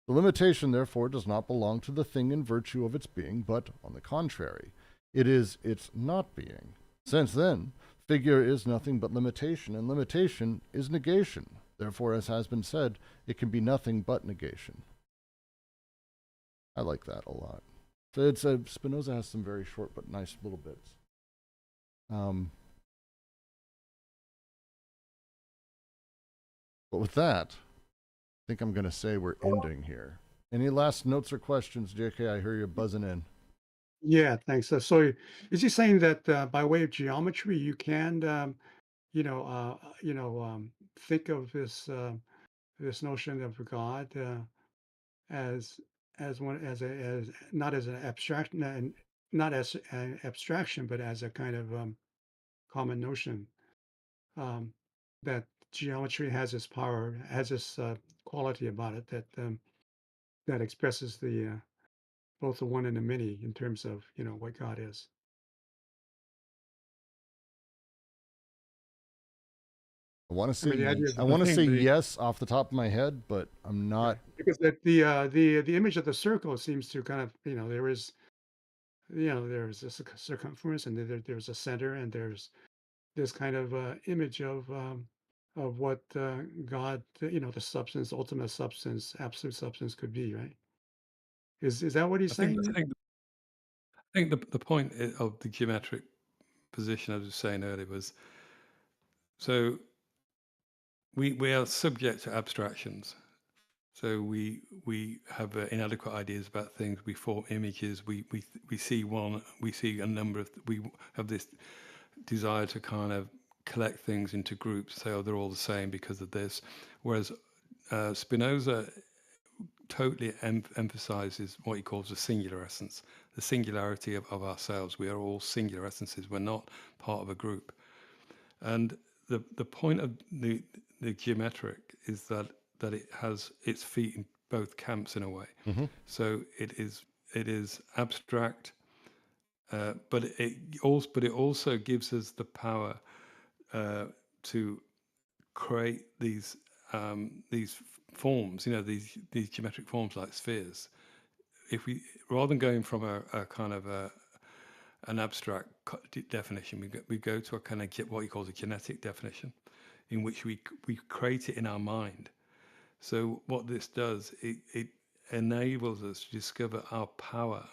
S1: The limitation, therefore, does not belong to the thing in virtue of its being, but, on the contrary, it is its not being. Since, then, figure is nothing but limitation, and limitation is negation. Therefore, as has been said, it can be nothing but negation. I like that a lot. So Spinoza has some very short but nice little bits. But with that, I think I'm going to say we're ending here. Any last notes or questions, JK? I hear you buzzing in.
S3: Yeah, thanks. So is he saying that by way of geometry, you can, think of this notion of God as one as not as an abstract, not as an abstraction, but as a kind of common notion um, that geometry has this power, has this quality about it that expresses the both the one and the many in terms of what God is.
S1: I want to
S3: I mean, the
S1: say
S3: idea is
S1: I
S2: I
S1: want to say
S2: think the
S1: yes off the top of my head, but I'm not.
S3: because the image of the circle seems to kind of there's a circumference and there's a center and there's this kind of image of what God, the substance, ultimate substance, absolute substance could be, right? Is that what he's
S2: I think I
S3: saying?
S2: think I think the point of the geometric position I was saying earlier was, so we are subject to abstractions. So we have inadequate ideas about things. We form images. We see one. We see a number of. We have this desire to kind of collect things into groups. Say, oh, they're all the same because of this. Whereas Spinoza totally emphasizes what he calls the singular essence, the singularity of ourselves. We are all singular essences. We're not part of a group. And the point of the geometric is that it has its feet in both camps in a way.
S1: Mm-hmm.
S2: So it is abstract, but it also gives us the power to create these forms. These geometric forms like spheres. If we, rather than going from a kind of an abstract definition, we go to a kind of what he calls a kinetic definition, in which we create it in our mind. So what this does, it enables us to discover our power.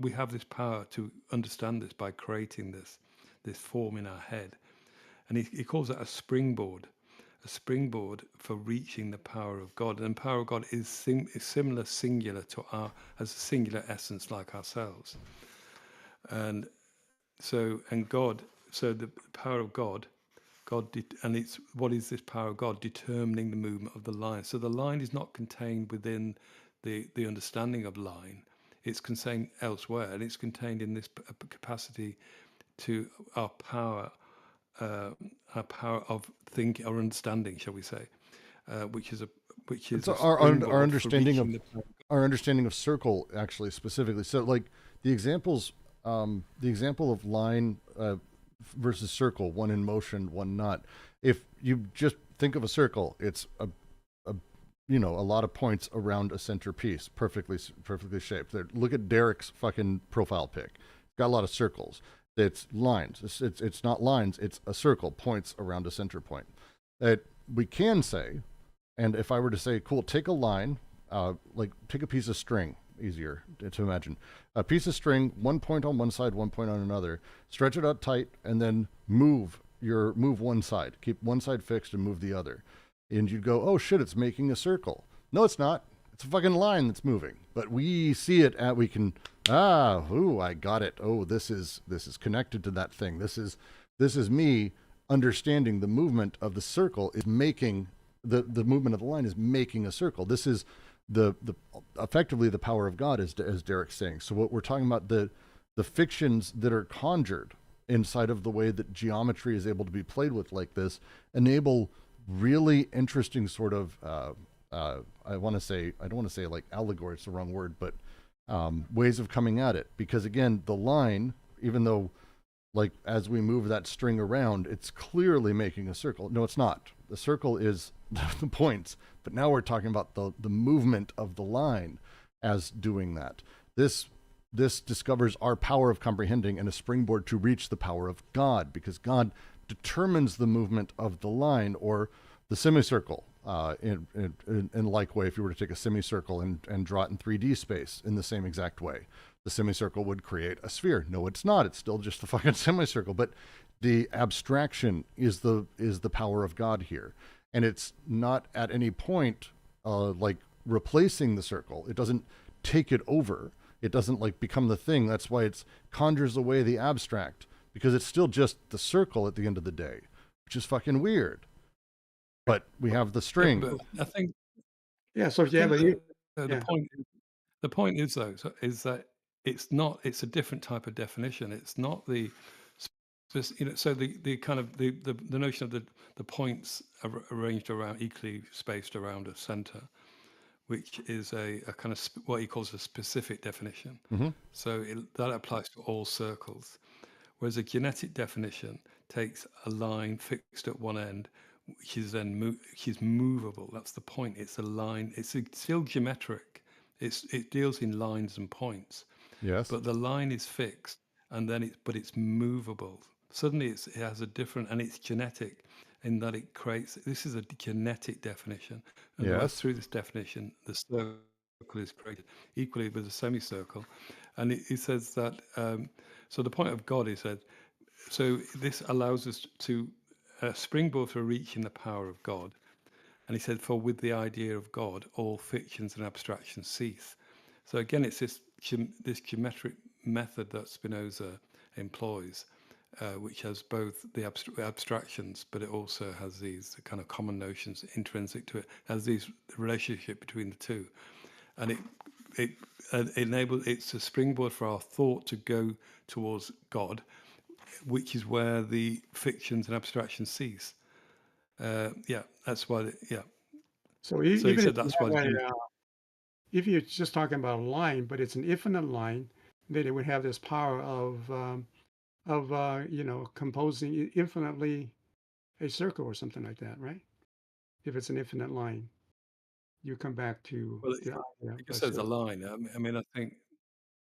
S2: We have this power to understand this by creating this form in our head, and he calls that a springboard for reaching the power of God. And the power of God is singular to as a singular essence like ourselves. And so the power of God, and it's what is this power of God determining the movement of the line. So the line is not contained within the understanding of line. It's contained elsewhere, and it's contained in this capacity to our power of thinking or understanding, shall we say, which is
S1: It's
S2: a
S1: our
S2: springboard
S1: understanding
S2: for
S1: of
S2: reaching the power.
S1: our understanding of circle actually specifically. So like the examples, the example of line versus circle, one in motion, one not. If you just think of a circle, it's a lot of points around a center piece, perfectly shaped. Look at Derek's fucking profile pic. It's got a lot of circles. It's lines. It's not lines. It's a circle, points around a center point. That we can say, and if I were to say, cool, take a line, like take a piece of string, easier to imagine. A piece of string, one point on one side, one point on another. Stretch it out tight, and then move one side. Keep one side fixed and move the other. And you'd go, oh shit, it's making a circle. No, it's not. It's a fucking line that's moving. But we see it at, we can, I got it. Oh, this is connected to that thing. This is me understanding the movement of the circle is making, the movement of the line is making a circle. This is the effectively the power of God, as Derek's saying. So what we're talking about, the fictions that are conjured inside of the way that geometry is able to be played with like this enable really interesting sort of I don't want to say like allegory, it's the wrong word, but ways of coming at it. Because again, the line, even though like as we move that string around, it's clearly making a circle. No, it's not. The circle is the points, but now we're talking about the movement of the line as doing that. This discovers our power of comprehending and a springboard to reach the power of God, because God determines the movement of the line or the semicircle in like way. If you were to take a semicircle and draw it in 3D space in the same exact way, the semicircle would create a sphere. No, it's not. It's still just a fucking semicircle. But The abstraction is the power of God here, and it's not at any point like replacing the circle. It doesn't take it over. It doesn't like become the thing. That's why it conjures away the abstract, because it's still just the circle at the end of the day, which is fucking weird. But we have the string.
S2: Yeah, but I think
S3: Yeah. So if you
S2: I
S3: have
S2: think
S3: a,
S2: the
S3: yeah.
S2: point is though is that it's a different type of definition. It's not the so the kind of the notion of the points are arranged around equally spaced around a center, which is a kind of what he calls a specific definition.
S1: Mm-hmm.
S2: So that applies to all circles. Whereas a genetic definition takes a line fixed at one end, which is then which is movable. That's the point. It's a line. It's still geometric. It deals in lines and points,
S1: Yes.
S2: but the line is fixed, and then it's movable. Suddenly, it has a different, and it's genetic in that it creates. This is a genetic definition, and
S1: Yes.
S2: through this definition, the circle is created equally with a semicircle, and it says that. So the point of God is that. So this allows us to springboard for reaching the power of God. And he said, for with the idea of God, all fictions and abstractions cease. So again, it's this geometric method that Spinoza employs, which has both the abstractions, but it also has these kind of common notions intrinsic to it, has these relationship between the two. And it enables, it's a springboard for our thought to go towards God, which is where the fictions and abstractions cease. Yeah, that's why. Yeah.
S3: So
S2: So he
S3: even if
S2: said
S3: you
S2: that's why.
S3: have if you're just talking about a line, but it's an infinite line, then it would have this power of composing infinitely a circle or something like that, right? If it's an infinite line, you come back to
S2: Well,
S3: the idea of
S2: it
S3: a
S2: just says a
S3: circle.
S2: line. I mean, I think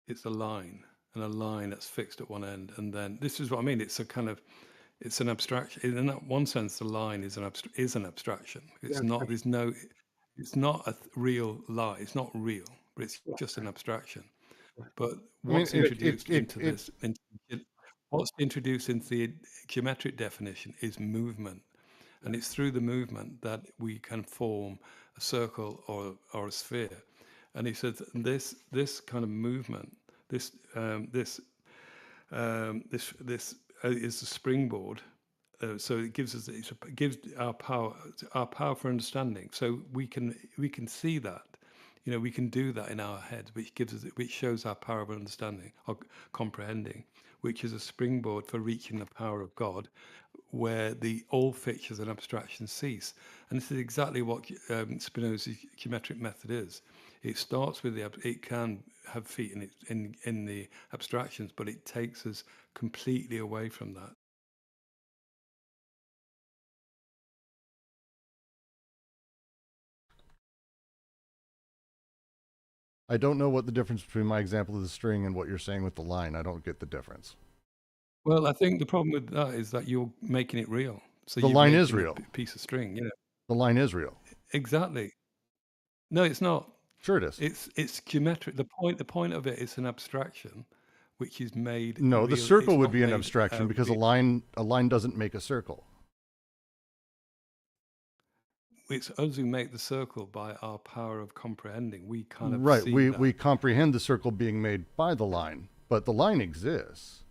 S2: it's a line, and a line that's fixed at one end, and then this is what I mean. It's a kind of, it's an abstraction. In that one sense, the line is an abstraction.
S3: Yeah,
S2: It's not. There's no. It's not a real line. It's not real, but it's
S3: right,
S2: just an abstraction.
S3: right.
S2: But
S1: I mean,
S2: what's introduced into this, what's introduced into the geometric definition is movement. And it's through the movement that we can form a circle or a sphere. And he says this kind of movement, this is the springboard. So it gives us it gives our power for understanding. So we can see that, we can do that in our heads, which shows our power of understanding or comprehending, which is a springboard for reaching the power of God, where the all fictions and abstractions cease. And this is exactly what Spinoza's geometric method is. It starts with it can have feet in the abstractions, but it takes us completely away from that.
S1: I don't know what the difference between my example of the string and what you're saying with the line. I don't get the difference.
S2: Well, I think the problem with that is that you're making it real. So
S1: The
S2: you're
S1: line is
S2: making
S1: real.
S2: a piece of string,
S1: The line is real.
S2: Exactly. No, it's not.
S1: Sure it is.
S2: It's geometric. The point of it is an abstraction, which is made
S1: No, the
S2: real.
S1: circle
S2: It's
S1: would
S2: not
S1: be an
S2: made
S1: abstraction because a
S2: real.
S1: line doesn't make a circle.
S2: It's us who make the circle by our power of comprehending. We kind of
S1: Right.
S2: see
S1: We
S2: that.
S1: comprehend the circle being made by the line, but the line exists.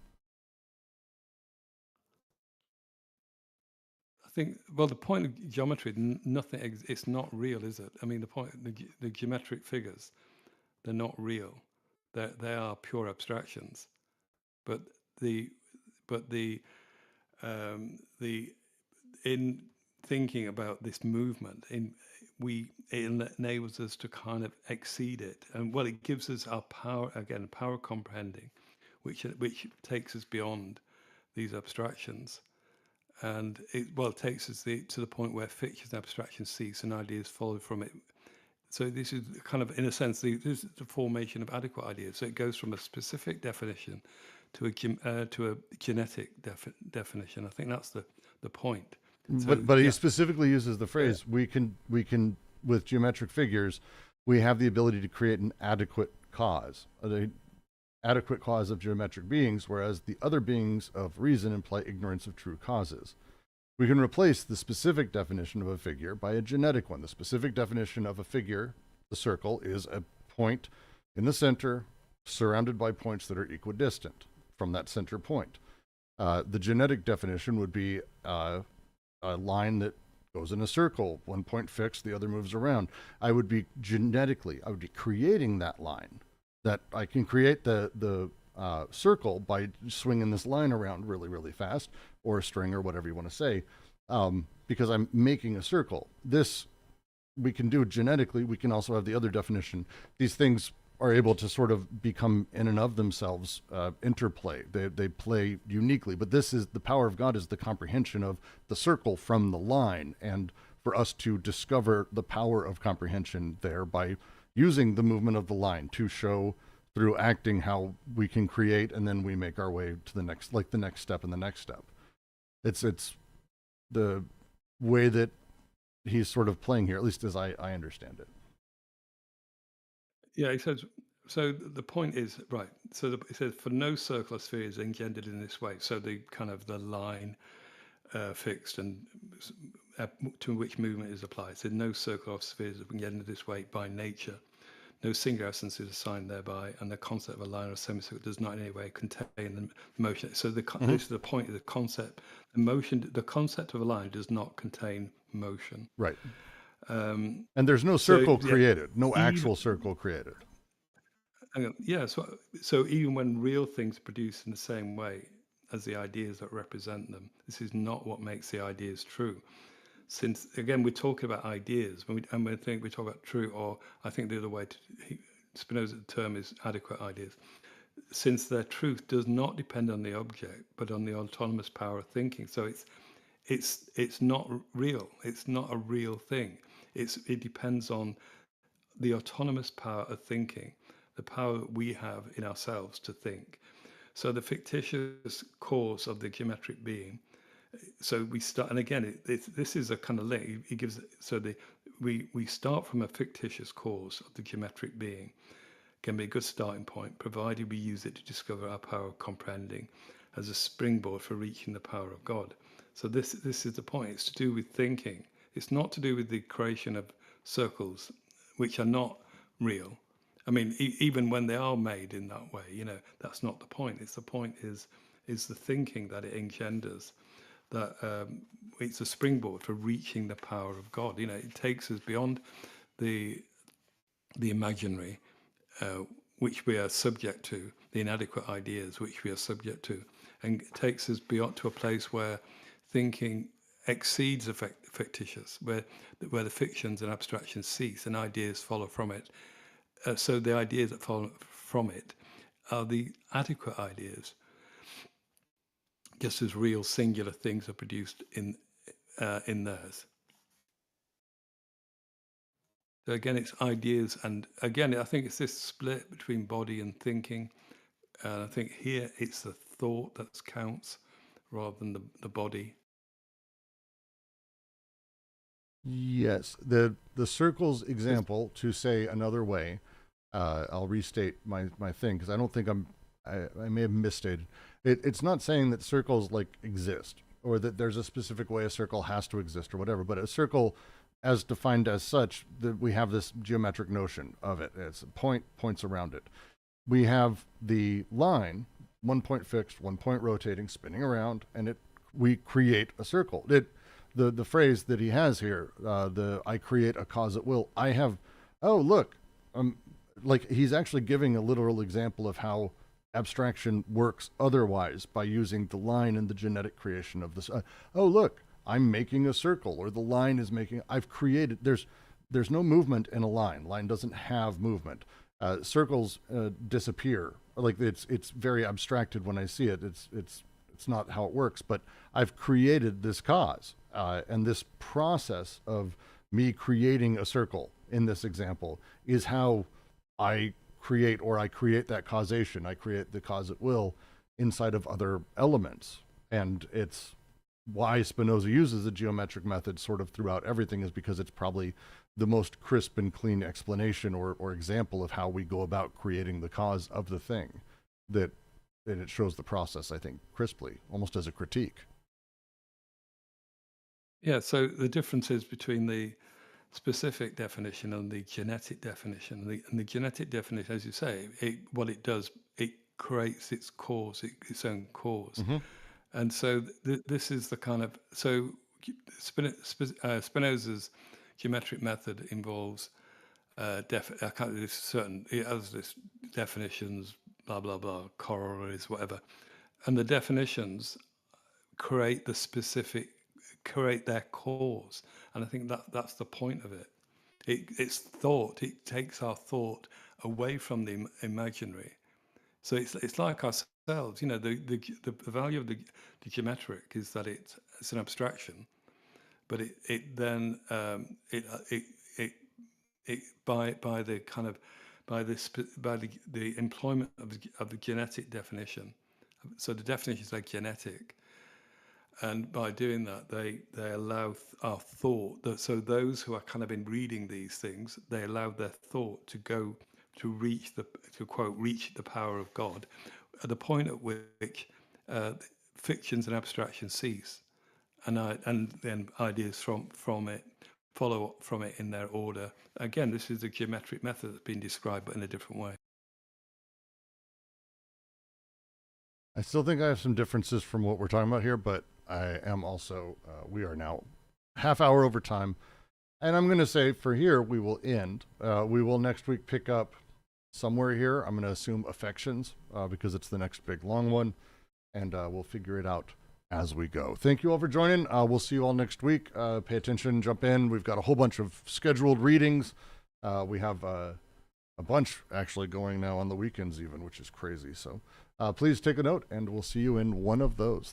S2: I think. Well, the point of geometry, nothing. It's not real, is it? I mean, the geometric figures, they're not real. They are pure abstractions. But the but the in thinking about this movement, it enables us to kind of exceed it, and well, it gives us our power again, power comprehending, which takes us beyond these abstractions, and it takes us to the point where fictions and abstractions cease and ideas follow from it. So this is kind of, in a sense, this is the formation of adequate ideas. So it goes from a specific definition to a genetic definition. I think that's the point. So,
S1: But he
S2: yeah.
S1: specifically uses the phrase we can with geometric figures, we have the ability to create an adequate cause. adequate cause of geometric beings, whereas the other beings of reason imply ignorance of true causes. We can replace the specific definition of a figure by a genetic one. The specific definition of a figure, the circle, is a point in the center surrounded by points that are equidistant from that center point. The genetic definition would be a line that goes in a circle, one point fixed, the other moves around. I would be creating that line. That I can create the circle by swinging this line around really, really fast, or a string, or whatever you want to say, because I'm making a circle. This we can do genetically. We can also have the other definition. These things are able to sort of become in and of themselves interplay. They play uniquely, but this is the power of God, is the comprehension of the circle from the line, and for us to discover the power of comprehension there by using the movement of the line to show through acting how we can create, and then we make our way to the next, like the next step and the next step. It's the way that he's sort of playing here, at least as I understand it.
S2: Yeah, he says, so the point is, right, so it says, for no circle or sphere is engendered in this way. So the kind of the line fixed and to which movement is applied. So no circle or sphere is engendered this way by nature. No singular essence is assigned thereby, and the concept of a line or semicircle does not in any way contain the motion. So this is the point of the concept. The motion, the concept of a line does not contain motion.
S1: Right. And there's no circle created, no actual circle created.
S2: Yeah, so even when real things are produced in the same way as the ideas that represent them, this is not what makes the ideas true. Since, again, we're talking about ideas, we talk about true, or I think the other way Spinoza's term is adequate ideas. Since their truth does not depend on the object, but on the autonomous power of thinking. So it's not real. It's not a real thing. It depends on the autonomous power of thinking, the power that we have in ourselves to think. So the fictitious cause of the geometric being. So we start, and again, this is a kind of link. He gives we start from a fictitious cause of the geometric being. Can be a good starting point, provided we use it to discover our power of comprehending as a springboard for reaching the power of God. So this is the point. It's to do with thinking. It's not to do with the creation of circles, which are not real. I mean, even when they are made in that way, that's not the point. The point is the thinking that it engenders. That it's a springboard for reaching the power of God. It takes us beyond the imaginary, which we are subject to, the inadequate ideas which we are subject to, and it takes us beyond to a place where thinking exceeds the fictitious, where the fictions and abstractions cease and ideas follow from it. So the ideas that follow from it are the adequate ideas, just as real singular things are produced in theirs. So again, it's ideas, and again, I think it's this split between body and thinking. And I think here it's the thought that counts rather than the body.
S1: Yes, the circles example, to say another way, I'll restate my thing, because I don't think I may have misstated. It's not saying that circles exist, or that there's a specific way a circle has to exist or whatever, but a circle as defined as such, that we have this geometric notion of it. It's points around it. We have the line, one point fixed, one point rotating, spinning around, and we create a circle. The phrase that he has here, I create a cause at will. He's actually giving a literal example of how abstraction works otherwise, by using the line and the genetic creation of this. I'm making a circle, or the line is making. I've created. There's no movement in a line. Line doesn't have movement. Circles disappear. It's very abstracted when I see it. It's not how it works. But I've created this cause, and this process of me creating a circle in this example is how I create that causation. I create the cause at will inside of other elements. And it's why Spinoza uses the geometric method sort of throughout everything, is because it's probably the most crisp and clean explanation or example of how we go about creating the cause of the thing. that it shows the process, I think, crisply, almost as a critique.
S2: Yeah, so the differences between the specific definition and the genetic definition. And the genetic definition, as you say, what it does, it creates its cause, its own cause. And so this is the kind of, so Spinoza's geometric method involves it has this definitions, blah, blah, blah, corollaries, whatever. And the definitions create their cause. And I think that's the point of it. It's thought. It takes our thought away from the imaginary. So it's like ourselves. You know, the value of the geometric is that it's an abstraction, but it then by the employment of the genetic definition. So the definitions are genetic. And by doing that, they allow our thought. So those who are kind of in reading these things, they allow their thought to go to reach the power of God, at the point at which fictions and abstractions cease, and then ideas from it follow from it in their order. Again, this is the geometric method that's been described, but in a different way.
S1: I still think I have some differences from what we're talking about here, but I am also, we are now half hour over time. And I'm going to say for here, we will end. We will next week pick up somewhere here. I'm going to assume affections because it's the next big long one. And we'll figure it out as we go. Thank you all for joining. We'll see you all next week. Pay attention, jump in. We've got a whole bunch of scheduled readings. We have a bunch actually going now on the weekends even, which is crazy. So please take a note, and we'll see you in one of those.